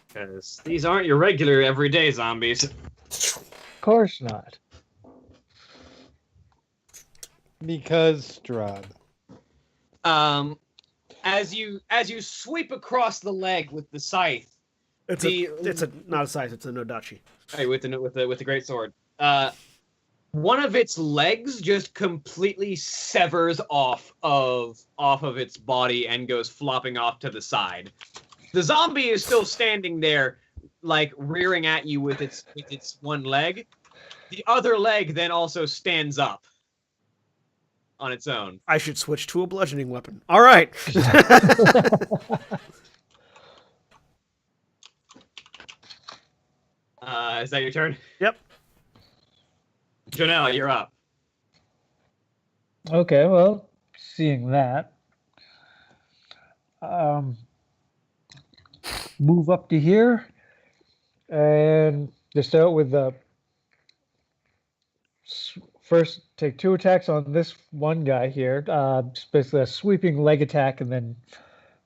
Because these aren't your regular everyday zombies. Of course not. Because Strahd. As you sweep across the leg with the scythe, It's not a scythe, it's a Nodachi. right, with the great sword. One of its legs just completely severs off of its body and goes flopping off to the side. The zombie is still standing there, like rearing at you with its one leg. The other leg then also stands up on its own. I should switch to a bludgeoning weapon. All right. Is that your turn? Yep. Janelle, you're up. Okay, well, seeing that, move up to here, and just start with the first. Take 2 attacks on this one guy here. Just basically a sweeping leg attack, and then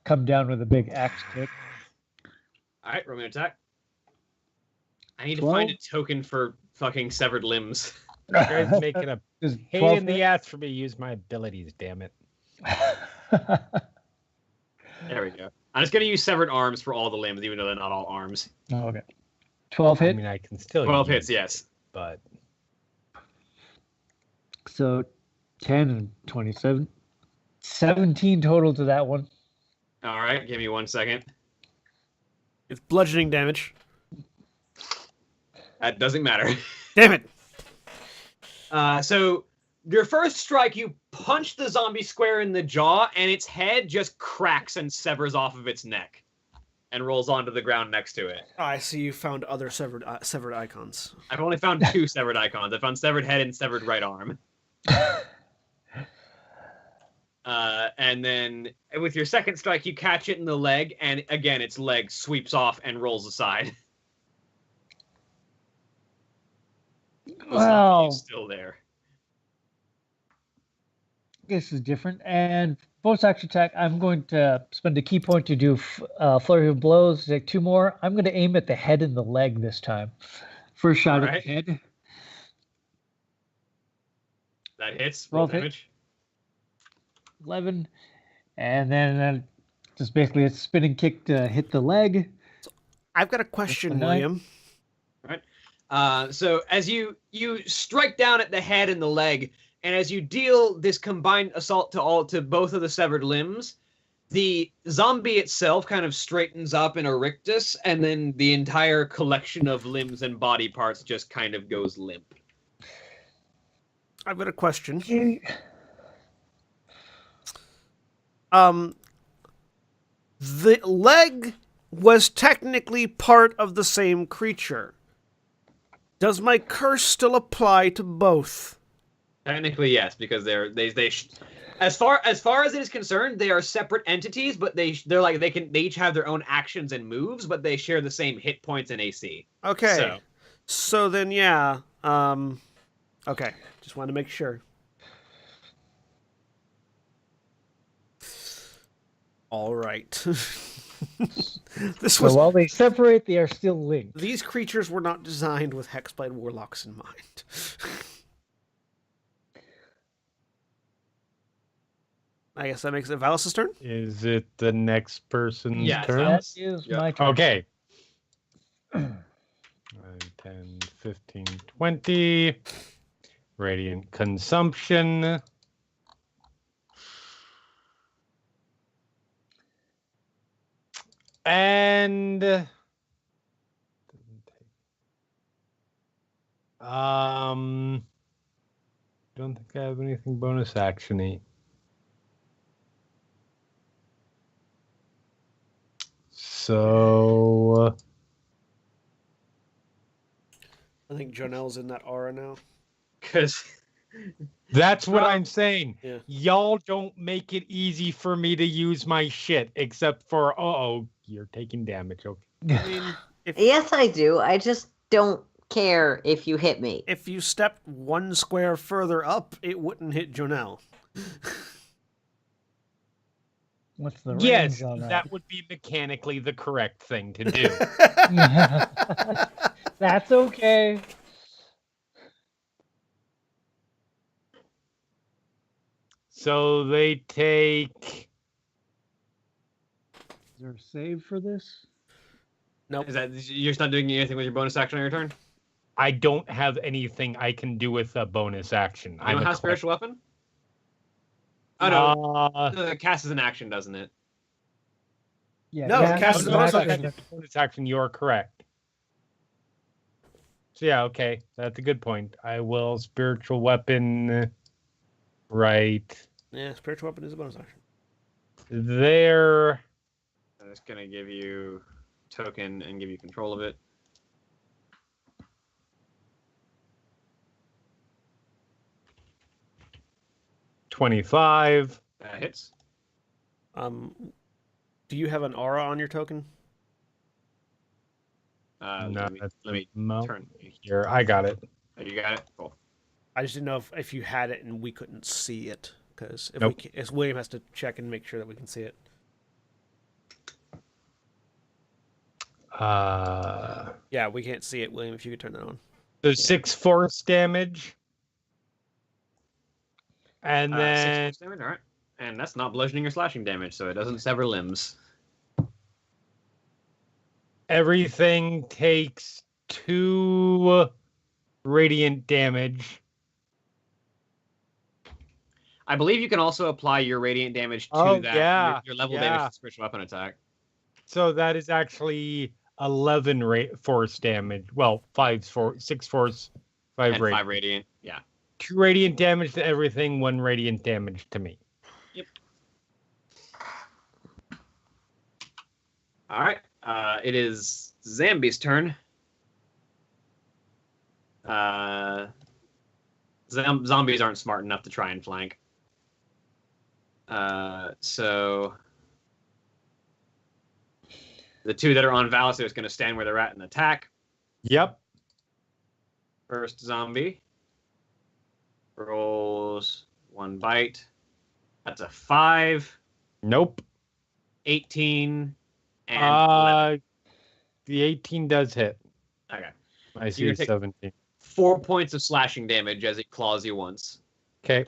come down with a big axe kick. All right, roll me an attack. I need to 12? find a token for fucking severed limbs. You guys making a Is pain 12 in the ass for me to use my abilities, damn it. There we go. I'm just gonna use severed arms for all the limbs, even though they're not all arms. Oh, okay. 12 I hit. mean, I can still 12 use hits, it, yes. but So 10 and 27. 17 total to that one. All right, give me 1 second. It's bludgeoning damage. That doesn't matter. Damn it. So your first strike, you punch the zombie square in the jaw, and its head just cracks and severs off of its neck, and rolls onto the ground next to it. Oh, I see you found other severed icons. I've only found 2 severed icons. I found severed head and severed right arm. And then with your second strike, you catch it in the leg, and again, its leg sweeps off and rolls aside. Wow. It's still there. This is different. And bonus action attack, I'm going to spend a key point to do flurry of blows. Take 2 more. I'm going to aim at the head and the leg this time. First shot at the head. That hits. Roll damage. 11. And then just basically a spinning kick to hit the leg. I've got a question, William. So as you strike down at the head and the leg, and as you deal this combined assault to both of the severed limbs, the zombie itself kind of straightens up in a rictus, and then the entire collection of limbs and body parts just kind of goes limp. I've got a question. The leg was technically part of the same creature. Does my curse still apply to both? Technically, yes, because as far as it is concerned, they are separate entities, but they each have their own actions and moves, but they share the same hit points and AC. Okay. So then, yeah. Okay. Just wanted to make sure. All right. This So was while they separate, they are still linked. these creatures were not designed with Hexblade warlocks in mind. I guess that makes it Valis' turn. Is it the next person's Yeah, it's turn? That Valis. is Yeah. my turn. Okay. 10, 15, 20. Radiant consumption. And don't think I have anything bonus actiony. So I think Jonel's in that aura now. Because that's what I'm saying. Yeah. Y'all don't make it easy for me to use my shit, except for you're taking damage. Okay. I mean, Yes, I do. I just don't care if you hit me. if you stepped one square further up, it wouldn't hit Jonel. What's the Yes, range on that would be mechanically the correct thing to do. that? That's okay. So they take. Is there a save for this? Nope. is that you're just not doing anything with your bonus action on your turn? I don't have anything I can do with a bonus action. You don't a have spiritual weapon? Oh no, Uh, the cast is an action, doesn't it? Yeah. No, cast is a bonus action. Bonus action, you're correct. So yeah, okay, that's a good point. I will spiritual weapon. Right Yeah, spiritual weapon is a bonus action. there. I'm just gonna give you token and give you control of it. $25. That hits. Do you have an aura on your token? No, Let me Mo- turn. Here, I got it. Oh, you got it. Cool. I just didn't know if you had it and we couldn't see it, because if Nope. if William has to check and make sure that we can see it. Yeah, we can't see it, William. If you could turn that on. So 6 force damage, and 6 then force damage. All right, and that's not bludgeoning or slashing damage, so it doesn't sever limbs. everything takes 2 radiant damage. I believe you can also apply your radiant damage to that. Yeah, Your level yeah. damage to spiritual weapon attack. So that is actually 11 force damage. Well, 6 force, 5 And radiant. 5 radiant. Yeah. 2 radiant damage to everything, 1 radiant damage to me. Yep. All right. It is Zambi's turn. Zombies aren't smart enough to try and flank. So the 2 that are on Valis are just going to stand where they're at and attack. Yep. First zombie rolls 1 bite. That's a 5, Nope. 18, and 11. The 18 does hit. Okay. I see You're gonna take- 17. 4 points of slashing damage as it claws you once. Okay.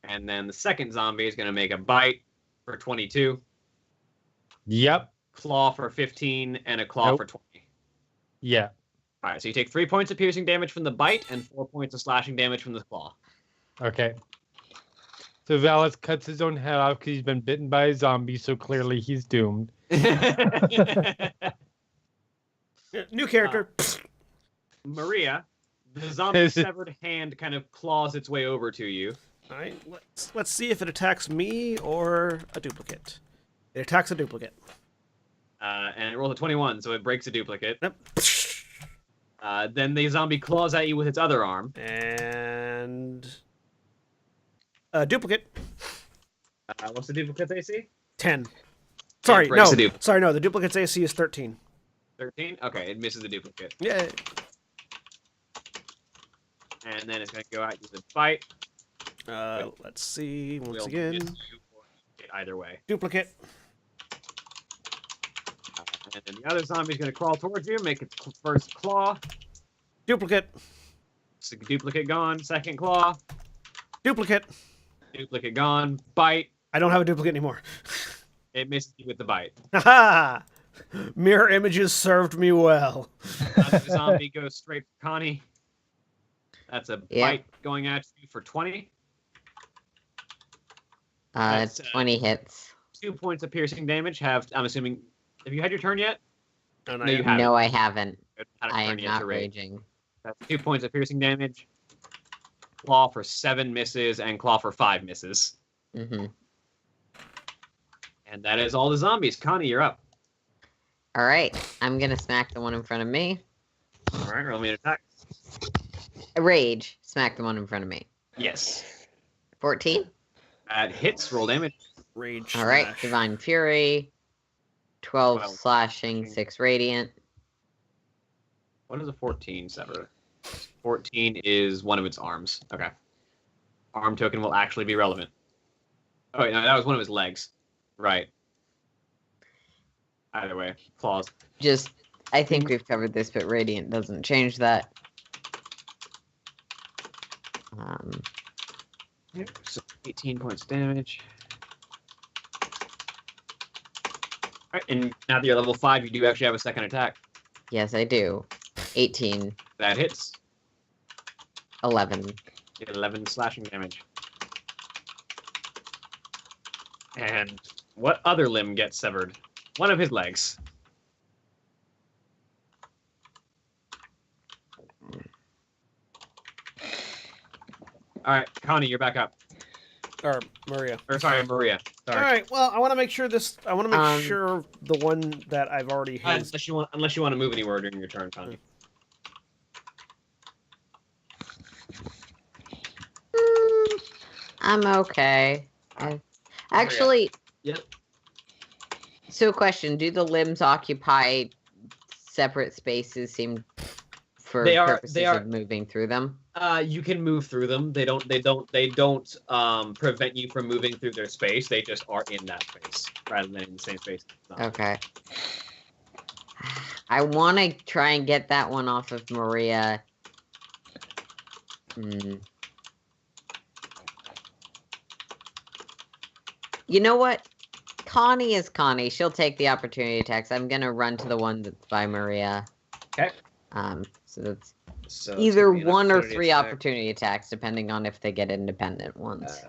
And then the second zombie is going to make a bite for 22, Yep. claw for 15, and a claw Nope. for 20. Yeah. All right, so you take 3 points of piercing damage from the bite and 4 points of slashing damage from the claw. Okay. So Valis cuts his own head off because he's been bitten by a zombie, so clearly he's doomed. Yeah, new character. Maria, the zombie's severed hand kind of claws its way over to you. All right, let's see if it attacks me or a duplicate. It attacks a duplicate. And it rolls a 21, so it breaks a duplicate. Yep. Then the zombie claws at you with its other arm. And a duplicate. What's the duplicate's AC? 10. Sorry, breaks no. the dupe. Sorry, no. The duplicate's AC is 13. 13? Okay, it misses the duplicate. Yeah. And then it's going to go out with a bite. Let's see. Once Will again, miss you or hit either way. duplicate. And then the other zombie's going to crawl towards you, make its first claw. Duplicate. Duplicate gone. Second claw. Duplicate. Duplicate gone. Bite. I don't have a duplicate anymore. It missed you with the bite. Haha! Mirror images served me well. The zombie goes straight for Connie. That's a bite going at you for 20. That's, 20 hits. 2 points of piercing damage. I'm assuming. Have you had your turn yet? Oh, No, you haven't. No, I haven't. Had a I turn am yet not to rage. raging. That's 2 points of piercing damage. Claw for 7 misses and claw for 5 misses. Mm-hmm. And that is all the zombies. Connie, you're up. All right, I'm gonna smack the one in front of me. All right, roll me an attack. Rage, smack the one in front of me. Yes. 14. That hits. Roll damage. Rage. All right, Smash. Divine Fury. 12 12 slashing, 6 radiant. What is a 14 sever? 14 is one of its arms. Okay. Arm token will actually be relevant. Oh, wait, no, that was one of his legs. Right. Either way, claws. I think we've covered this, but radiant doesn't change that. So 18 points damage. All right, and now that you're level 5, you do actually have a second attack. Yes, I do. 18, That hits. 11. You get 11 slashing damage. And what other limb gets severed? One of his legs. All right, Connie, you're back up. Or Maria. Or sorry, Maria. All Sorry. right. Well, I want to make sure sure the one that I've already hit. Unless you want to move anywhere during your turn, Connie. I'm okay. Actually, Yep. so question, do the limbs occupy separate spaces for purposes of moving through them? You can move through them. They don't prevent you from moving through their space. They just are in that space rather than in the same space. Okay. I want to try and get that one off of Maria. You know what? Connie is Connie. She'll take the opportunity attacks. I'm gonna run to the one that's by Maria. Okay. So that's So either it's gonna be an one or opportunity 3 attack. opportunity attacks, depending on if they get independent ones.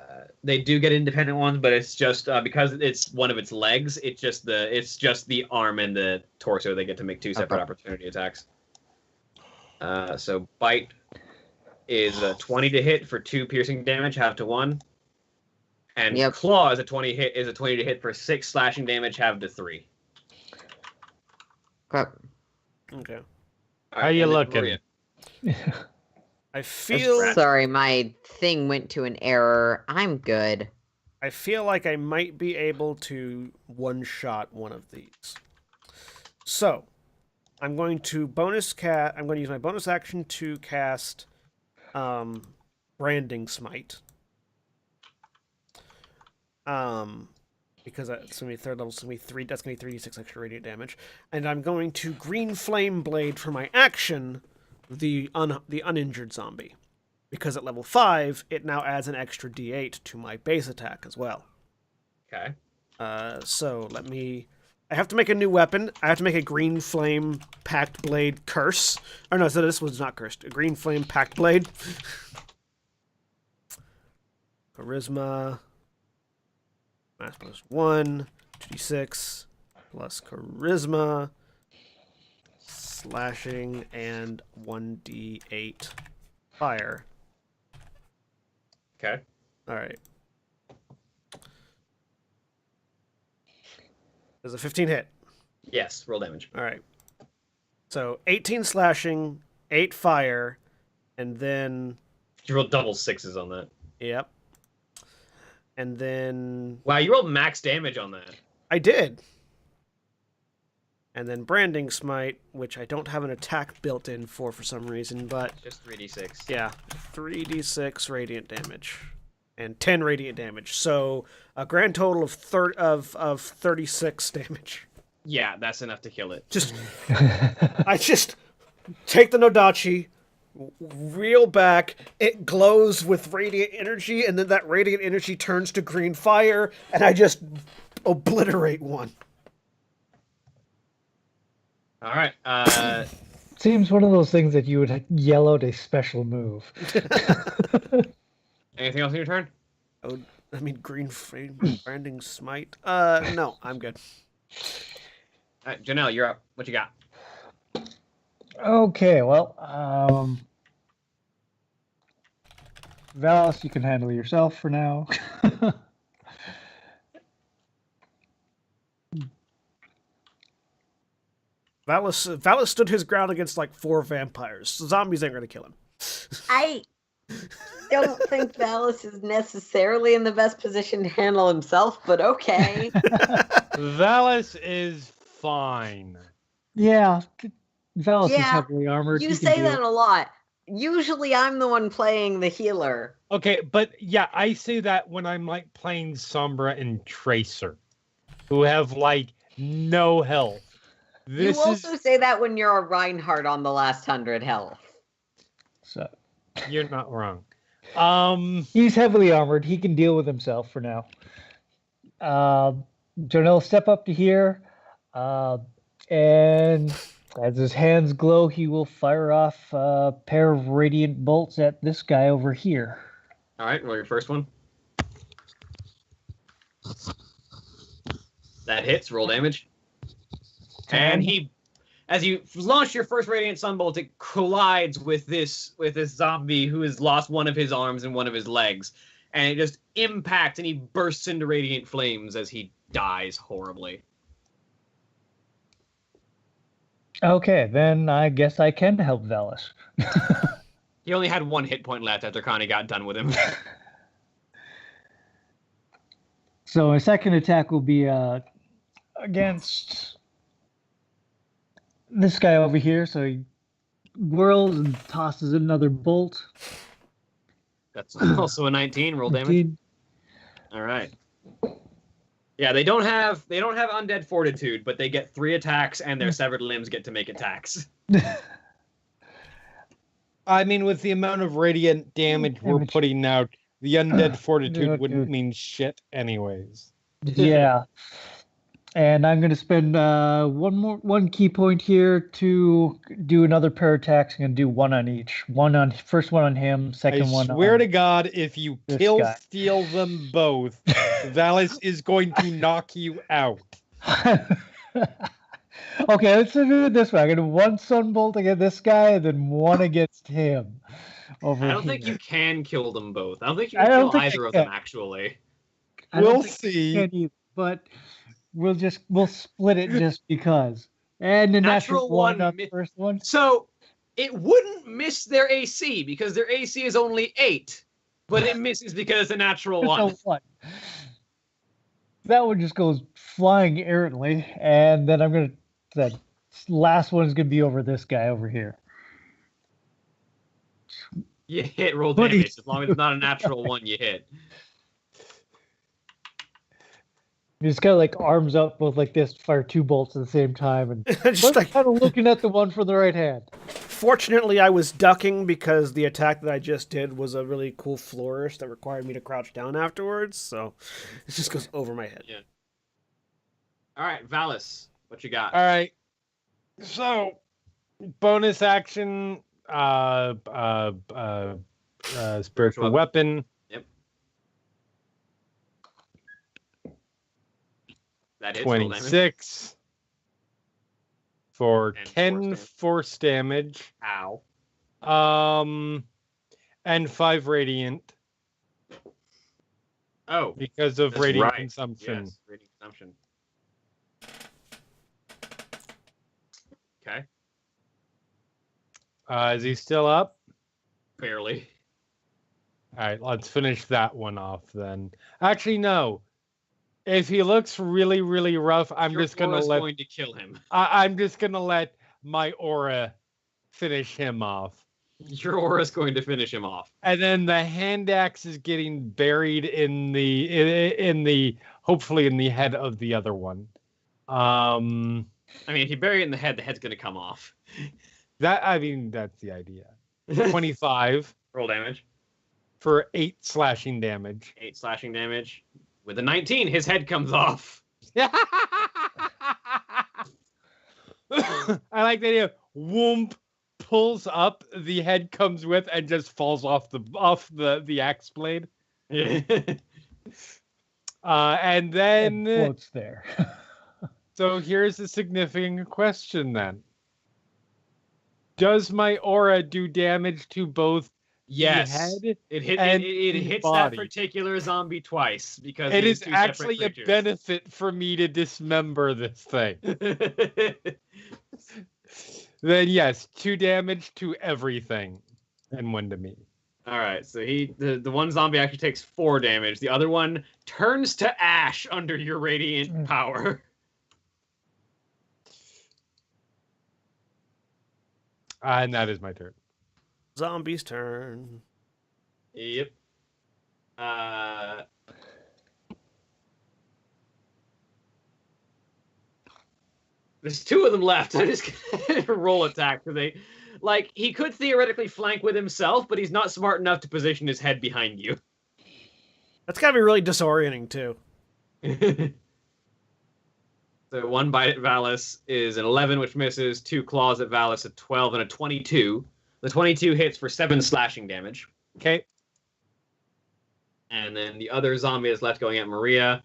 They do get independent ones, but it's just because it's one of its legs. It's just the arm and the torso. They get to make 2 separate opportunity attacks. So bite is a 20 to hit for 2 piercing damage, half to 1. And claw is a 20 to hit for 6 slashing damage, half to 3. Okay. How you looking? I feel. Sorry, my thing went to an error. I'm good. I feel like I might be able to one-shot one of these. So, I'm going to I'm going to use my bonus action to cast Branding Smite. Because it's going to be 3rd level, so that's going to be 3d6 extra radiant damage. And I'm going to Green Flame Blade for my action, the uninjured zombie. Because at level 5, it now adds an extra d8 to my base attack as well. Okay. So I have to make a new weapon. I have to make a Green Flame Pact Blade Curse. Or no, so this one's not cursed. A Green Flame Pact Blade. Charisma. Mass plus 1. 2d6. Plus Charisma. Slashing. And 1d8 fire. Okay. Alright. Does a 15 hit? Yes, roll damage. Alright. So 18 slashing, 8 fire, and then... You rolled double 6s on that. Yep. And then... Wow, you rolled max damage on that. I did. And then Branding Smite, which I don't have an attack built in for some reason, but... Just 3d6. Yeah, 3d6 radiant damage. And 10 radiant damage. So a grand total of 36 damage. Yeah, that's enough to kill it. I just take the Nodachi, reel back, it glows with radiant energy, and then that radiant energy turns to green fire, and I just obliterate one. All right. Seems one of those things that you would yell out a special move. Anything else on your turn? I mean, green flame, branding smite. No, I'm good. All right, Janelle, you're up. What you got? Okay, well, Valis, you can handle yourself for now. Valis stood his ground against like 4 vampires. So zombies ain't gonna kill him. I don't think Valis is necessarily in the best position to handle himself, but okay. Valis is fine. Yeah, Valis is Yeah, heavily armored. You he can say deal. that a lot. Usually I'm the one playing the healer. Okay, but yeah, I say that when I'm like playing Sombra and Tracer, who have like no health. You also say that when you're a Reinhardt on the last 100 health. So You're not wrong. he's heavily armored. He can deal with himself for now. Jonel, step up to here, and as his hands glow, he will fire off a pair of radiant bolts at this guy over here. All right, roll your first one. That hits. Roll damage. And as you launch your first radiant sunbolt, it collides with this zombie who has lost one of his arms and one of his legs, and it just impacts, and he bursts into radiant flames as he dies horribly. Okay, then I guess I can help Valis. He only had 1 hit point left after Connie got done with him. So my second attack will be against this guy over here. So he whirls and tosses another bolt. That's also a 19. Roll damage. All right. Yeah, they don't have undead fortitude, but they get 3 attacks, and their severed limbs get to make attacks. I mean, with the amount of radiant damage we're putting out, the undead fortitude wouldn't mean shit anyways. Yeah. And I'm going to spend one key point here to do another pair of attacks. I'm going to do 1 on each. First one on him, second one on... I swear to God, if you guy. steal them both, Valis is going to knock you out. Okay, let's do it this way. I'm going to do 1 sunbolt against this guy, and then 1 against him. I don't think you can kill them both. I don't think you can kill either of them, actually. We'll see. But we'll split it just because. And the natural one on the first one. So it wouldn't miss their AC because their AC is only 8, but it misses because it's a natural 1. That one just goes flying errantly, and then I'm gonna. That last one is gonna be over this guy over here. You hit roll damage as long as it's not a natural 1. You hit. He's got like arms up both like this, fire 2 bolts at the same time, and just like kind of looking at the one from the right hand. Fortunately, I was ducking because the attack that I just did was a really cool flourish that required me to crouch down afterwards, so it just goes over my head. Yeah. All right, Valis, what you got? All right. So, bonus action, spiritual weapon. Yep. That hits. 26 for 10 force damage. Ow. And 5 radiant. Oh, because of radiant consumption. Yes, radiant consumption. Okay. Is he still up? Barely. All right, let's finish that one off then. Actually, no. If he looks really, really rough, I'm just gonna going to kill him. I'm just gonna let my aura finish him off. Your aura is going to finish him off. And then the hand axe is getting buried in the hopefully in the head of the other one. I mean, if you bury it in the head's gonna come off. That's the idea. 25 Roll damage. for 8 slashing damage. 8 slashing damage. With a 19, his head comes off. I like the idea. Whoomp pulls up, the head comes with, and just falls off the axe blade. And then It floats there. so here's a significant question then. Does my aura do damage to both Yes. the head It hits body? that particular zombie twice because It it is actually a benefit for me to dismember this thing. Then yes, 2 damage to everything, and 1 to me. All right, so the one zombie actually takes 4 damage. The other one turns to ash under your radiant power. And that is my turn. Zombie's turn. Yep. There's 2 of them left. I just roll attack because he could theoretically flank with himself, but he's not smart enough to position his head behind you. That's gotta be really disorienting too. So 1 bite at Valis is an 11, which misses. 2 claws at Valis, a 12 and a 22. The 22 hits for 7 slashing damage. Okay. And then the other zombie is left going at Maria.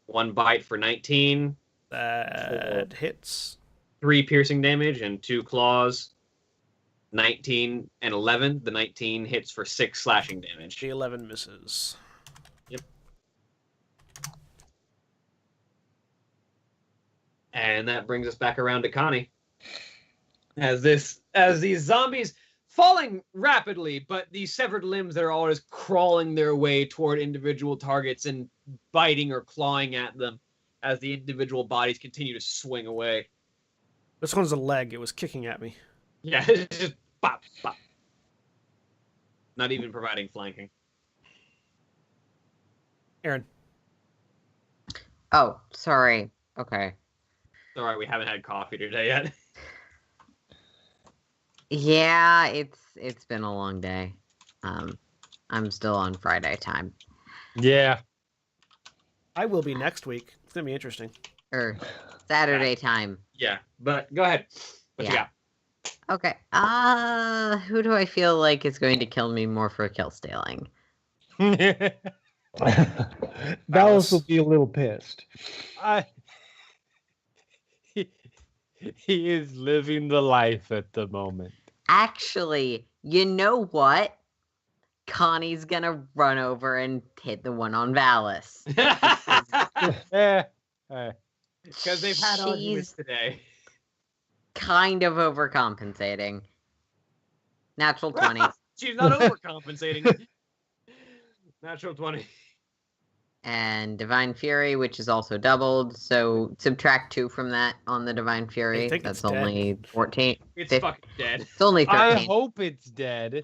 1 bite for 19. That hits. 3 piercing damage and 2 claws. 19 and 11. The 19 hits for 6 slashing damage. The 11 misses. Yep. And that brings us back around to Connie. As these zombies falling rapidly, but these severed limbs that are always crawling their way toward individual targets and biting or clawing at them as the individual bodies continue to swing away. This one's a leg. It was kicking at me. Yeah, it's just pop, pop. Not even providing flanking. Aaron. Oh, sorry. Okay. It's all right, we haven't had coffee today yet. Yeah, it's been a long day. I'm still on Friday time. Yeah. I will be next week. It's gonna be interesting. Or Saturday time. Yeah, but go ahead. What you Yeah. got? Okay. Who do I feel like is going to kill me more for kill stealing? Dallas will be a little pissed. He is living the life at the moment. Actually, you know what? Connie's gonna run over and hit the one on Valis. Because they've had arguments She's today. kind of overcompensating. Natural 20. She's not overcompensating. Natural 20. And Divine Fury, which is also doubled. So subtract 2 from that on the Divine Fury. think That's it's dead. only 14. It's 15. fucking dead. It's only 13. I hope it's dead.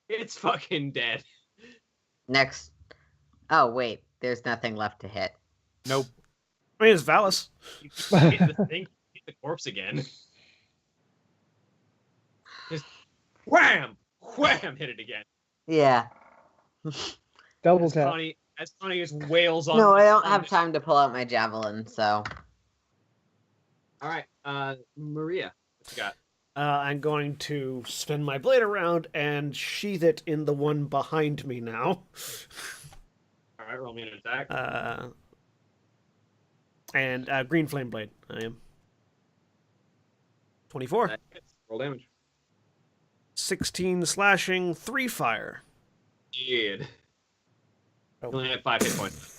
It's fucking dead. Next. Oh, wait. There's nothing left to hit. Nope. I mean, it's Valis. You hit the thing, hit the corpse again. Just wham! Wham! Hit it again. Yeah. Double As tap. Connie just wails on. No, I don't on have this- time to pull out my javelin, so. All right, Maria, what you got? I'm going to spin my blade around and sheath it in the one behind me now. All right, roll me an attack. And green flame blade. I am 24. That hits. Roll damage. 16 slashing, 3 fire. Dude. Oh. Only had 5 hit points.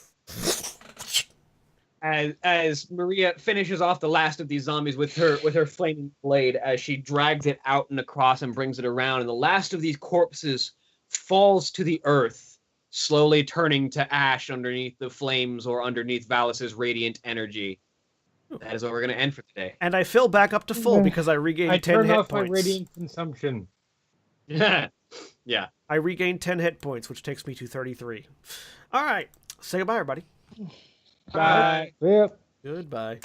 As Maria finishes off the last of these zombies with her flaming blade, as she drags it out and across and brings it around, and the last of these corpses falls to the earth, slowly turning to ash underneath the flames or underneath Valis's radiant energy. That is what we're going to end for today. And I fill back up to full because I regained I 10 turned hit off points. my radiant consumption. Yeah. I regained 10 hit points, which takes me to 33. All right. Say goodbye, everybody. Bye. Yep. Goodbye.